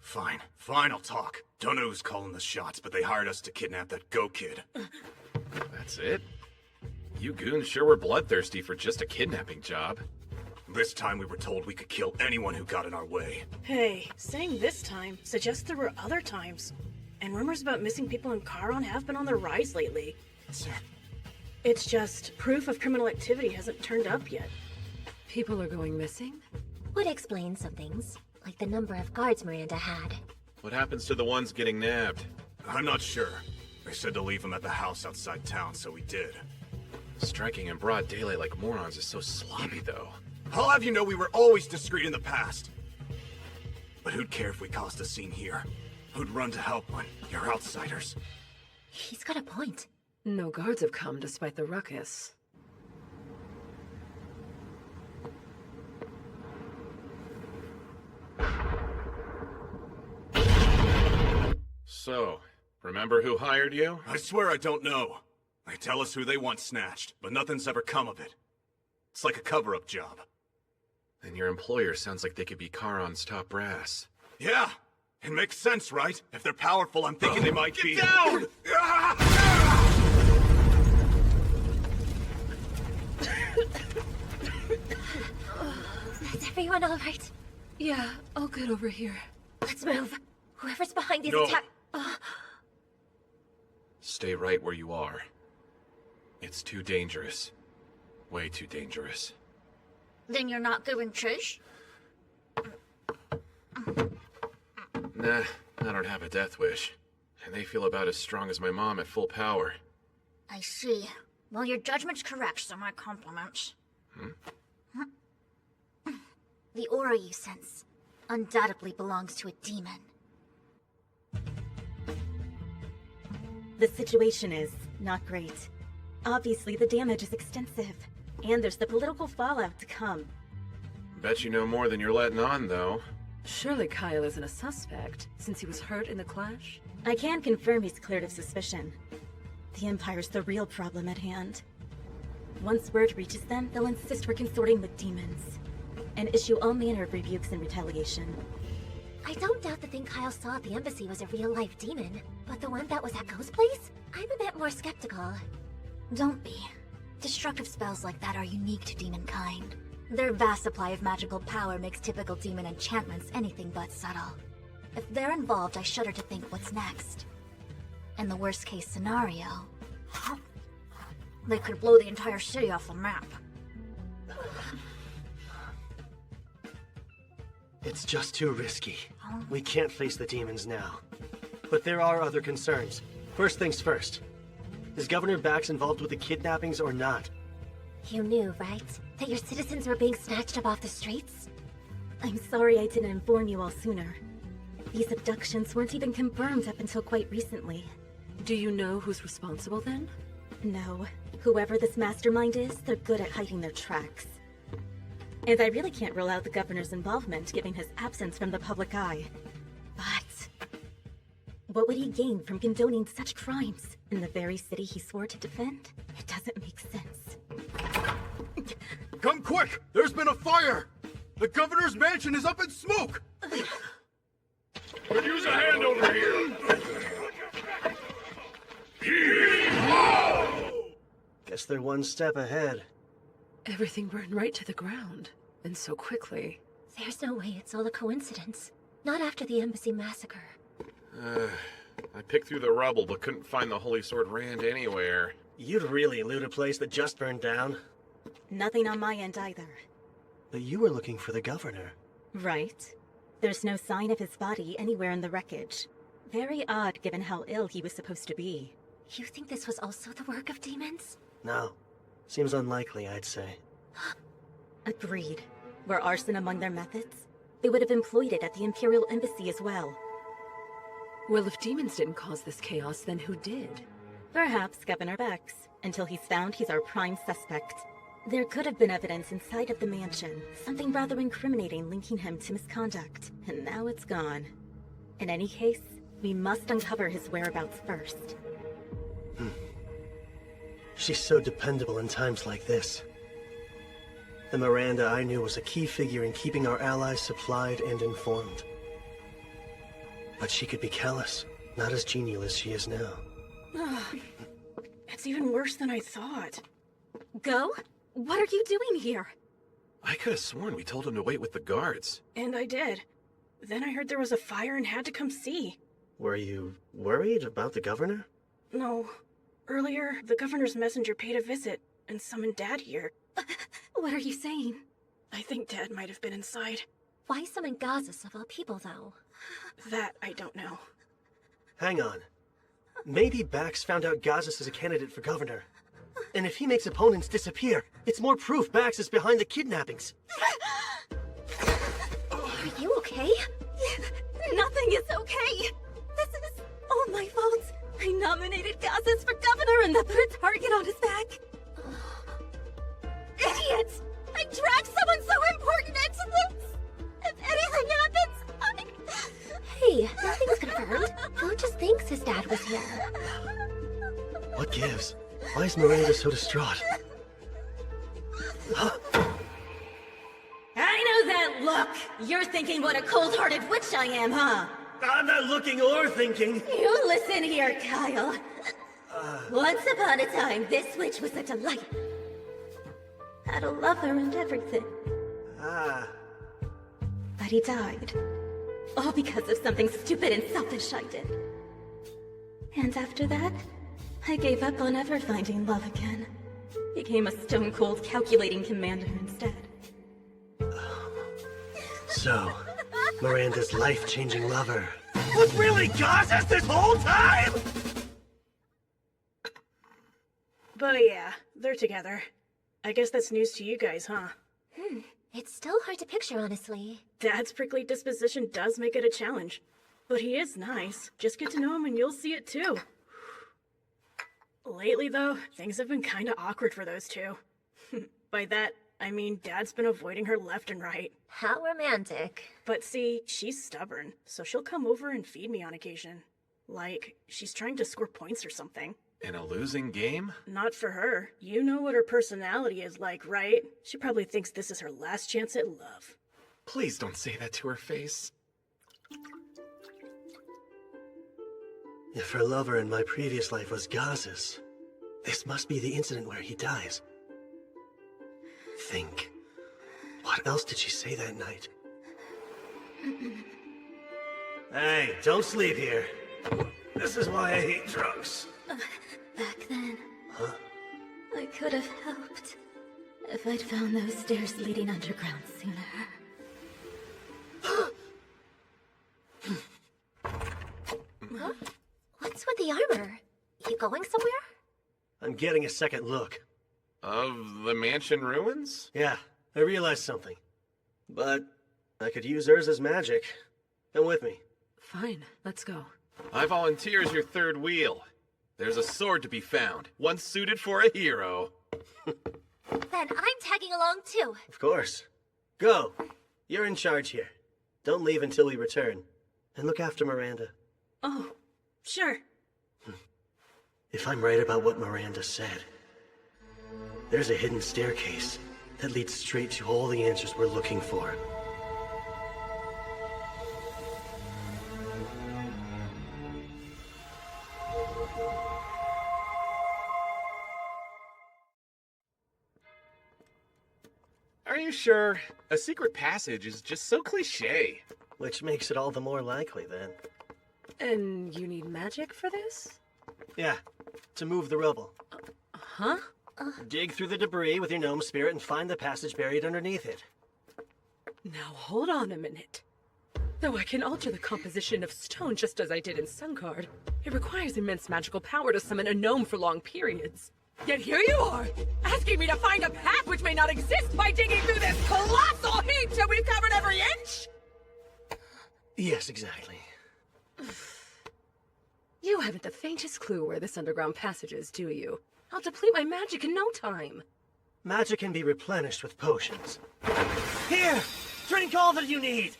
Fine, I'll talk. Don't know who's calling the shots, but they hired us to kidnap that Go Kid. That's it? You goons sure were bloodthirsty for just a kidnapping job. This time we were told we could kill anyone who got in our way. Hey, saying this time suggests there were other times. And rumors about missing people in Charon have been on the rise lately. It's just proof of criminal activity hasn't turned up yet. People are going missing? Would explain some things, like the number of guards Miranda had. What happens to the ones getting nabbed? I'm not sure. They said to leave them at the house outside town, so we did. Striking in broad daylight like morons is so sloppy, though. I'll have you know we were always discreet in the past. But who'd care if we caused a scene here? Who'd run to help when you're outsiders? He's got a point. No guards have come despite the ruckus. So, remember who hired you? I swear I don't know. They tell us who they want snatched, but nothing's ever come of it. It's like a cover-up job. Then your employer sounds like they could be Charon's top brass. Yeah, It makes sense, right? If they're powerful, I'm thinking they might be... Get down! Is everyone all right? Yeah, all good over here. Let's move. Whoever's behind these No. attack... Stay right where you are. It's too dangerous. Way too dangerous. Then you're not giving chase? Nah, I don't have a death wish. And they feel about as strong as my mom at full power. I see. Well, your judgment's correct, so my compliments. The aura you sense undoubtedly belongs to a demon. The situation is not great. Obviously, the damage is extensive, and there's the political fallout to come. Bet you know more than you're letting on, though. Surely Kyle isn't a suspect, since he was hurt in the clash? I can confirm he's cleared of suspicion. The Empire's the real problem at hand. Once word reaches them, they'll insist we're consorting with demons, and issue all manner of rebukes in retaliation. I don't doubt the thing Kyle saw at the embassy was a real-life demon, but the one that was at Ghost Place? I'm a bit more skeptical. Don't be. Destructive spells like that are unique to demon kind. Their vast supply of magical power makes typical demon enchantments anything but subtle. If they're involved, I shudder to think what's next. In the worst-case scenario, They could blow the entire city off the map. It's just too risky. We can't face the demons now. But there are other concerns. First things first. Is Governor Bax involved with the kidnappings or not? You knew, right? That your citizens were being snatched up off the streets? I'm sorry I didn't inform you all sooner. These abductions weren't even confirmed up until quite recently. Do you know who's responsible then? No. Whoever this mastermind is, they're good at hiding their tracks. And I really can't rule out the governor's involvement, given his absence from the public eye. But what would he gain from condoning such crimes in the very city he swore to defend? It doesn't make sense. Come quick! There's been a fire! The governor's mansion is up in smoke! Could use a hand over here! Guess they're one step ahead. Everything burned right to the ground, and so quickly. There's no way it's all a coincidence. Not after the embassy massacre. I picked through the rubble, but couldn't find the Holy Sword Rand anywhere. You'd really loot a place that just burned down? Nothing on my end either. But you were looking for the governor. Right. There's no sign of his body anywhere in the wreckage. Very odd given how ill he was supposed to be. You think this was also the work of demons? No. Seems unlikely, I'd say. Agreed. Were arson among their methods? They would have employed it at the Imperial Embassy as well. Well, if demons didn't cause this chaos, then who did? Perhaps Governor Bax. Until he's found, he's our prime suspect. There could have been evidence inside of the mansion, something rather incriminating linking him to misconduct, and now it's gone. In any case, we must uncover his whereabouts first. She's so dependable in times like this. The Miranda I knew was a key figure in keeping our allies supplied and informed. But she could be callous, not as genial as she is now. It's even worse than I thought. Go? What are you doing here? I could have sworn we told him to wait with the guards. And I did. Then I heard there was a fire and had to come see. Were you worried about the governor? No. Earlier, the governor's messenger paid a visit and summoned Dad here. What are you saying? I think Dad might have been inside. Why summon Gazas of all people, though? That I don't know. Hang on. Maybe Bax found out Gazas is a candidate for governor. And if he makes opponents disappear, it's more proof Bax is behind the kidnappings. Are you okay? Nothing is okay. This is all my fault. I nominated Gazas for governor and then put a target on his back. Idiot! I dragged someone so important into this! If anything happens, Hey, nothing's confirmed. Phil just thinks his dad was here. What gives? Why is Miranda so distraught? I know that look! You're thinking what a cold-hearted witch I am, huh? I'm not looking or thinking. You listen here, Kyle. Once upon a time, this witch was a delight. Had a lover and everything. Ah. But he died. All because of something stupid and selfish I did. And after that, I gave up on ever finding love again. Became a stone-cold calculating commander instead. So, Miranda's life-changing lover Was really Gazas this whole time? But yeah, they're together. I guess that's news to you guys, huh? It's still hard to picture, honestly. Dad's prickly disposition does make it a challenge. But he is nice. Just get to know him and you'll see it too. Lately, though, things have been kinda awkward for those two. By that, I mean Dad's been avoiding her left and right. How romantic. But see, she's stubborn, so she'll come over and feed me on occasion. Like, she's trying to score points or something. In a losing game? Not for her. You know what her personality is like, right? She probably thinks this is her last chance at love. Please don't say that to her face. If her lover in my previous life was Gaz's, this must be the incident where he dies. Think. What else did she say that night? Hey, don't sleep here. This is why I hate drugs. Back then, Huh? I could have helped. If I'd found those stairs leading underground sooner. Huh? What's with the armor? You going somewhere? I'm getting a second look. Of the mansion ruins? Yeah, I realized something. But I could use Urza's magic. Come with me. Fine, let's go. I volunteer as your third wheel. There's a sword to be found, one suited for a hero. Then I'm tagging along too. Of course. Go. You're in charge here. Don't leave until we return. And look after Miranda. Oh, sure. If I'm right about what Miranda said, there's a hidden staircase that leads straight to all the answers we're looking for. Are you sure? A secret passage is just so cliché. Which makes it all the more likely, then. And you need magic for this? Yeah, to move the rubble. Huh? Dig through the debris with your gnome spirit and find the passage buried underneath it. Now hold on a minute. Though I can alter the composition of stone just as I did in Suncard, it requires immense magical power to summon a gnome for long periods. Yet here you are, asking me to find a path which may not exist by digging through this colossal heap till we've covered every inch! Yes, exactly. You haven't the faintest clue where this underground passage is, do you? I'll deplete my magic in no time. Magic can be replenished with potions. Here! Drink all that you need!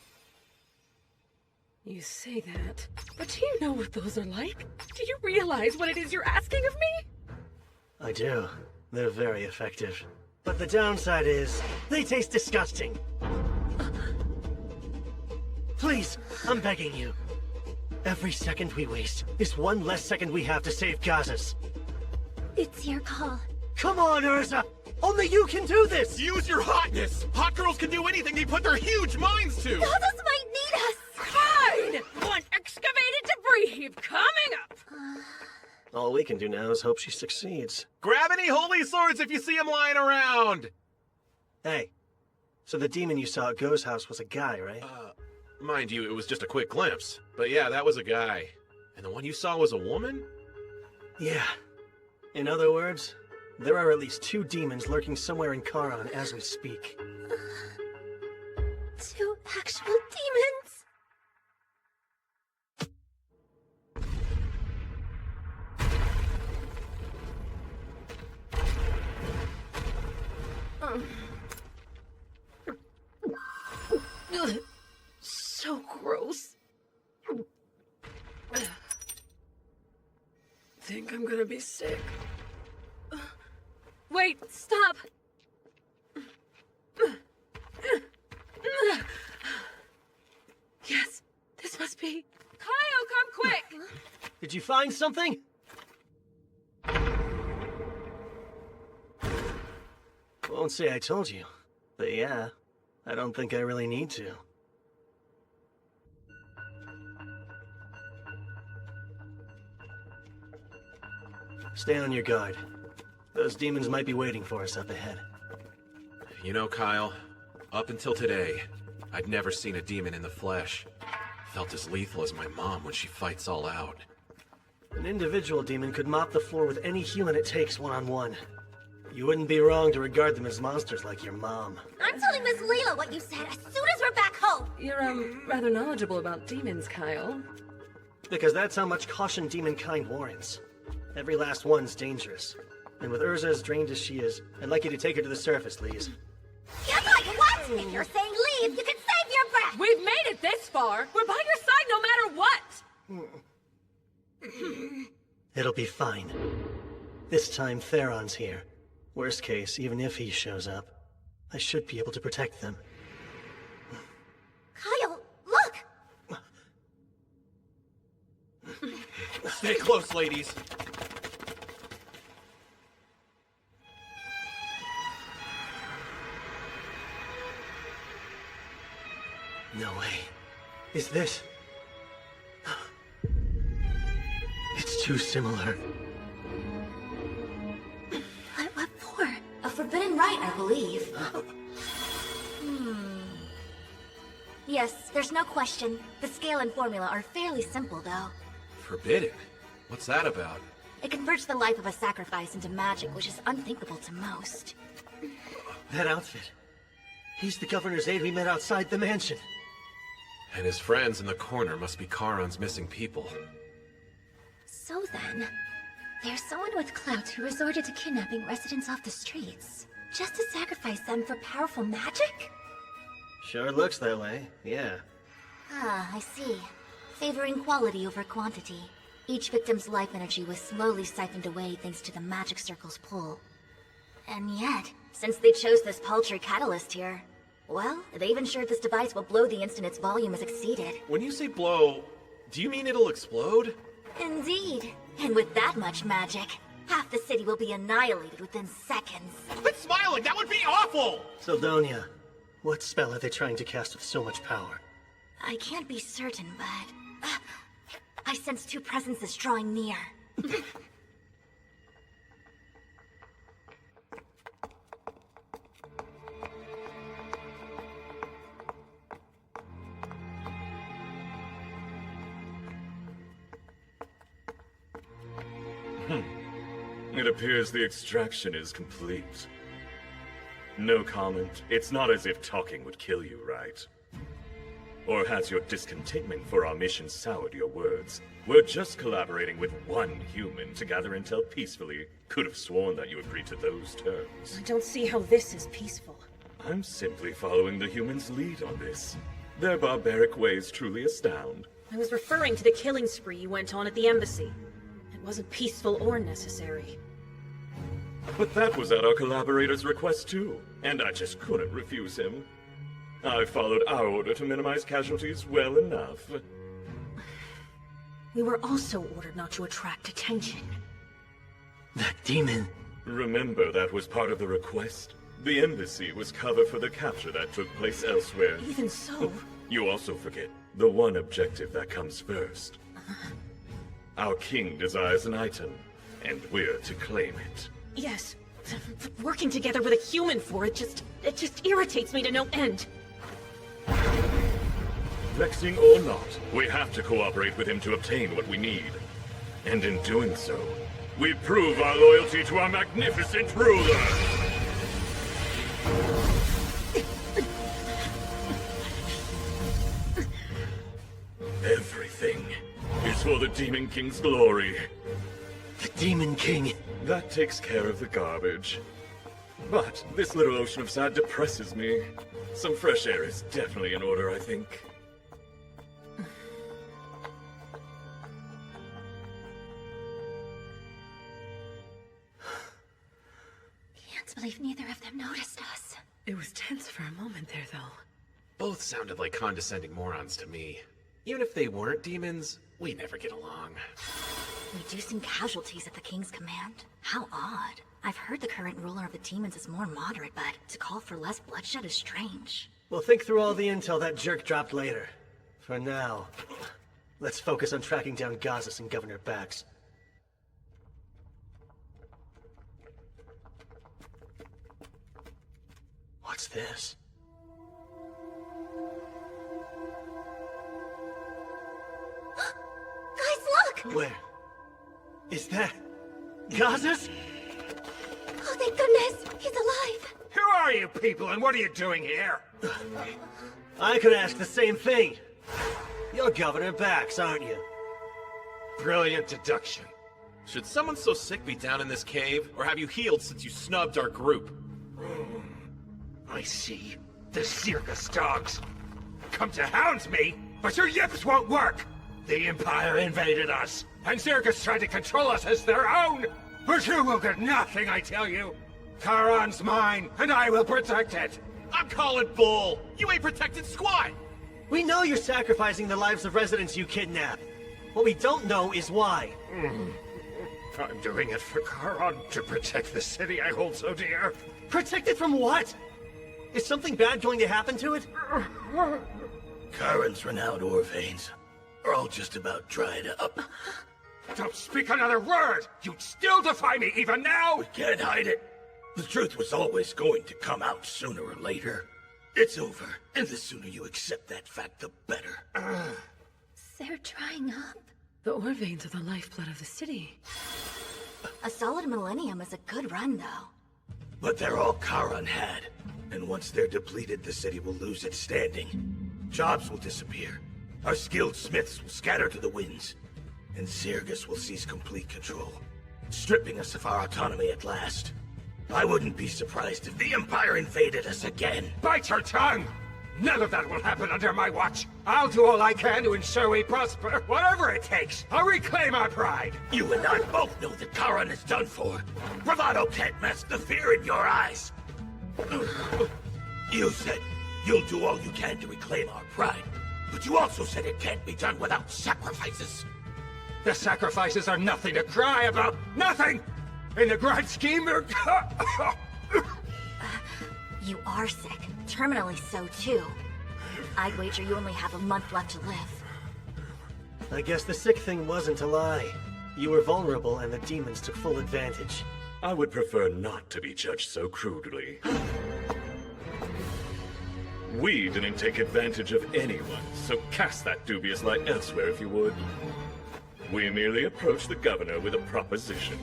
You say that, but do you know what those are like? Do you realize what it is you're asking of me? I do. They're very effective. But the downside is, they taste disgusting. Please, I'm begging you. Every second we waste is one less second we have to save Gazas. It's your call. Come on, Urza! Only you can do this! Use your hotness! Hot girls can do anything they put their huge minds to! Gazas might need us! Fine! One excavated debris heap coming up! All we can do now is hope she succeeds. Grab any holy swords if you see them lying around! Hey, so the demon you saw at Go's house was a guy, right? Mind you, it was just a quick glimpse. But yeah, that was a guy. And the one you saw was a woman? Yeah. In other words, there are at least 2 demons lurking somewhere in Charon as we speak. 2 actual demons? So gross. Think I'm gonna be sick. Wait, stop! Yes, this must be Did you find something? Won't say I told you, but yeah, I don't think I really need to. Stay on your guard. Those demons might be waiting for us up ahead. You know, Kyle, up until today, I'd never seen a demon in the flesh. Felt as lethal as my mom when she fights all out. An individual demon could mop the floor with any human it takes one-on-one. You wouldn't be wrong to regard them as monsters like your mom. I'm telling Miss Layla what you said as soon as we're back home! You're, rather knowledgeable about demons, Kyle. Because that's how much caution demonkind warrants. Every last one's dangerous. And with Urza as drained as she is, I'd like you to take her to the surface, Lise. You're like, what? If you're saying leave, you can save your breath! We've made it this far! We're by your side no matter what! It'll be fine. This time, Theron's here. Worst case, even if he shows up, I should be able to protect them. Kyle, look! Stay close, ladies. No way. Is this... It's too similar. What for? A forbidden rite, I believe. Yes, there's no question. The scale and formula are fairly simple, though. Forbidden? What's that about? It converts the life of a sacrifice into magic, which is unthinkable to most. That outfit. He's the governor's aide we met outside the mansion. And his friends in the corner must be Charon's missing people. So then, there's someone with clout who resorted to kidnapping residents off the streets, just to sacrifice them for powerful magic? Sure looks that way, yeah. Ah, I see. Favoring quality over quantity. Each victim's life energy was slowly siphoned away thanks to the magic circle's pull. And yet, since they chose this paltry catalyst here, well, they've ensured this device will blow the instant its volume is exceeded. When you say blow, do you mean it'll explode? Indeed. And with that much magic, half the city will be annihilated within seconds. Quit smiling! That would be awful! Sildonia, what spell are they trying to cast with so much power? I can't be certain, but... I sense two presences drawing near. It appears the extraction is complete. No comment. It's not as if talking would kill you, right? Or has your discontentment for our mission soured your words? We're just collaborating with one human to gather intel peacefully. Could have sworn that you agreed to those terms. I don't see how this is peaceful. I'm simply following the humans' lead on this. Their barbaric ways truly astound. I was referring to the killing spree you went on at the embassy. It wasn't peaceful or necessary. But that was at our collaborator's request too, and I just couldn't refuse him. I followed our order to minimize casualties well enough. We were also ordered not to attract attention. That demon... Remember, that was part of the request. The embassy was cover for the capture that took place elsewhere. Even so... You also forget the one objective that comes first. Our king desires an item, and we're to claim it. Yes, but working together with a human for it just irritates me to no end. Vexing or not, we have to cooperate with him to obtain what we need. And in doing so, we prove our loyalty to our magnificent ruler! Everything is for the Demon King's glory. The Demon King? That takes care of the garbage. But this little ocean of sad depresses me. Some fresh air is definitely in order, I think. Can't believe neither of them noticed us. It was tense for a moment there, though. Both sounded like condescending morons to me. Even if they weren't demons, we never get along. Reducing casualties at the King's command? How odd. I've heard the current ruler of the demons is more moderate, but to call for less bloodshed is strange. We'll think through all the intel that jerk dropped later. For now, let's focus on tracking down Gazas and Governor Bax. What's this? Guys, look! Where? Is that... Gazas? Oh, thank goodness! He's alive! Who are you people, and what are you doing here? I could ask the same thing. You're Governor Bax, aren't you? Brilliant deduction. Should someone so sick be down in this cave, or have you healed since you snubbed our group? I see. The circus dogs. Come to hound me, but your yips won't work! The Empire invaded us, and Circus tried to control us as their own! But you will get nothing, I tell you! Charon's mine, and I will protect it! I'm calling bull! You ain't protected squat! We know you're sacrificing the lives of residents you kidnap. What we don't know is why. I'm doing it for Charon, to protect the city I hold so dear. Protect it from what? Is something bad going to happen to it? Charon's renowned ore veins are all just about dried up. Don't speak another word! You'd still defy me even now! We can't hide it. The truth was always going to come out sooner or later. It's over, and the sooner you accept that fact, the better. They're drying up. The ore veins are the lifeblood of the city. A solid millennium is a good run, though. But they're all Charon had. And once they're depleted, the city will lose its standing. Jobs will disappear. Our skilled smiths will scatter to the winds. And Sirgus will seize complete control, stripping us of our autonomy at last. I wouldn't be surprised if the Empire invaded us again. Bite your tongue! None of that will happen under my watch. I'll do all I can to ensure we prosper, whatever it takes. I'll reclaim our pride. You and I both know that Charon is done for. Bravado can't mask the fear in your eyes. You said you'll do all you can to reclaim our pride, but you also said it can't be done without sacrifices. The sacrifices are nothing to cry about. Nothing! In the grand scheme, they're... You are sick. Terminally so, too. I'd wager you only have a month left to live. I guess the sick thing wasn't a lie. You were vulnerable and the demons took full advantage. I would prefer not to be judged so crudely. We didn't take advantage of anyone, so cast that dubious light elsewhere if you would. We merely approached the governor with a proposition.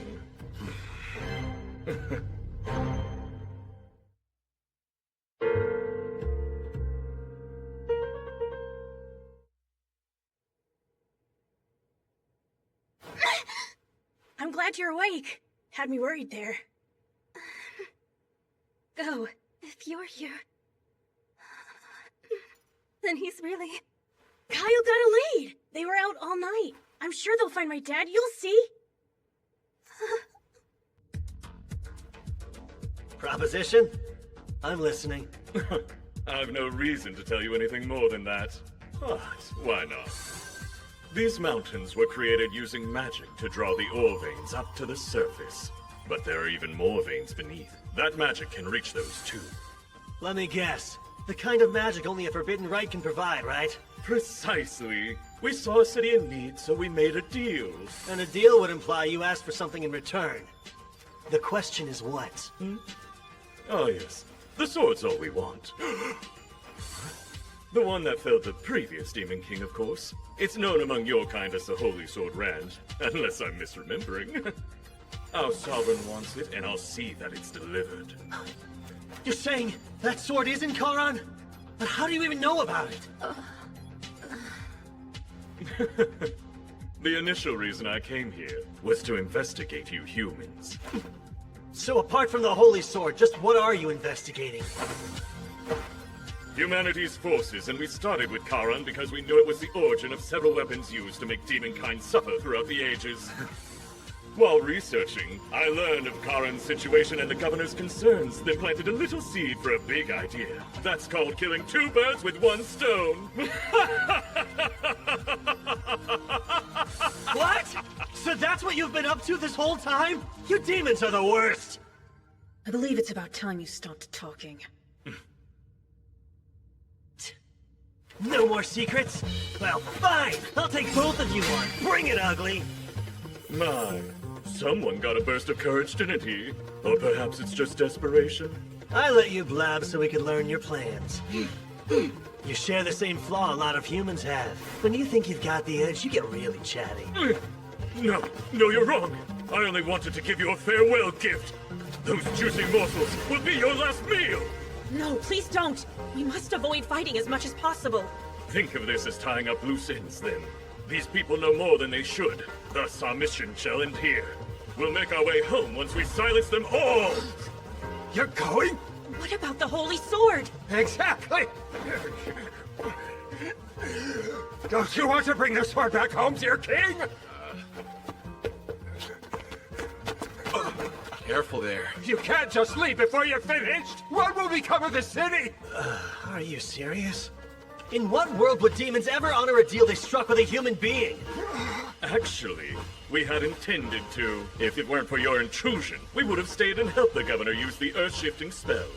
I'm glad you're awake. Had me worried there. Go. If you're here... Then he's really... Kyle got a lead! They were out all night. I'm sure they'll find my dad, you'll see. Proposition? I'm listening. I've no reason to tell you anything more than that. But why not? These mountains were created using magic to draw the ore veins up to the surface. But there are even more veins beneath. That magic can reach those too. Let me guess. The kind of magic only a forbidden right can provide, right? Precisely. We saw a city in need, so we made a deal. And a deal would imply you asked for something in return. The question is what? Oh yes, the sword's all we want. The one that felled the previous Demon King, of course. It's known among your kind as the Holy Sword Rand, unless I'm misremembering. Our sovereign wants it, and I'll see that it's delivered. You're saying that sword is in Charon? But how do you even know about it? The initial reason I came here was to investigate you humans. So apart from the Holy Sword, just what are you investigating? Humanity's forces, and we started with Charon because we knew it was the origin of several weapons used to make demonkind suffer throughout the ages. While researching, I learned of Charon's situation and the governor's concerns, then planted a little seed for a big idea. That's called killing two birds with one stone. What? So that That's what you've been up to this whole time? You demons are the worst! I believe it's about time you stopped talking. No more secrets? Well, fine! I'll take both of you on. Bring it, ugly! My, someone got a burst of courage, didn't he? Or perhaps it's just desperation? I let you blab so we could learn your plans. You share the same flaw a lot of humans have. When you think you've got the edge, you get really chatty. No, you're wrong. I only wanted to give you a farewell gift. Those juicy morsels will be your last meal! No, please don't! We must avoid fighting as much as possible. Think of this as tying up loose ends, then. These people know more than they should. Thus, our mission shall end here. We'll make our way home once we silence them all! You're going? What about the Holy Sword? Exactly! Don't you want to bring the sword back home, dear king? Careful there. You can't just leave before you're finished! What will become of the city? Are you serious? In what world would demons ever honor a deal they struck with a human being? Actually, we had intended to. If it weren't for your intrusion, we would have stayed and helped the governor use the earth-shifting spell.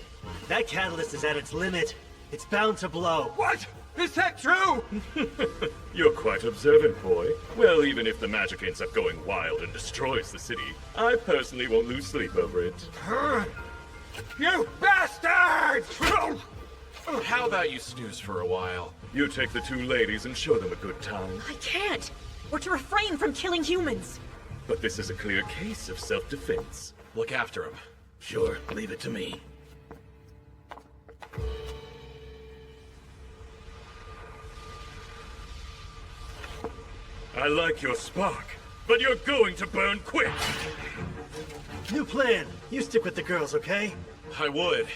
That catalyst is at its limit. It's bound to blow. What? Is that true? You're quite observant, boy. Well, even if the magic ends up going wild and destroys the city, I personally won't lose sleep over it. You bastards! How about you snooze for a while? You take the two ladies and show them a good time. I can't! We're to refrain from killing humans! But this is a clear case of self-defense. Look after him. Sure, leave it to me. I like your spark, but you're going to burn quick! New plan. You stick with the girls, okay? I would,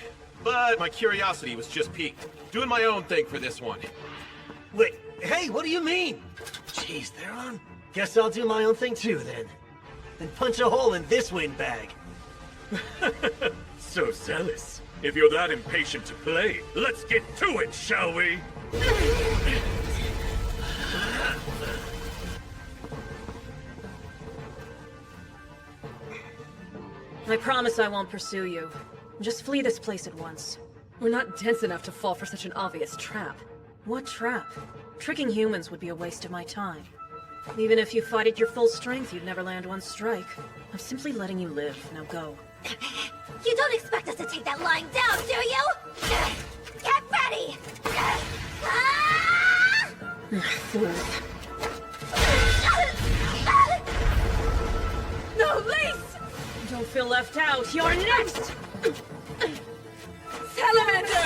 but my curiosity was just piqued. Doing my own thing for this one. Wait, hey, what do you mean? Jeez, they're on. Guess I'll do my own thing too, then. And punch a hole in this windbag. So zealous. If you're that impatient to play, let's get to it, shall we? I promise I won't pursue you. Just flee this place at once. We're not dense enough to fall for such an obvious trap. What trap? Tricking humans would be a waste of my time. Even if you fought at your full strength, you'd never land one strike. I'm simply letting you live. Now go. You don't expect us to take that lying down, do you? Get ready! No, Lise! Don't feel left out. You're next! Salamander!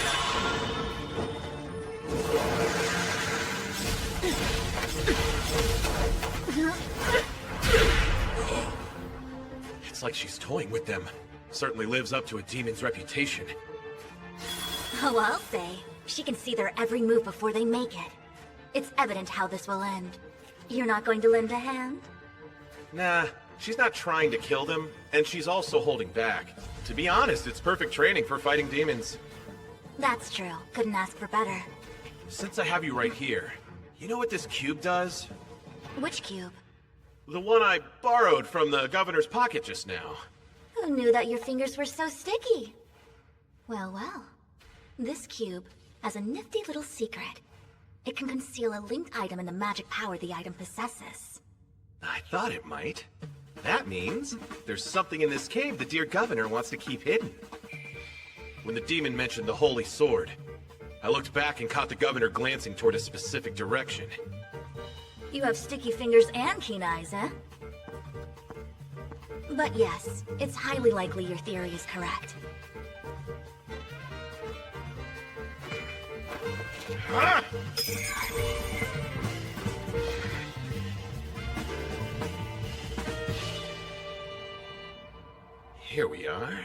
It's like she's toying with them. Certainly lives up to a demon's reputation. Oh, I'll say. She can see their every move before they make it. It's evident how this will end. You're not going to lend a hand? Nah, she's not trying to kill them, and she's also holding back. To be honest, it's perfect training for fighting demons. That's true. Couldn't ask for better. Since I have you right here, you know what this cube does? Which cube? The one I borrowed from the governor's pocket just now. Who knew that your fingers were so sticky? Well, well. This cube has a nifty little secret. It can conceal a linked item in the magic power the item possesses. I thought it might. That means there's something in this cave the dear governor wants to keep hidden. When the demon mentioned the holy sword, I looked back and caught the governor glancing toward a specific direction. You have sticky fingers and keen eyes, eh? But yes, it's highly likely your theory is correct. Ah! Here we are.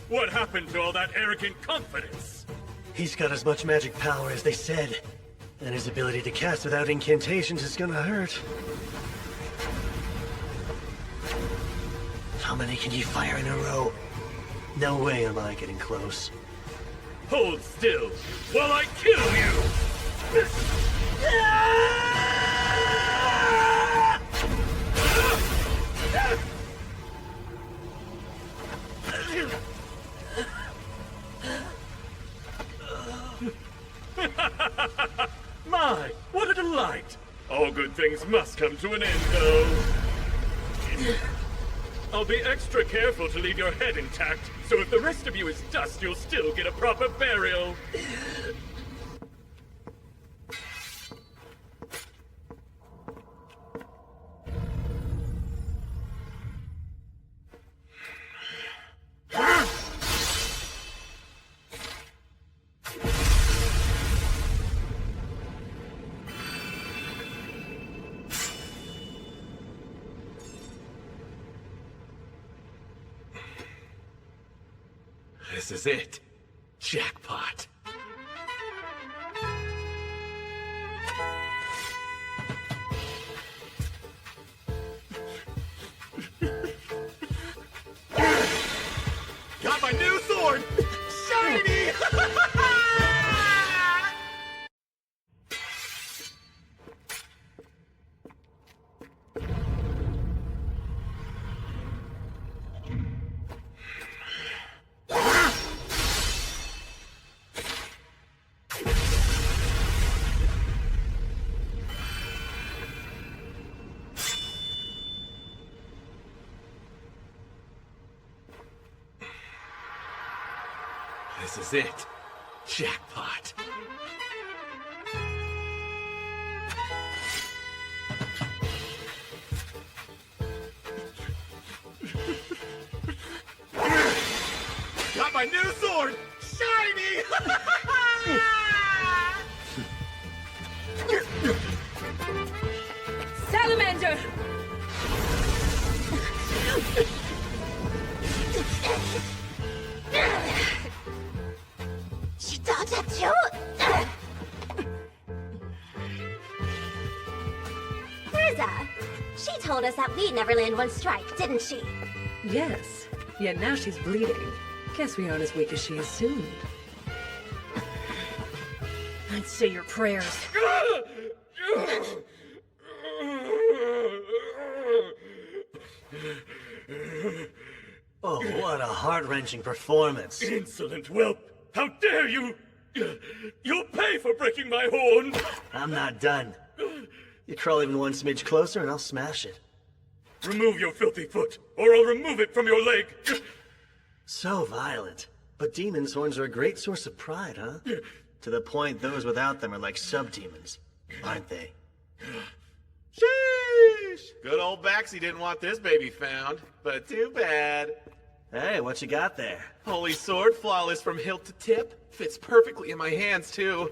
What happened to all that arrogant confidence? He's got as much magic power as they said. And his ability to cast without incantations is gonna hurt. How many can you fire in a row? No way am I getting close. Hold still while I kill you! My, what a delight! All good things must come to an end, though. I'll be extra careful to leave your head intact, so if the rest of you is dust, you'll still get a proper burial. This is it. Jackpot. Got my new sword! Shiny! This is it. Jackpot. Got my new sword! Shiny! Salamander! She dodged at you? Frieza, she told us that we'd never land one strike, didn't she? Yes, yet now she's bleeding. Guess we aren't as weak as she assumed. I'd say your prayers. Oh, what a heart-wrenching performance. Insolent whelp! How dare you! You'll pay for breaking my horn! I'm not done. You crawl even one smidge closer and I'll smash it. Remove your filthy foot, or I'll remove it from your leg! So violent. But demons' horns are a great source of pride, huh? To the point those without them are like sub-demons, aren't they? Sheesh! Good old Baxi didn't want this baby found, but too bad. Hey, what you got there? Holy sword, flawless from hilt to tip. Fits perfectly in my hands, too.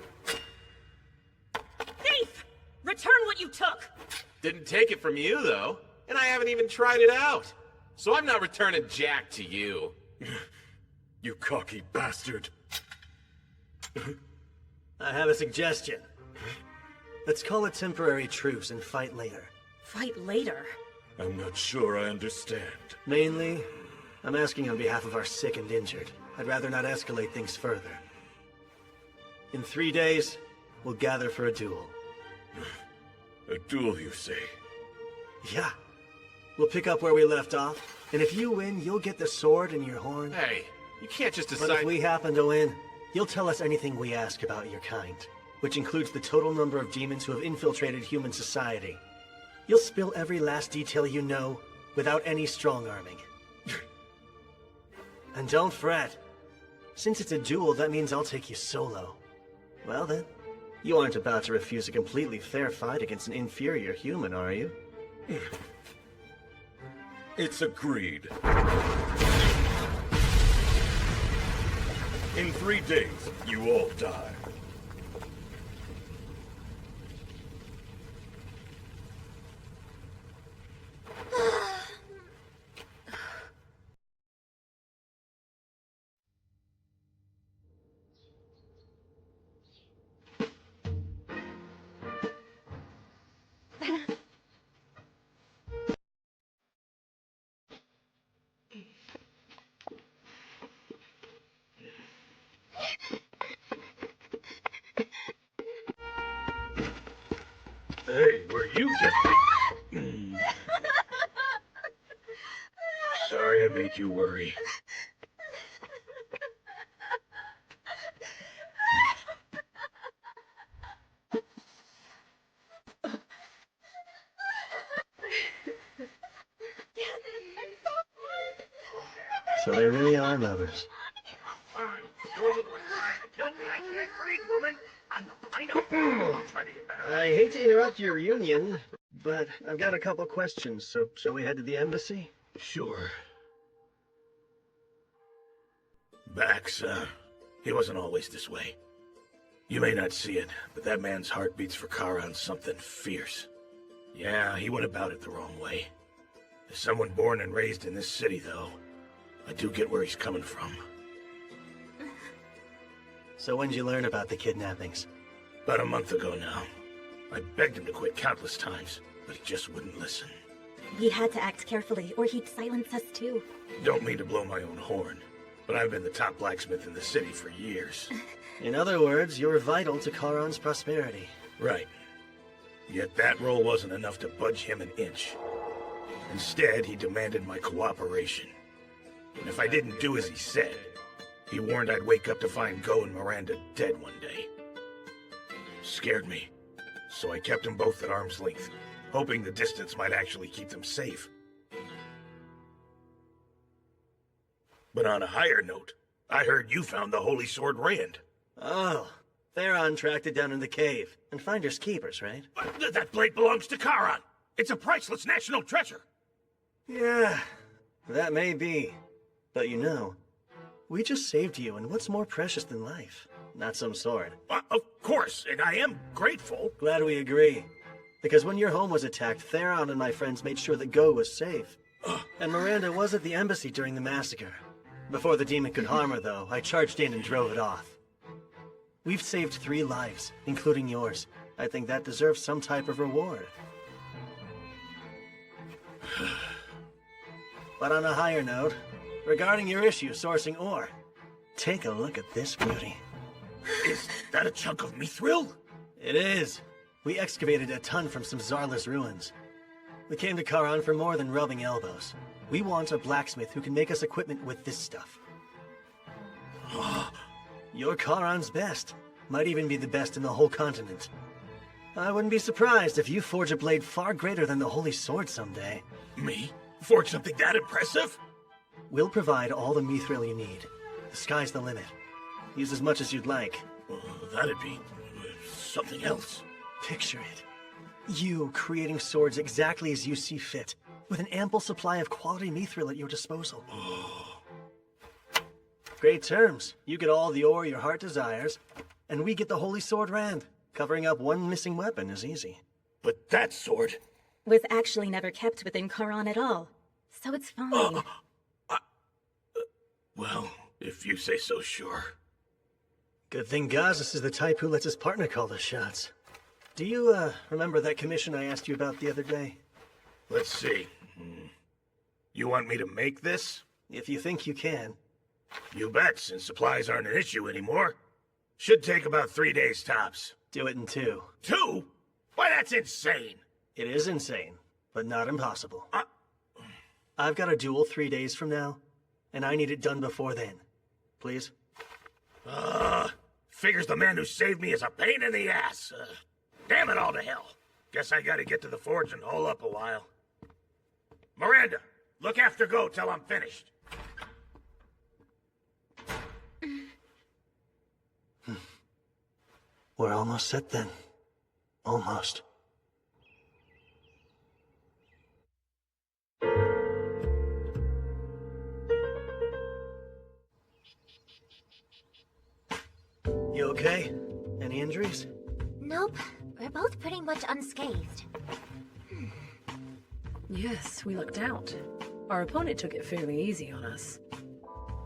Thief! Return what you took! Didn't take it from you, though. And I haven't even tried it out. So I'm not returning Jack to you. You cocky bastard. I have a suggestion. Let's call a temporary truce and fight later. Fight later? I'm not sure I understand. Mainly, I'm asking on behalf of our sick and injured. I'd rather not escalate things further. In 3 days, we'll gather for a duel. A duel, you say? Yeah. We'll pick up where we left off, and if you win, you'll get the sword and your horn. Hey, you can't just decide... But if we happen to win, you'll tell us anything we ask about your kind, which includes the total number of demons who have infiltrated human society. You'll spill every last detail you know, without any strong-arming. And don't fret. Since it's a duel, that means I'll take you solo. Well then, you aren't about to refuse a completely fair fight against an inferior human, are you? It's agreed. In 3 days, you all die. Hey, were you just... Sorry I made you worry. So they really are lovers. I hate to interrupt your reunion, but I've got a couple questions, so shall we head to the embassy? Sure. Bax, he wasn't always this way. You may not see it, but that man's heart beats for Charon something fierce. Yeah, he went about it the wrong way. As someone born and raised in this city, though, I do get where he's coming from. So when did you learn about the kidnappings? About a month ago now. I begged him to quit countless times, but he just wouldn't listen. We had to act carefully, or he'd silence us too. Don't mean to blow my own horn, but I've been the top blacksmith in the city for years. In other words, you're vital to Charon's prosperity. Right. Yet that role wasn't enough to budge him an inch. Instead, he demanded my cooperation. And if I didn't do as he said, he warned I'd wake up to find Go and Miranda dead one day. Scared me, so I kept them both at arm's length, hoping the distance might actually keep them safe. But on a higher note, I heard you found the Holy Sword Rand. Oh, Theron tracked it down in the cave. And finders keepers, right? That blade belongs to Charon. It's a priceless national treasure. Yeah, that may be. But you know, we just saved you, and what's more precious than life? Not some sword. Of course, and I am grateful. Glad we agree. Because when your home was attacked, Theron and my friends made sure that Go was safe. And Miranda was at the embassy during the massacre. Before the demon could harm her, though, I charged in and drove it off. We've saved 3 lives, including yours. I think that deserves some type of reward. But on a higher note, regarding your issue sourcing ore, take a look at this beauty. Is that a chunk of mithril? It is. We excavated a ton from some Zarla's ruins. We came to Charon for more than rubbing elbows. We want a blacksmith who can make us equipment with this stuff. You're Charon's best. Might even be the best in the whole continent. I wouldn't be surprised if you forge a blade far greater than the Holy Sword someday. Me? Forge something that impressive? We'll provide all the mithril you need. The sky's the limit. Use as much as you'd like. That'd be something else. Picture it. You creating swords exactly as you see fit, with an ample supply of quality mithril at your disposal. Great terms. You get all the ore your heart desires, and we get the Holy Sword Rand. Covering up one missing weapon is easy. But that sword... was actually never kept within Charon at all. So it's fine. Well, if you say so, sure. Good thing Gazis is the type who lets his partner call the shots. Do you, remember that commission I asked you about the other day? Let's see. You want me to make this? If you think you can. You bet, since supplies aren't an issue anymore. Should take about 3 days tops. Do it in 2. 2? Why, that's insane! It is insane, but not impossible. I've got a duel 3 days from now, and I need it done before then. Please? Figures the man who saved me is a pain in the ass. Damn it all to hell. Guess I gotta get to the forge and hole up a while. Miranda, look after Go till I'm finished. We're almost set then. Almost. You okay? Any injuries? Nope. We're both pretty much unscathed. Yes, we lucked out. Our opponent took it fairly easy on us.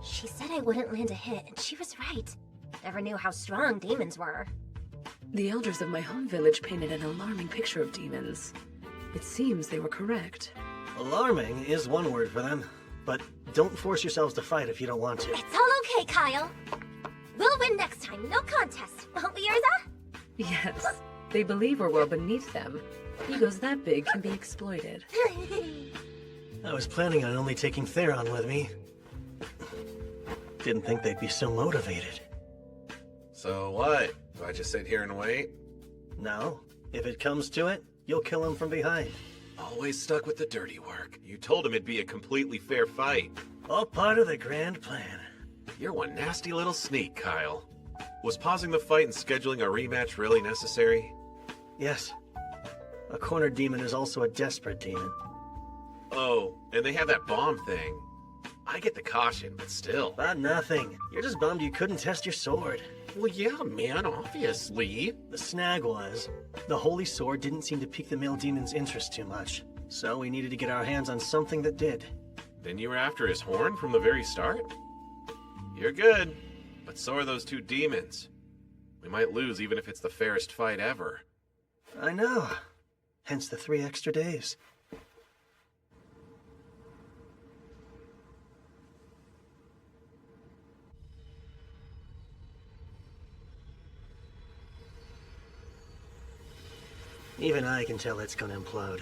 She said I wouldn't land a hit, and she was right. Never knew how strong demons were. The elders of my home village painted an alarming picture of demons. It seems they were correct. Alarming is one word for them, but don't force yourselves to fight if you don't want to. It's all okay, Kyle. We'll win next time, no contest, won't we, Urza? Yes. they believe we're well beneath them. Egos that big can be exploited. I was planning on only taking Theron with me. Didn't think they'd be so motivated. So what? Do I just sit here and wait? No. If it comes to it, you'll kill him from behind. Always stuck with the dirty work. You told him it'd be a completely fair fight. All part of the grand plan. You're one nasty little sneak, Kyle. Was pausing the fight and scheduling a rematch really necessary? Yes. A cornered demon is also a desperate demon. Oh, and they have that bomb thing. I get the caution, but still. But nothing. You're just bummed you couldn't test your sword. Well, yeah, man, obviously. The snag was, the Holy Sword didn't seem to pique the male demon's interest too much. So we needed to get our hands on something that did. Then you were after his horn from the very start? You're good, but so are those two demons. We might lose even if it's the fairest fight ever. I know. Hence the 3 extra days. Even I can tell it's gonna implode.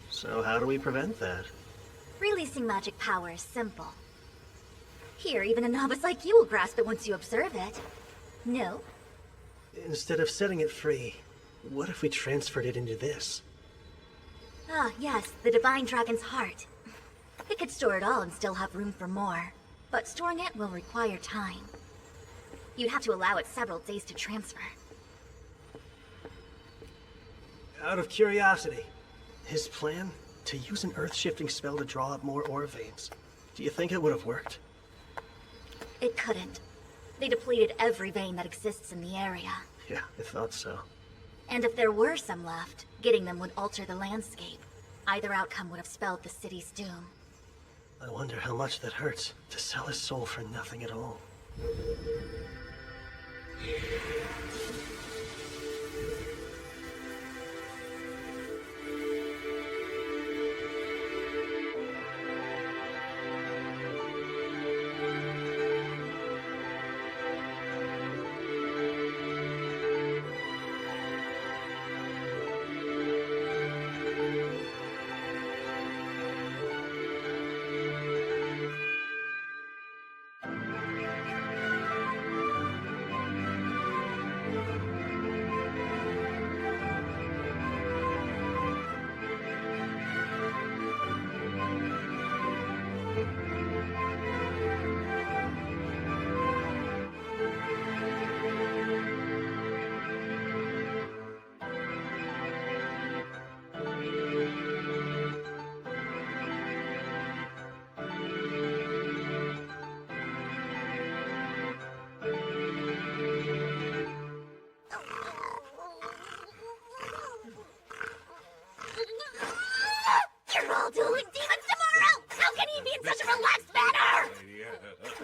So how do we prevent that? Releasing magic power is simple. Here, even a novice like you will grasp it once you observe it. No? Instead of setting it free, what if we transferred it into this? Ah, yes, the Divine Dragon's Heart. It could store it all and still have room for more. But storing it will require time. You'd have to allow it several days to transfer. Out of curiosity, his plan? To use an earth-shifting spell to draw up more ore veins. Do you think it would have worked? It couldn't. They depleted every vein that exists in the area. Yeah, I thought so. And if there were some left, getting them would alter the landscape. Either outcome would have spelled the city's doom. I wonder how much that hurts, to sell his soul for nothing at all.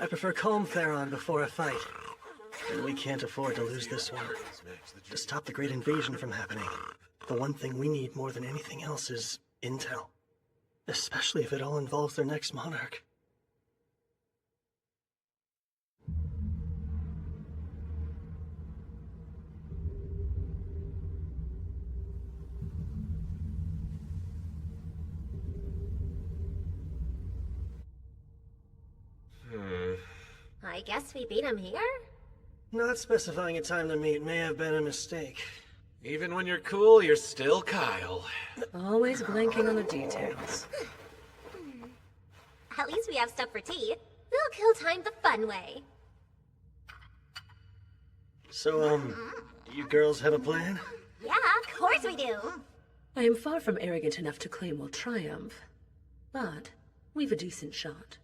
I prefer calm Theron before a fight. And we can't afford to lose this one. To stop the Great Invasion from happening, the one thing we need more than anything else is intel. Especially if it all involves their next monarch. I guess we beat him here? Not specifying a time to meet may have been a mistake. Even when you're cool, you're still Kyle. Always blanking on the details. At least we have stuff for tea. We'll kill time the fun way. So, you girls have a plan? Yeah, of course we do. I am far from arrogant enough to claim we'll triumph. But we've a decent shot.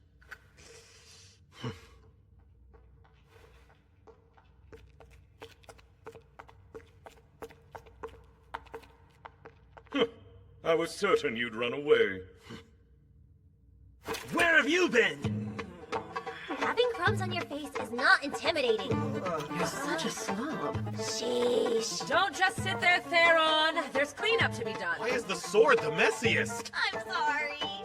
I was certain you'd run away. Where have you been? Having crumbs on your face is not intimidating. You're such a slob. Sheesh. Don't just sit there, Theron. There's cleanup to be done. Why is the sword the messiest? I'm sorry.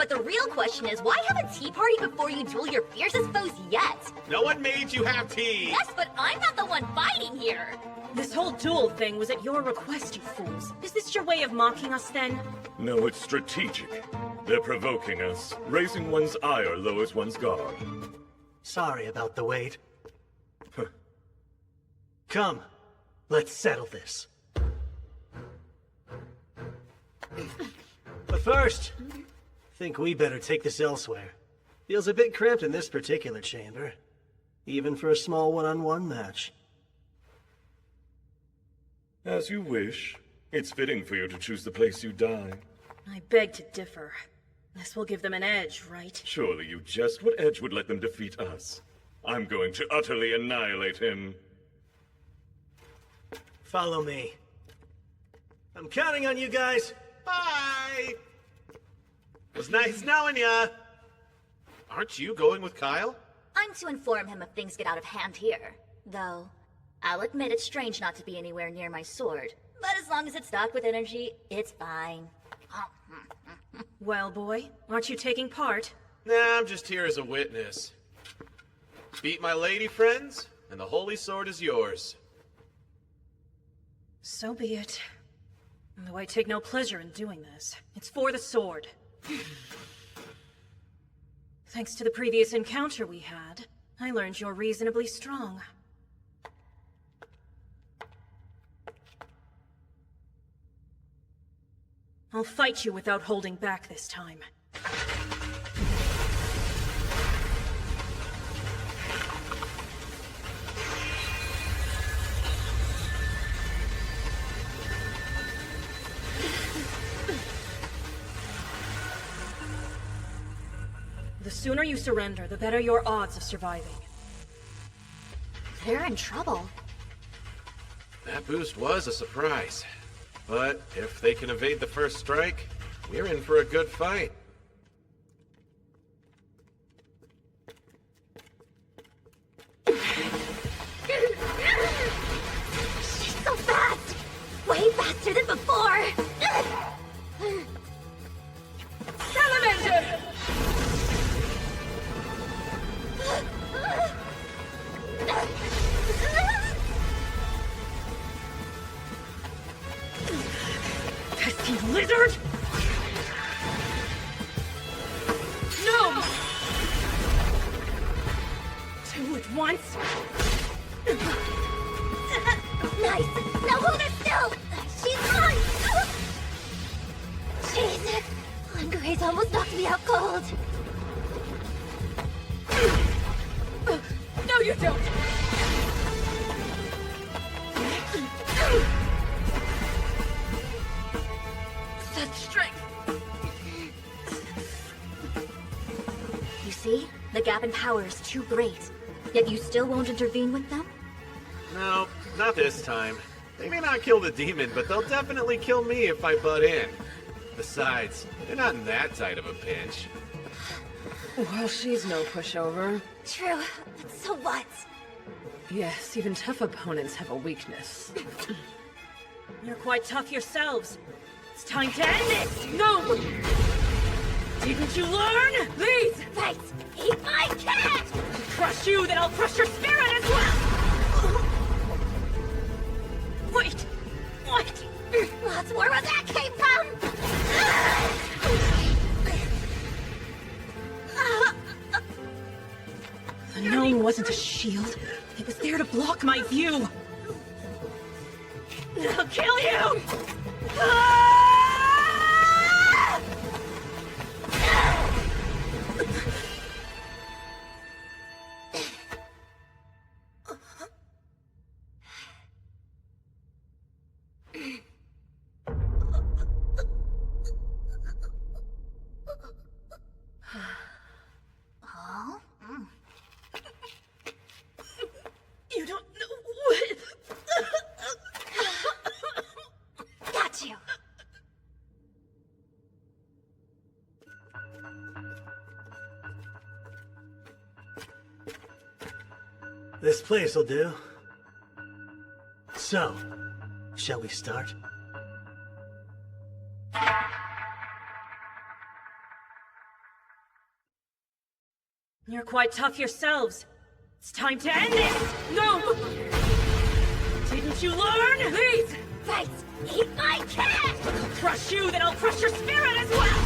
But the real question is, why have a tea party before you duel your fiercest foes yet? No one made you have tea! Yes, but I'm not the one fighting here! This whole duel thing was at your request, you fools. Is this your way of mocking us, then? No, it's strategic. They're provoking us. Raising one's ire lowers one's guard. Sorry about the wait. Come, let's settle this. But first, think we better take this elsewhere. Feels a bit cramped in this particular chamber, even for a small one-on-one match. As you wish. It's fitting for you to choose the place you die. I beg to differ. This will give them an edge, right? Surely you jest what edge would let them defeat us. I'm going to utterly annihilate him. Follow me. I'm counting on you guys. Bye! Was nice knowing ya! Aren't you going with Kyle? I'm to inform him if things get out of hand here. Though, I'll admit it's strange not to be anywhere near my sword. But as long as it's stocked with energy, it's fine. Well, boy, aren't you taking part? Nah, I'm just here as a witness. Beat my lady friends, and the holy sword is yours. So be it. Though I take no pleasure in doing this. It's for the sword. Thanks to the previous encounter we had, I learned you're reasonably strong. I'll fight you without holding back this time. The sooner you surrender, the better your odds of surviving. They're in trouble. That boost was a surprise. But if they can evade the first strike, we're in for a good fight. She's so fast! Way faster than before! Salamander! Pesky lizard! No! Two at once? Nice! Now hold her still! She's mine! Jeez! Angre's almost knocked me out cold! No, you don't! Such strength! You see? The gap in power is too great. Yet you still won't intervene with them? No, not this time. They may not kill the demon, but they'll definitely kill me if I butt in. Besides, they're not in that tight of a pinch. Well, she's no pushover. True, but so what? Yes, even tough opponents have a weakness. You're quite tough yourselves. It's time to end this! No! Didn't you learn? Please! Thanks! Eat my cat! Crush you, then I'll crush your spirit as well! Wait! What? Lots more where that came from! The gnome wasn't a shield. It was there to block my view. I'll kill you! You don't know what... Got you! This place will do. So, shall we start? You're quite tough yourselves. It's time to end this! No! Didn't you learn? Please! Right! Eat my cat! I'll crush you, then I'll crush your spirit as well!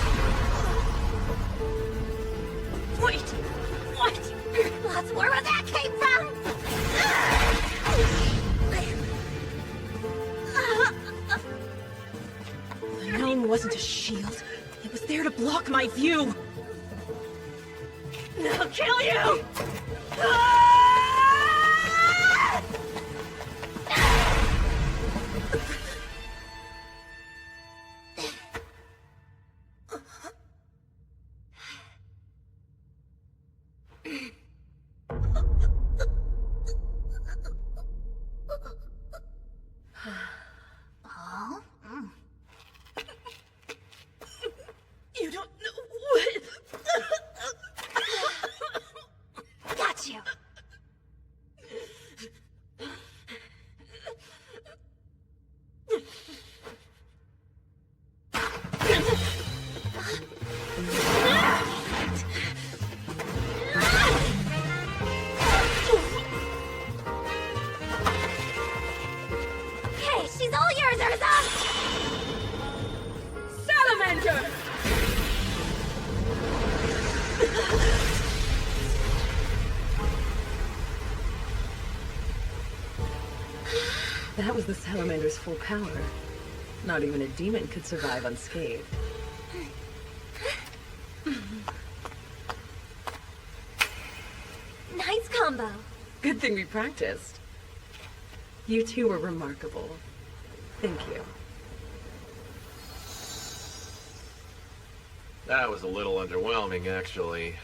Wait! What? That's where that came from! The gnome wasn't a shield. It was there to block my view. I'll kill you! You don't know what... Got you! Hey, she's all yours, Urza! Salamander! That was the salamander's full power. Not even a demon could survive unscathed. Nice combo. Good thing we practiced. You two were remarkable. Thank you. That was a little underwhelming, actually.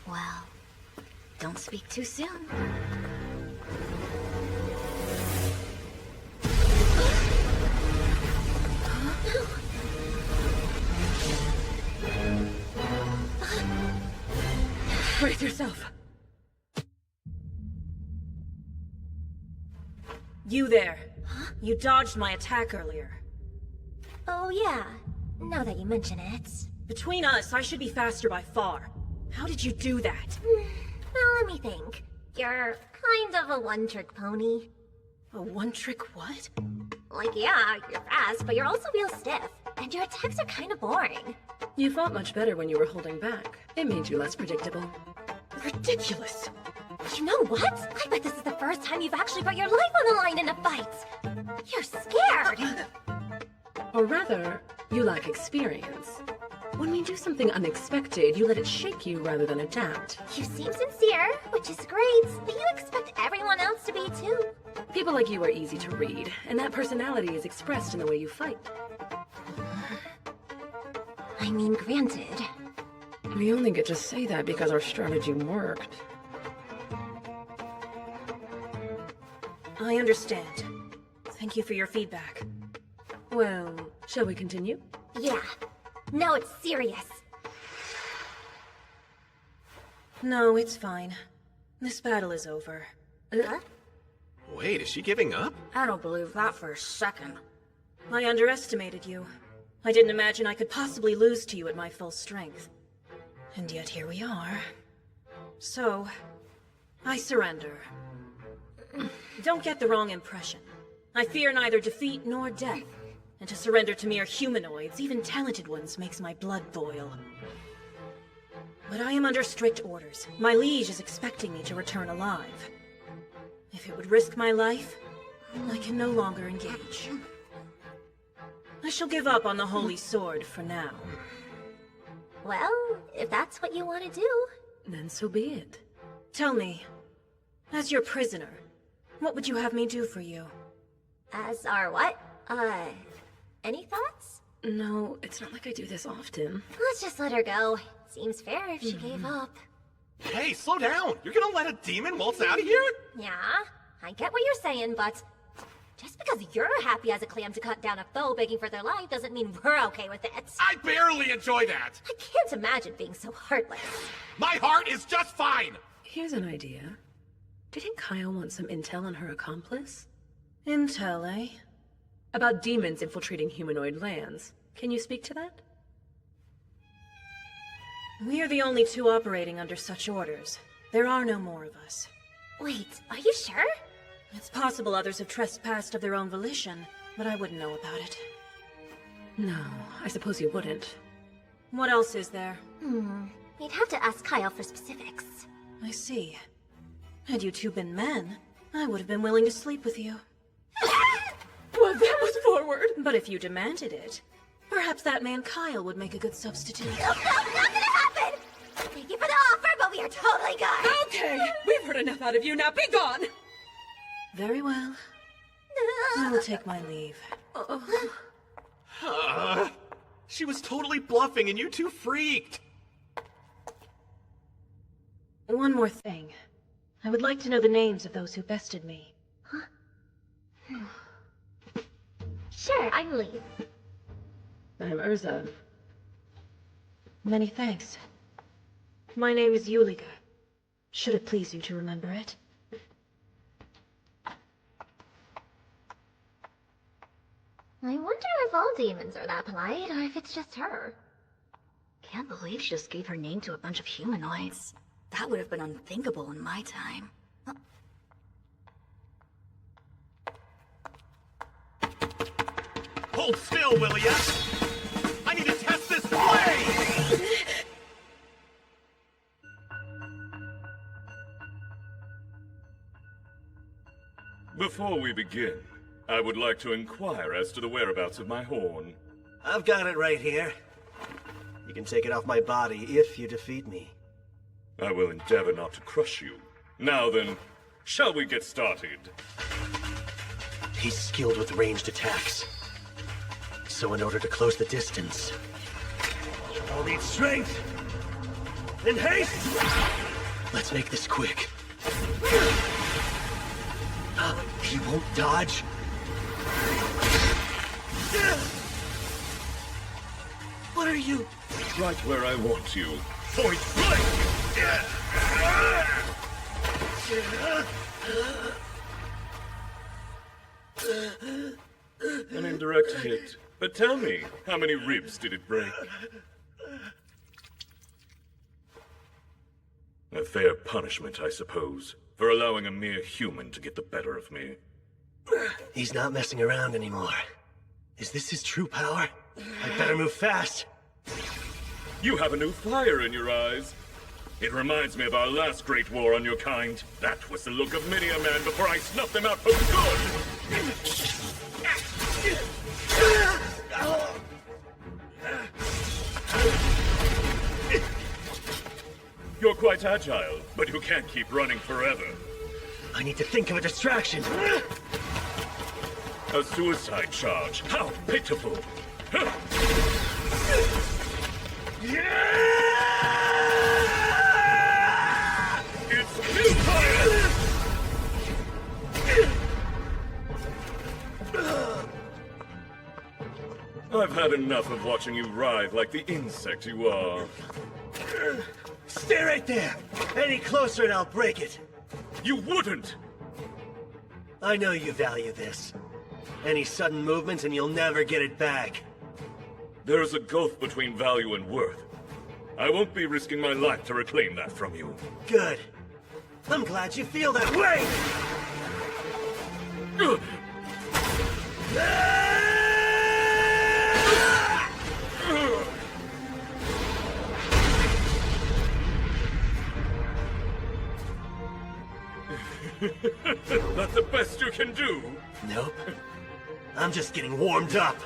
Well, don't speak too soon. Brace yourself. You there. Huh? You dodged my attack earlier. Oh yeah, now that you mention it. Between us, I should be faster by far. How did you do that? Well, let me think. You're kind of a one-trick pony. A one-trick what? Like, yeah, you're fast, but you're also real stiff. And your attacks are kind of boring. You fought much better when you were holding back. It made you less predictable. Ridiculous. You know what? I bet this is the first time you've actually put your life on the line in a fight. You're scared. Or rather, you lack experience. When we do something unexpected, you let it shake you rather than adapt. You seem sincere, which is great, but you expect everyone else to be too. People like you are easy to read, and that personality is expressed in the way you fight. I mean, granted. We only get to say that because our strategy worked. I understand. Thank you for your feedback. Well, shall we continue? Yeah. Now it's serious. No, it's fine. This battle is over. Huh? Wait, is she giving up? I don't believe that for a second. I underestimated you. I didn't imagine I could possibly lose to you at my full strength. And yet here we are. So, I surrender. Don't get the wrong impression. I fear neither defeat nor death. And to surrender to mere humanoids, even talented ones, makes my blood boil. But I am under strict orders. My liege is expecting me to return alive. If it would risk my life, I can no longer engage. I shall give up on the Holy Sword for now. Well, if that's what you want to do. Then so be it. Tell me, as your prisoner, what would you have me do for you? As our what? Any thoughts? No, it's not like I do this often. Let's just let her go. Seems fair if she gave up. Hey, slow down! You're gonna let a demon waltz out of here? Yeah, I get what you're saying, but just because you're happy as a clam to cut down a foe begging for their life doesn't mean we're okay with it. I barely enjoy that! I can't imagine being so heartless. My heart is just fine! Here's an idea. Didn't Kyle want some intel on her accomplice? Intel, eh? About demons infiltrating humanoid lands. Can you speak to that? We are the only two operating under such orders. There are no more of us. Wait, are you sure? It's possible others have trespassed of their own volition, but I wouldn't know about it. No, I suppose you wouldn't. What else is there? You'd have to ask Kyle for specifics. I see. Had you two been men, I would have been willing to sleep with you. Well, that was forward. But if you demanded it, perhaps that man Kyle would make a good substitute. Not gonna happen! Thank you for the offer, but we are totally good! Okay, we've heard enough out of you, now be gone! Very well. I will take my leave. She was totally bluffing and you two freaked. One more thing. I would like to know the names of those who bested me. Sure, I'm Lee. I'm Urza. Many thanks. My name is Yuliga. Should it please you to remember it? I wonder if all demons are that polite, or if it's just her. Can't believe she just gave her name to a bunch of humanoids. That would have been unthinkable in my time. Hold still, will ya? I need to test this blade! Before we begin, I would like to inquire as to the whereabouts of my horn. I've got it right here. You can take it off my body if you defeat me. I will endeavor not to crush you. Now then, shall we get started? He's skilled with ranged attacks. So in order to close the distance, I'll need strength and haste! Let's make this quick. He won't dodge. What are you? Right where I want you. Point blank! An indirect hit. But tell me, how many ribs did it break? A fair punishment, I suppose, for allowing a mere human to get the better of me. He's not messing around anymore. Is this his true power? I'd better move fast. You have a new fire in your eyes. It reminds me of our last great war on your kind. That was the look of many a man before I snuffed them out for good! You're quite agile, but you can't keep running forever. I need to think of a distraction. A suicide charge. How pitiful! It's futile! I've had enough of watching you writhe like the insect you are. Stay right there! Any closer and I'll break it! You wouldn't! I know you value this. Any sudden movement and you'll never get it back. There is a gulf between value and worth. I won't be risking my life to reclaim that from you. Good. I'm glad you feel that way! That's the best you can do? Nope. I'm just getting warmed up.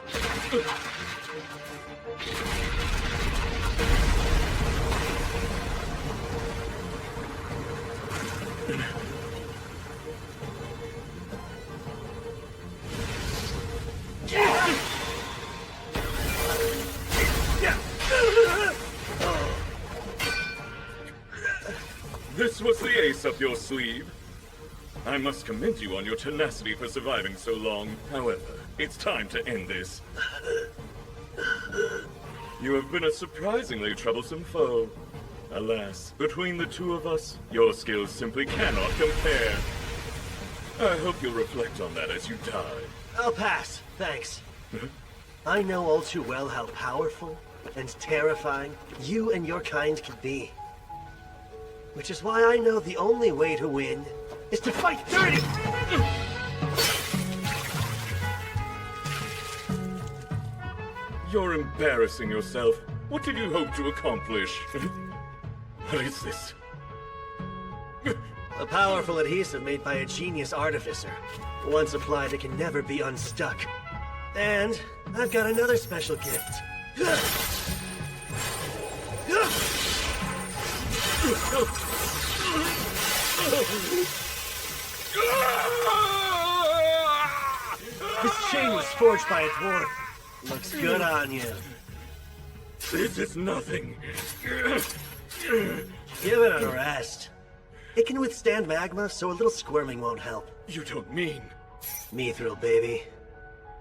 This was the ace up your sleeve. I must commend you on your tenacity for surviving so long. However, it's time to end this. You have been a surprisingly troublesome foe. Alas, between the two of us, your skills simply cannot compare. I hope you'll reflect on that as you die. I'll pass, thanks. I know all too well how powerful and terrifying you and your kind can be. Which is why I know the only way to win is to fight dirty! You're embarrassing yourself. What did you hope to accomplish? What is this? A powerful adhesive made by a genius artificer. Once applied, it can never be unstuck. And I've got another special gift. This chain was forged by a dwarf. Looks good on you. This is nothing. Give it a rest. It can withstand magma, so a little squirming won't help. You don't mean... Mithril, baby.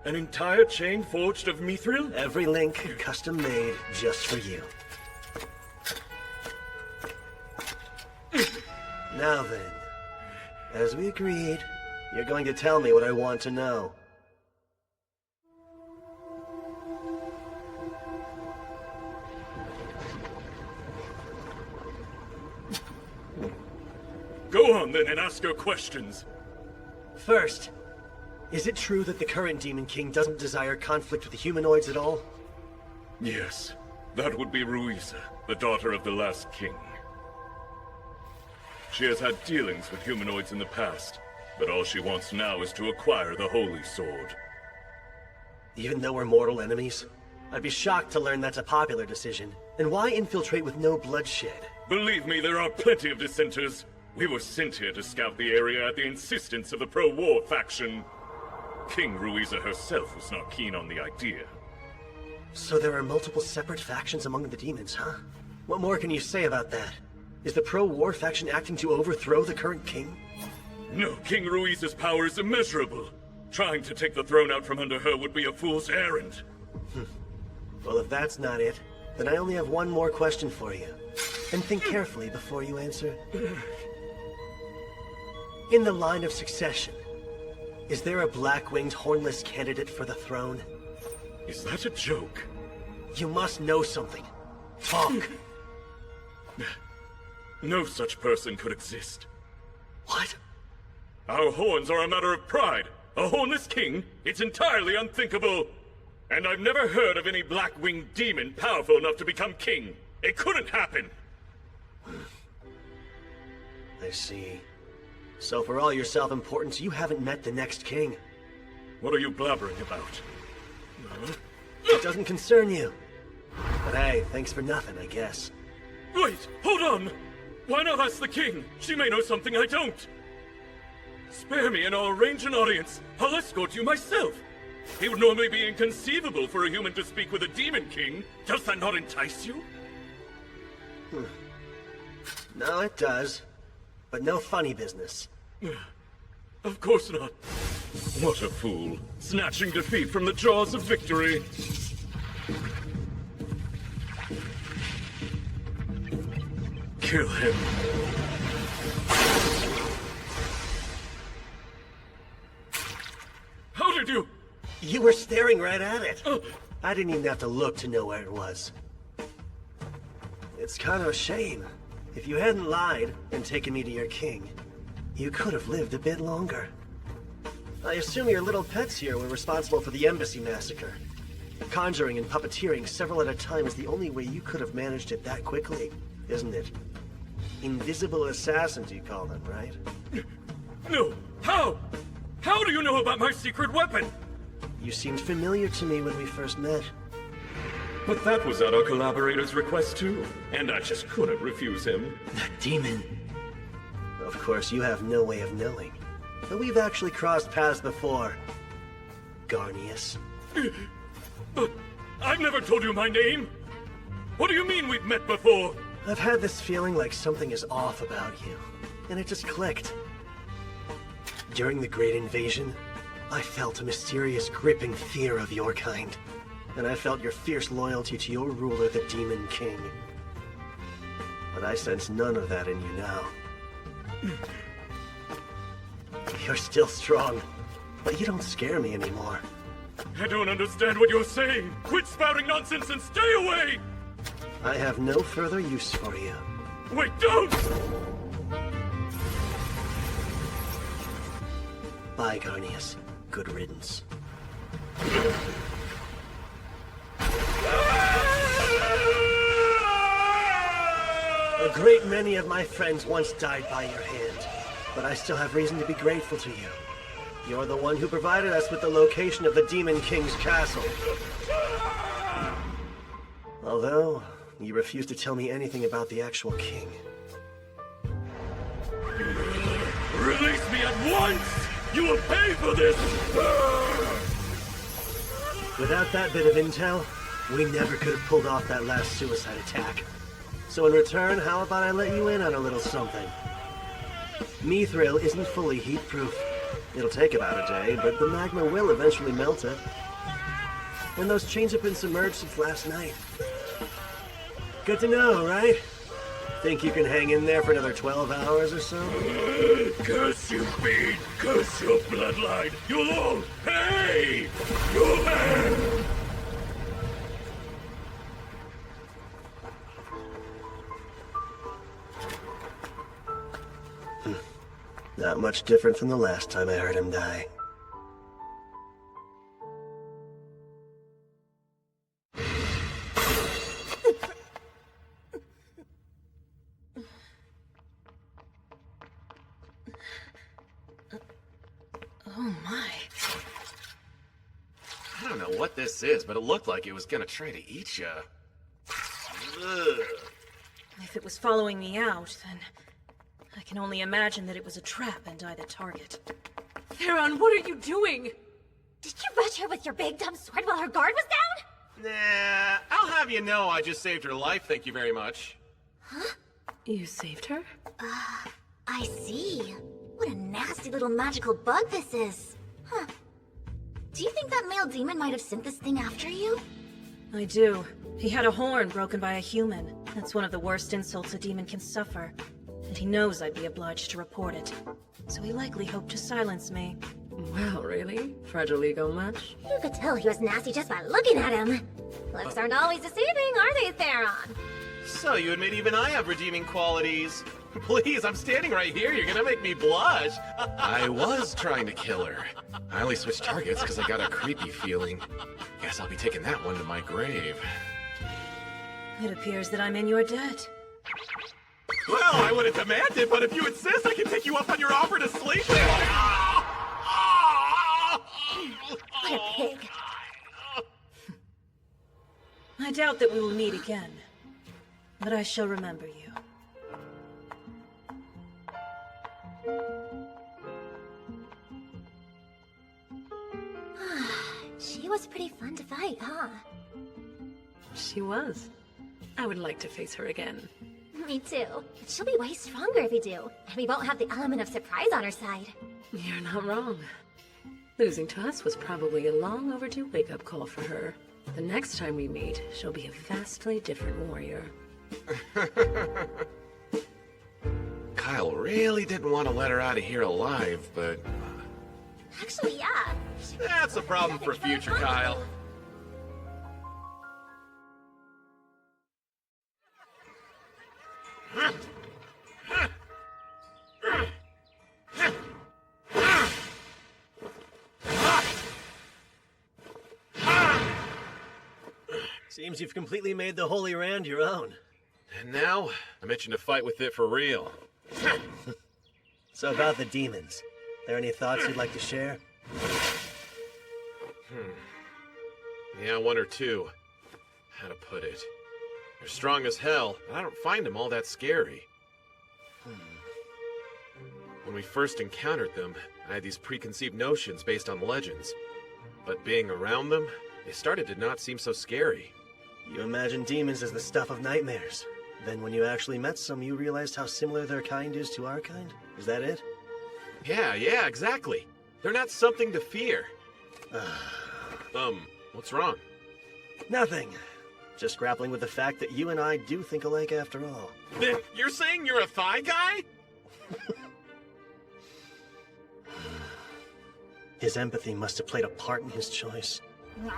An entire chain forged of mithril? Every link custom made just for you. Now then, as we agreed, you're going to tell me what I want to know. Go on then and ask her questions. First, is it true that the current Demon King doesn't desire conflict with the humanoids at all? Yes, that would be Ruiza, the daughter of the last king. She has had dealings with humanoids in the past, but all she wants now is to acquire the Holy Sword. Even though we're mortal enemies? I'd be shocked to learn that's a popular decision. And why infiltrate with no bloodshed? Believe me, there are plenty of dissenters. We were sent here to scout the area at the insistence of the pro-war faction. King Ruiza herself was not keen on the idea. So there are multiple separate factions among the demons, huh? What more can you say about that? Is the pro-war faction acting to overthrow the current king? No, King Ruiza's power is immeasurable. Trying to take the throne out from under her would be a fool's errand. Well, if that's not it, then I only have one more question for you. And think carefully before you answer. In the line of succession, is there a black-winged, hornless candidate for the throne? Is that a joke? You must know something. Talk. No such person could exist. What? Our horns are a matter of pride. A hornless king? It's entirely unthinkable. And I've never heard of any black-winged demon powerful enough to become king. It couldn't happen. I see. So for all your self-importance, you haven't met the next king. What are you blabbering about? It doesn't concern you. But hey, thanks for nothing, I guess. Wait, hold on! Why not ask the king? She may know something I don't. Spare me and I'll arrange an audience. I'll escort you myself. It would normally be inconceivable for a human to speak with a demon king. Does that not entice you? No, it does. But no funny business. Of course not. What a fool. Snatching defeat from the jaws of victory. Kill him. How did you... You were staring right at it. I didn't even have to look to know where it was. It's kind of a shame. If you hadn't lied and taken me to your king, you could have lived a bit longer. I assume your little pets here were responsible for the embassy massacre. Conjuring and puppeteering several at a time is the only way you could have managed it that quickly, isn't it? Invisible assassins, you call them, right? No! How? How do you know about my secret weapon? You seemed familiar to me when we first met. But that was at our collaborator's request too, and I just couldn't refuse him. That demon! Of course, you have no way of knowing. But we've actually crossed paths before. Garnius. But I've never told you my name! What do you mean we've met before? I've had this feeling like something is off about you, and it just clicked. During the Great Invasion, I felt a mysterious gripping fear of your kind, and I felt your fierce loyalty to your ruler, the Demon King. But I sense none of that in you now. You're still strong, but you don't scare me anymore. I don't understand what you're saying! Quit spouting nonsense and stay away! I have no further use for you. Wait, don't! Bye, Garnius. Good riddance. A great many of my friends once died by your hand, but I still have reason to be grateful to you. You're the one who provided us with the location of the Demon King's castle. Although, you refuse to tell me anything about the actual king. Release me at once! You will pay for this! Without that bit of intel, we never could have pulled off that last suicide attack. So in return, how about I let you in on a little something? Mithril isn't fully heat-proof. It'll take about a day, but the magma will eventually melt it. And those chains have been submerged since last night. Good to know, right? Think you can hang in there for another 12 hours or so? Curse you, fiend! Curse your bloodline! You'll all pay! You'll pay! Not much different from the last time I heard him die. Oh my. I don't know what this is, but it looked like it was gonna try to eat ya. Ugh. If it was following me out, then I can only imagine that it was a trap and I the target. Theron, what are you doing? Did you rush her with your big dumb sword while her guard was down? Nah, I'll have you know I just saved her life, thank you very much. Huh? You saved her? I see. What a nasty little magical bug this is. Huh. Do you think that male demon might have sent this thing after you? I do. He had a horn broken by a human. That's one of the worst insults a demon can suffer. And he knows I'd be obliged to report it. So he likely hoped to silence me. Well, really? Fragile ego much? You could tell he was nasty just by looking at him. Looks aren't always deceiving, are they, Theron? So you admit even I have redeeming qualities. Please, I'm standing right here. You're gonna make me blush. I was trying to kill her. I only switched targets because I got a creepy feeling. Guess I'll be taking that one to my grave. It appears that I'm in your debt. Well, I wouldn't demand it, but if you insist, I can take you up on your offer to sleep. What a pig. I doubt that we will meet again. But I shall remember you. She was pretty fun to fight, huh? She was. I would like to face her again. Me too. But she'll be way stronger if we do. And we won't have the element of surprise on our side. You're not wrong. Losing to us was probably a long overdue wake-up call for her. The next time we meet, she'll be a vastly different warrior. Kyle really didn't want to let her out of here alive, but... Actually, yeah. That's a problem for future Kyle. Seems you've completely made the Holy Rand your own. And now, I'm itching to fight with it for real. So about the demons, there any thoughts you'd like to share? Yeah, one or two. How to put it? They're strong as hell, but I don't find them all that scary. When we first encountered them, I had these preconceived notions based on legends. But being around them, they started to not seem so scary. You imagine demons as the stuff of nightmares. Then when you actually met some, you realized how similar their kind is to our kind? Is that it? Yeah, exactly. They're not something to fear. What's wrong? Nothing. Just grappling with the fact that you and I do think alike after all. Then you're saying you're a thigh guy? His empathy must have played a part in his choice.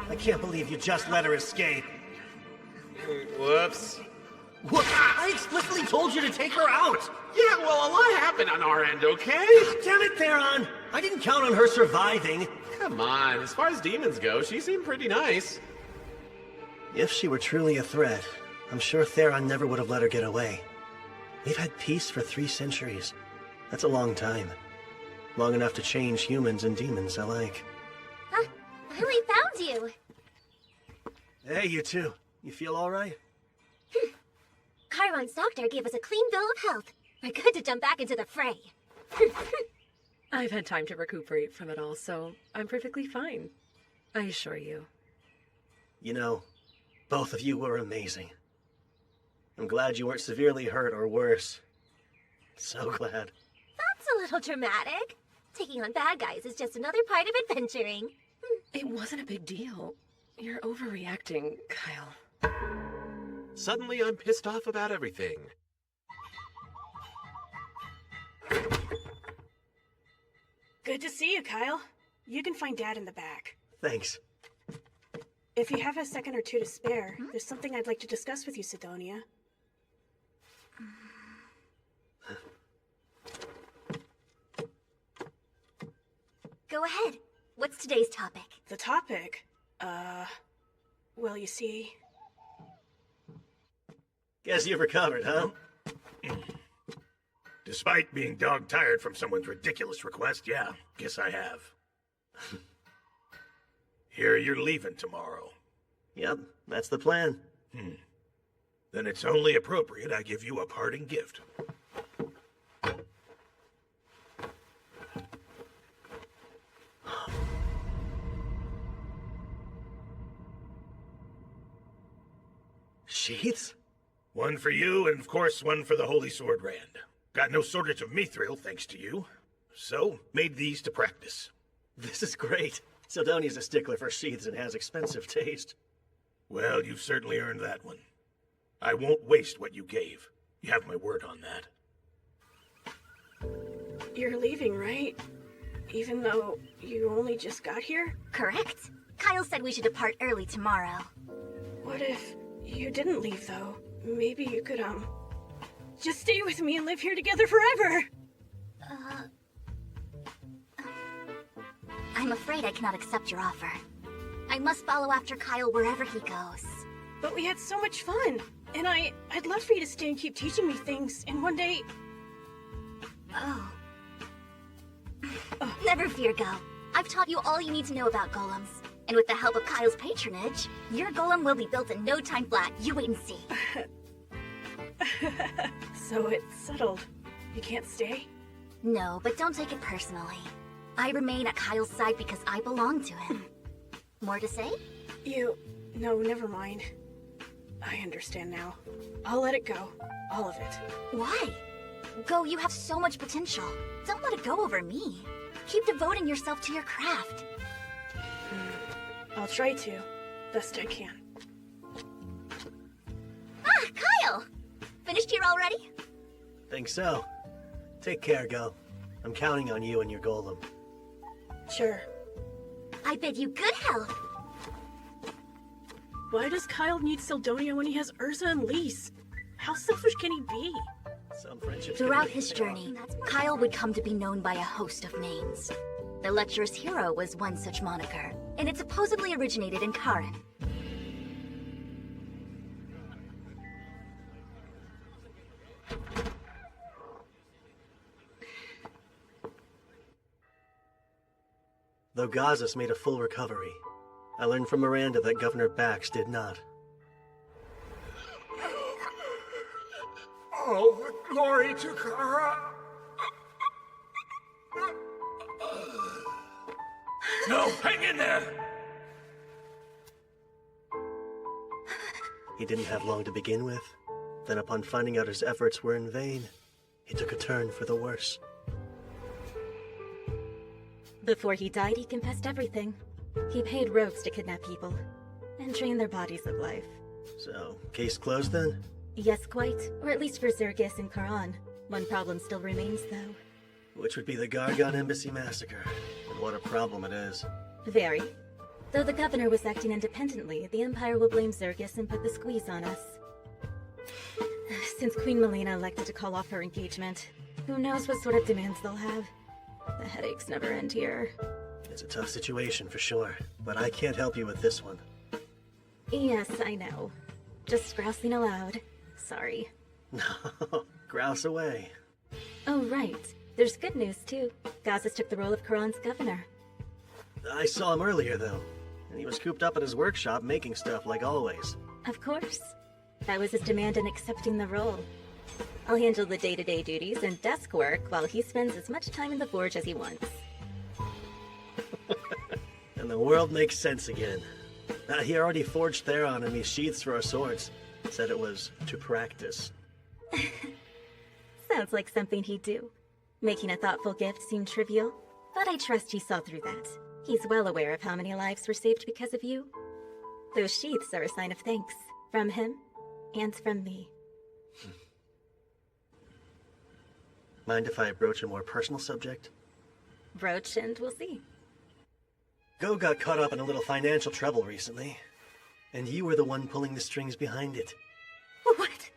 I can't believe you just let her escape. Whoops. What? I explicitly told you to take her out! Yeah, well, a lot happened on our end, okay? Damn it, Theron! I didn't count on her surviving. Come on, as far as demons go, she seemed pretty nice. If she were truly a threat, I'm sure Theron never would have let her get away. We've had peace for 3 centuries. That's a long time. Long enough to change humans and demons alike. Huh? We found you! Hey, you two. You feel alright? Chiron's doctor gave us a clean bill of health. We're good to jump back into the fray. I've had time to recuperate from it all, so I'm perfectly fine. I assure you. You know, both of you were amazing. I'm glad you weren't severely hurt or worse. So glad. That's a little dramatic. Taking on bad guys is just another part of adventuring. It wasn't a big deal. You're overreacting, Kyle. Suddenly, I'm pissed off about everything. Good to see you, Kyle. You can find Dad in the back. Thanks. If you have a second or two to spare, there's something I'd like to discuss with you, Sidonia. Go ahead. What's today's topic? The topic? Well, you see... Guess you've recovered, huh? Despite being dog-tired from someone's ridiculous request, yeah, guess I have. Here you're leaving tomorrow. Yep, that's the plan. Then it's only appropriate I give you a parting gift. Sheaths? One for you, and of course one for the Holy Sword Rand. Got no shortage of mithril, thanks to you. So, made these to practice. This is great. Sidonia's a stickler for sheaths and has expensive taste. Well, you've certainly earned that one. I won't waste what you gave. You have my word on that. You're leaving, right? Even though you only just got here? Correct. Kyle said we should depart early tomorrow. What if you didn't leave, though? Maybe you could, just stay with me and live here together forever! I'm afraid I cannot accept your offer. I must follow after Kyle wherever he goes. But we had so much fun, and I'd love for you to stay and keep teaching me things, and one day... Oh. Never fear, Go. I've taught you all you need to know about golems. And with the help of Kyle's patronage, your golem will be built in no time flat. You wait and see. So it's settled. You can't stay? No, but don't take it personally. I remain at Kyle's side because I belong to him. More to say? No, never mind. I understand now. I'll let it go. All of it. Why? Go, you have so much potential. Don't let it go over me. Keep devoting yourself to your craft. I'll try to. Best I can. Ah, Kyle! Finished here already? Think so. Take care, Go. I'm counting on you and your golem. Sure. I bid you good health. Why does Kyle need Sidonia when he has Urza and Lise? How selfish can he be? Some friendships. Throughout his journey, Kyle would come to be known by a host of names. The lecherous hero was one such moniker, and it supposedly originated in Karen. Though Gazas made a full recovery, I learned from Miranda that Governor Bax did not. All the glory to Kara. No, hang in there! He didn't have long to begin with. Then upon finding out his efforts were in vain, he took a turn for the worse. Before he died, he confessed everything. He paid rogues to kidnap people and drain their bodies of life. So, case closed then? Yes, quite. Or at least for Zergis and Karan. One problem still remains, though. Which would be the Gargon Embassy massacre. And what a problem it is. Very. Though the governor was acting independently, the Empire will blame Zergus and put the squeeze on us. Since Queen Melina elected to call off her engagement, who knows what sort of demands they'll have. The headaches never end here. It's a tough situation for sure, but I can't help you with this one. Yes, I know. Just grousing aloud. Sorry. No, grouse away. Oh, right. There's good news, too. Gazas took the role of Karan's governor. I saw him earlier, though, and he was cooped up in his workshop making stuff like always. Of course. That was his demand in accepting the role. I'll handle the day-to-day duties and desk work while he spends as much time in the forge as he wants. And the world makes sense again. He already forged Theron and me sheaths for our swords. Said it was to practice. Sounds like something he'd do. Making a thoughtful gift seem trivial, but I trust he saw through that. He's well aware of how many lives were saved because of you. Those sheaths are a sign of thanks. From him, and from me. Mind if I broach a more personal subject? Broach and we'll see. Go got caught up in a little financial trouble recently, and you were the one pulling the strings behind it. What?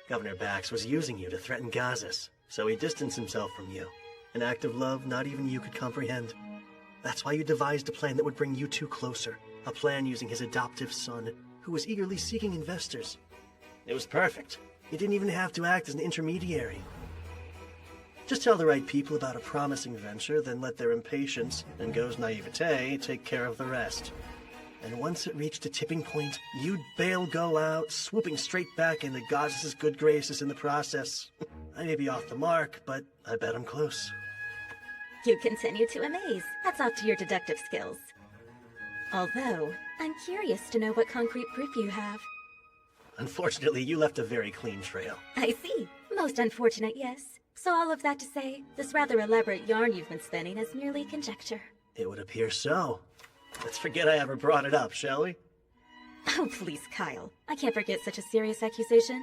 Governor Bax was using you to threaten Gazas, so he distanced himself from you. An act of love not even you could comprehend. That's why you devised a plan that would bring you two closer. A plan using his adoptive son, who was eagerly seeking investors. It was perfect. You didn't even have to act as an intermediary. Just tell the right people about a promising venture, then let their impatience and Go's naivete take care of the rest. And once it reached a tipping point, you'd bail Go out, swooping straight back into Gazas' good graces in the process. I may be off the mark, but I bet I'm close. You continue to amaze. Hats off to your deductive skills. Although, I'm curious to know what concrete proof you have. Unfortunately, you left a very clean trail. I see. Most unfortunate, yes. So all of that to say, this rather elaborate yarn you've been spinning is merely conjecture. It would appear so. Let's forget I ever brought it up, shall we? Oh, please, Kyle. I can't forget such a serious accusation.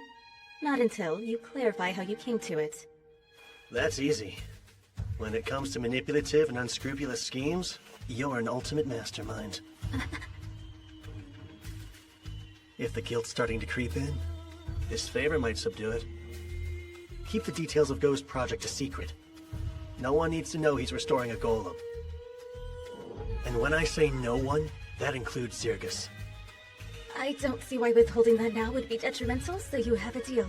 Not until you clarify how you came to it. That's easy. When it comes to manipulative and unscrupulous schemes, you're an ultimate mastermind. If the guilt's starting to creep in, this favor might subdue it. Keep the details of Go's project a secret. No one needs to know he's restoring a golem. And when I say no one, that includes Zergus. I don't see why withholding that now would be detrimental, so you have a deal.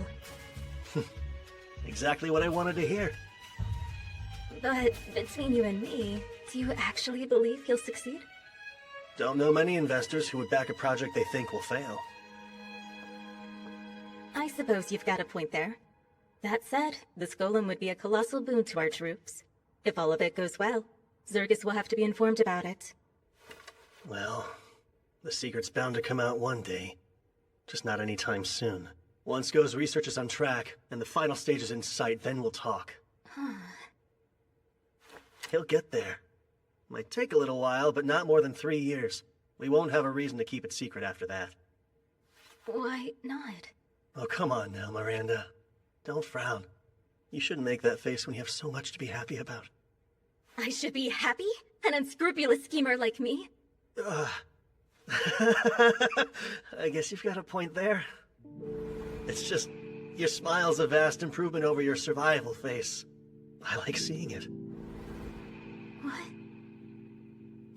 Exactly what I wanted to hear. But between you and me, do you actually believe he'll succeed? Don't know many investors who would back a project they think will fail. I suppose you've got a point there. That said, this golem would be a colossal boon to our troops. If all of it goes well, Zergus will have to be informed about it. Well, the secret's bound to come out one day. Just not anytime soon. Once Go's research is on track, and the final stage is in sight, then we'll talk. He'll get there. Might take a little while, but not more than 3 years. We won't have a reason to keep it secret after that. Why not? Oh, come on now, Miranda. Don't frown. You shouldn't make that face when you have so much to be happy about. I should be happy? An unscrupulous schemer like me? I guess you've got a point there. It's just, your smile's a vast improvement over your survival face. I like seeing it. What?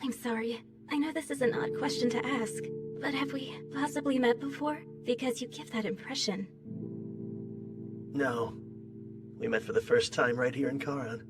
I'm sorry. I know this is an odd question to ask, but have we possibly met before? Because you give that impression. No. We met for the first time right here in Karan.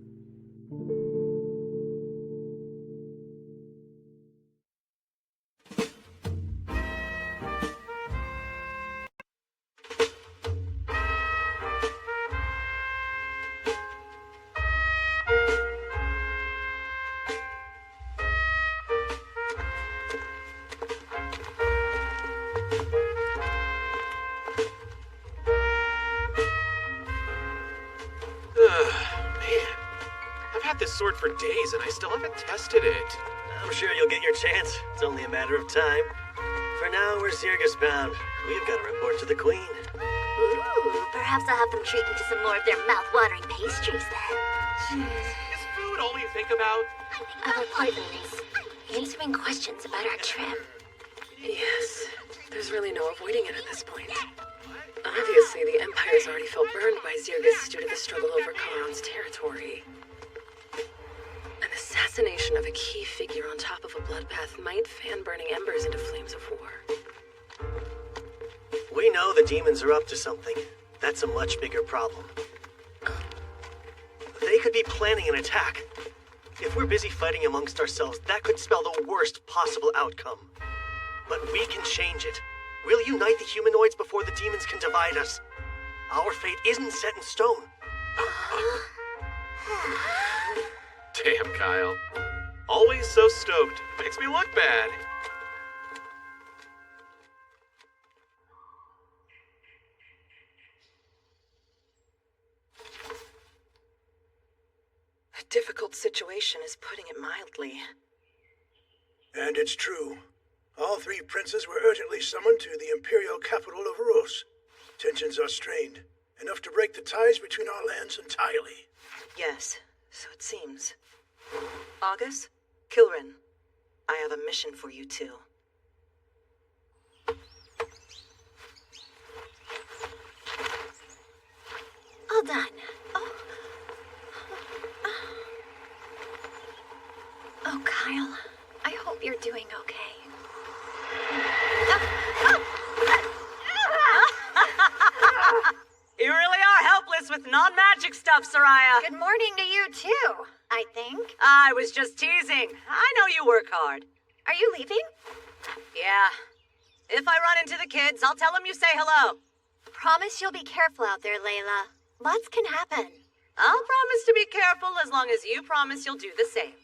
Sword for days and I still haven't tested it. I'm sure you'll get your chance. It's only a matter of time. For now, we're Zergus bound. We've got to report to the Queen. Ooh, perhaps I'll have them treat me to some more of their mouth-watering pastries then. Is food all you think about? Other poisons. answering questions about our trip. Yes, there's really no avoiding it at this point. Obviously, the Empire's already felt burned by Zirgus due to the struggle over Charon's territory. An assassination of a key figure on top of a bloodbath might fan burning embers into flames of war. We know the demons are up to something. That's a much bigger problem. They could be planning an attack. If we're busy fighting amongst ourselves, that could spell the worst possible outcome. But we can change it. We'll unite the humanoids before the demons can divide us. Our fate isn't set in stone. Damn, Kyle. Always so stoked. Makes me look bad. A difficult situation is putting it mildly. And it's true. All three princes were urgently summoned to the imperial capital of Eros. Tensions are strained, enough to break the ties between our lands entirely. Yes, so it seems. August, Kilrin, I have a mission for you two. All done. Oh, Kyle, I hope you're doing okay. You really are helpless with non-magic stuff, Soraya. Good morning to you, too, I think. I was just teasing. I know you work hard. Are you leaving? Yeah. If I run into the kids, I'll tell them you say hello. Promise you'll be careful out there, Layla. Lots can happen. I'll promise to be careful as long as you promise you'll do the same.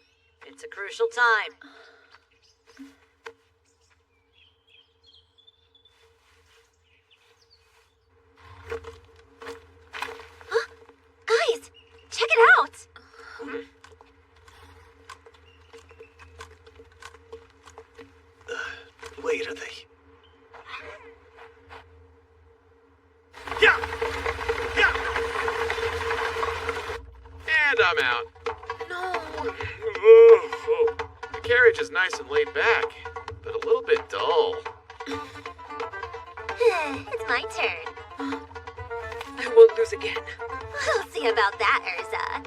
It's a crucial time. Guys, check it out! Wait, are they? Yeah! Yeah! And I'm out. No. Oh. The carriage is nice and laid back, but a little bit dull. It's my turn. I won't lose again. We'll see about that, Urza.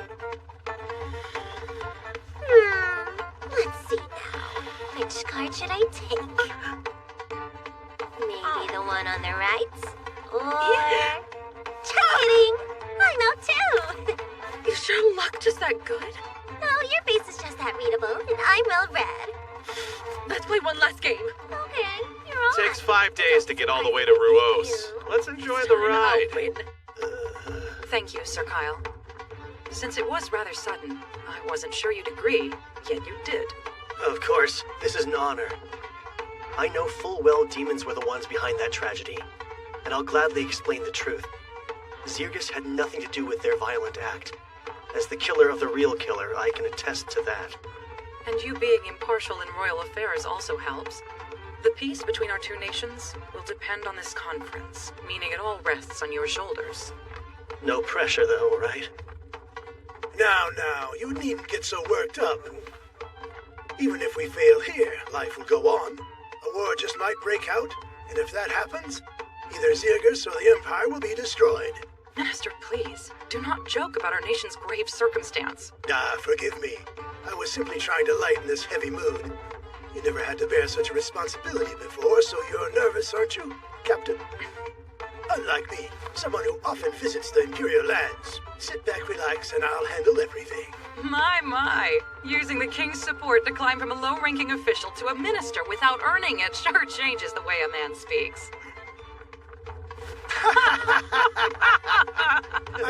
Let's see now. Which card should I take? Maybe the one on the right? Or... Just kidding! I'm out too! You sure luck just that good? No, your face is just that readable, and I'm well read. Let's play one last game. Okay, you're all Takes 5 days to get all the way to Ruos. Let's enjoy the ride. Thank you, Sir Kyle. Since it was rather sudden, I wasn't sure you'd agree, yet you did. Of course, this is an honor. I know full well demons were the ones behind that tragedy, and I'll gladly explain the truth. Zirgus had nothing to do with their violent act. As the killer of the real killer, I can attest to that. And you being impartial in royal affairs also helps. The peace between our two nations will depend on this conference, meaning it all rests on your shoulders. No pressure, though, right? Now, you needn't get so worked up. Even if we fail here, life will go on. A war just might break out, and if that happens, either Zirgus or the Empire will be destroyed. Minister, please, do not joke about our nation's grave circumstance. Forgive me. I was simply trying to lighten this heavy mood. You never had to bear such a responsibility before, so you're nervous, aren't you, Captain? Unlike me, someone who often visits the Imperial lands. Sit back, relax, and I'll handle everything. My. Using the King's support to climb from a low-ranking official to a minister without earning it sure changes the way a man speaks. I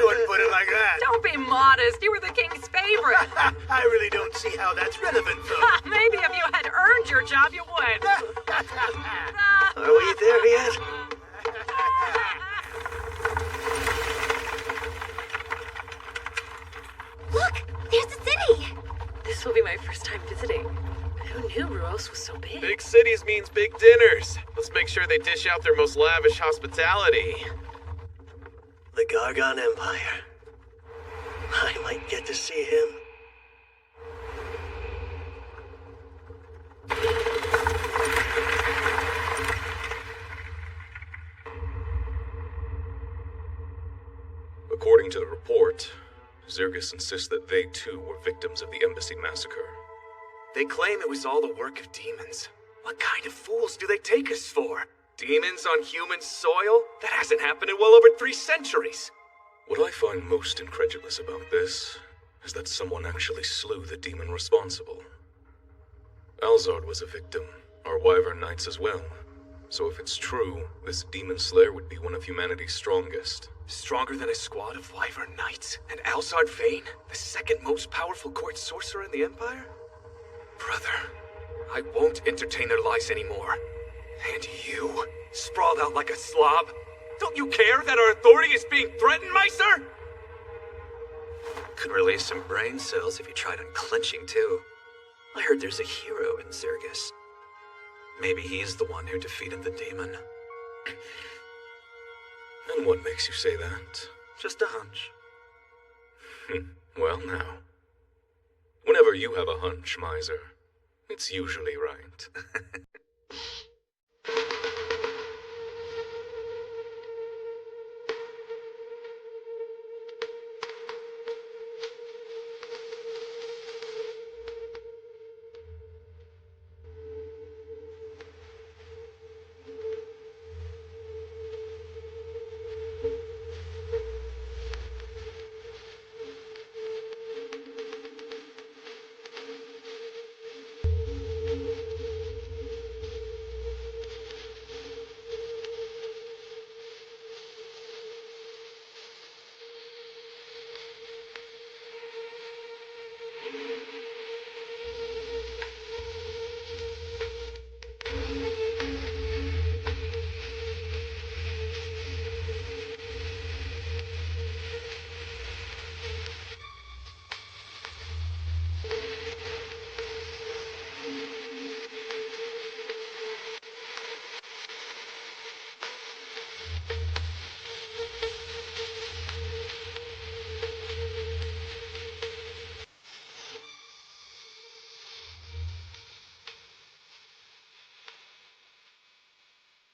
wouldn't put it like that. Don't be modest. You were the King's favorite. I really don't see how that's relevant, though. Maybe if you had earned your job, you would. Are we there yet? Look! There's the city! This will be my first time visiting. Who knew Ruos was so big? Big cities means big dinners. Let's make sure they dish out their most lavish hospitality. The Gargon Empire. I might get to see him. Zergus insists that they too were victims of the Embassy massacre. They claim it was all the work of demons. What kind of fools do they take us for? Demons on human soil? That hasn't happened in well over 3 centuries. What I find most incredulous about this is that someone actually slew the demon responsible. Alzard was a victim, our Wyvern Knights as well. So if it's true, this demon slayer would be one of humanity's strongest. Stronger than a squad of Wyvern Knights? And Alzard Vane, the second most powerful court sorcerer in the Empire? Brother, I won't entertain their lies anymore. And you, sprawled out like a slob, don't you care that our authority is being threatened, Meister? Could release some brain cells if you tried unclenching too. I heard there's a hero in Zergus. Maybe he's the one who defeated the demon. And what makes you say that? Just a hunch. Well now. Whenever you have a hunch, Miser, it's usually right.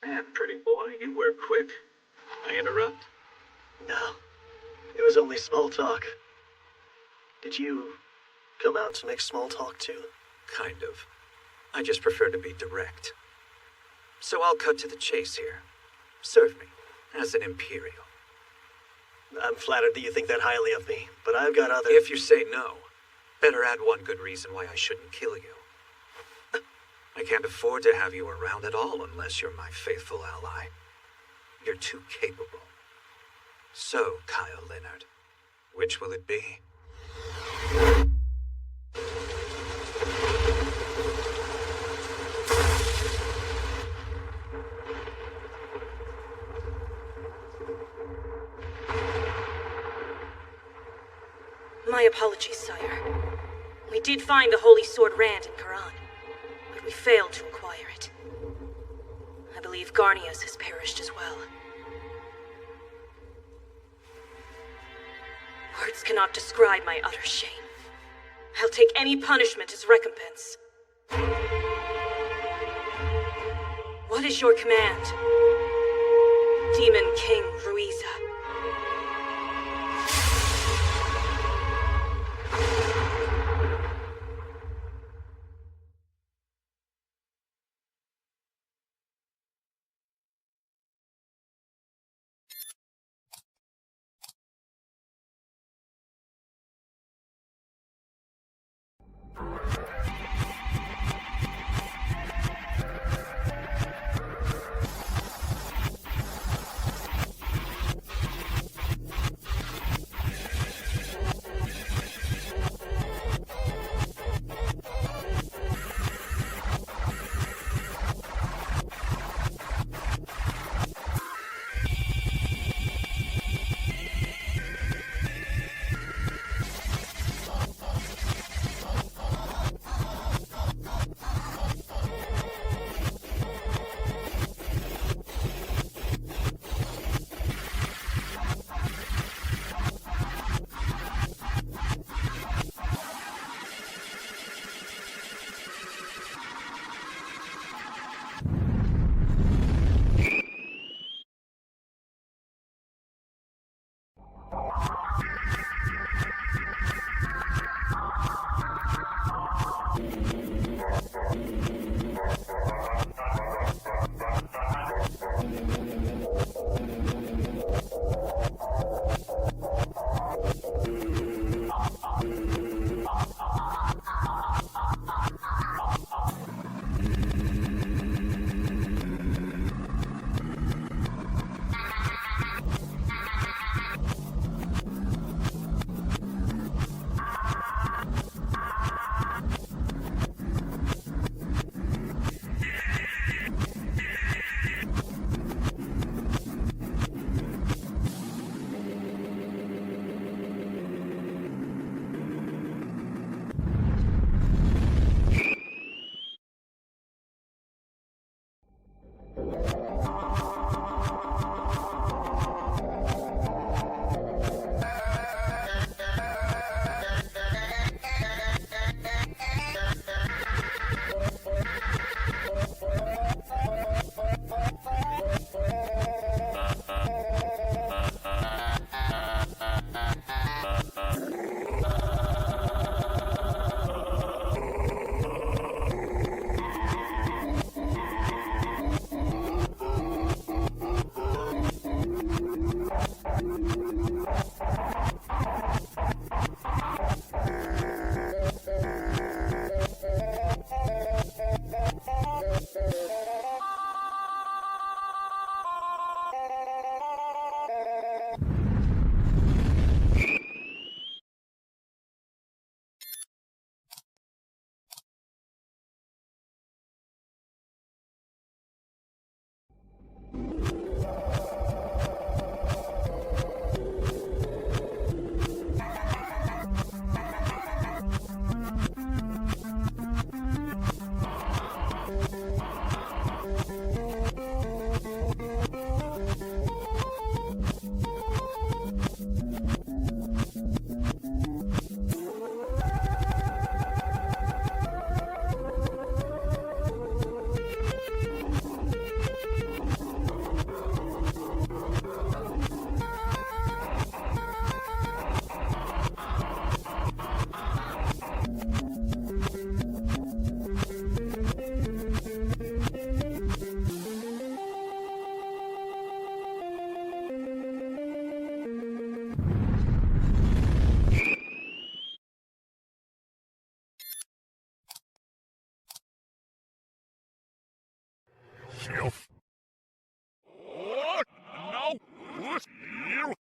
Man, pretty boy, you were quick. I interrupt? No, it was only small talk. Did you come out to make small talk too? Kind of. I just prefer to be direct. So I'll cut to the chase here. Serve me, as an Imperial. I'm flattered that you think that highly of me, but I've got other... If you say no, better add one good reason why I shouldn't kill you. I can't afford to have you around at all unless you're my faithful ally. You're too capable. So, Kyle Leonard, which will it be? My apologies, sire. We did find the Holy Sword Rand in Quran, but we failed to acquire it. I believe Garnias has perished as well. Words cannot describe my utter shame. I'll take any punishment as recompense. What is your command, Demon King Ruiza? What? No? What? You?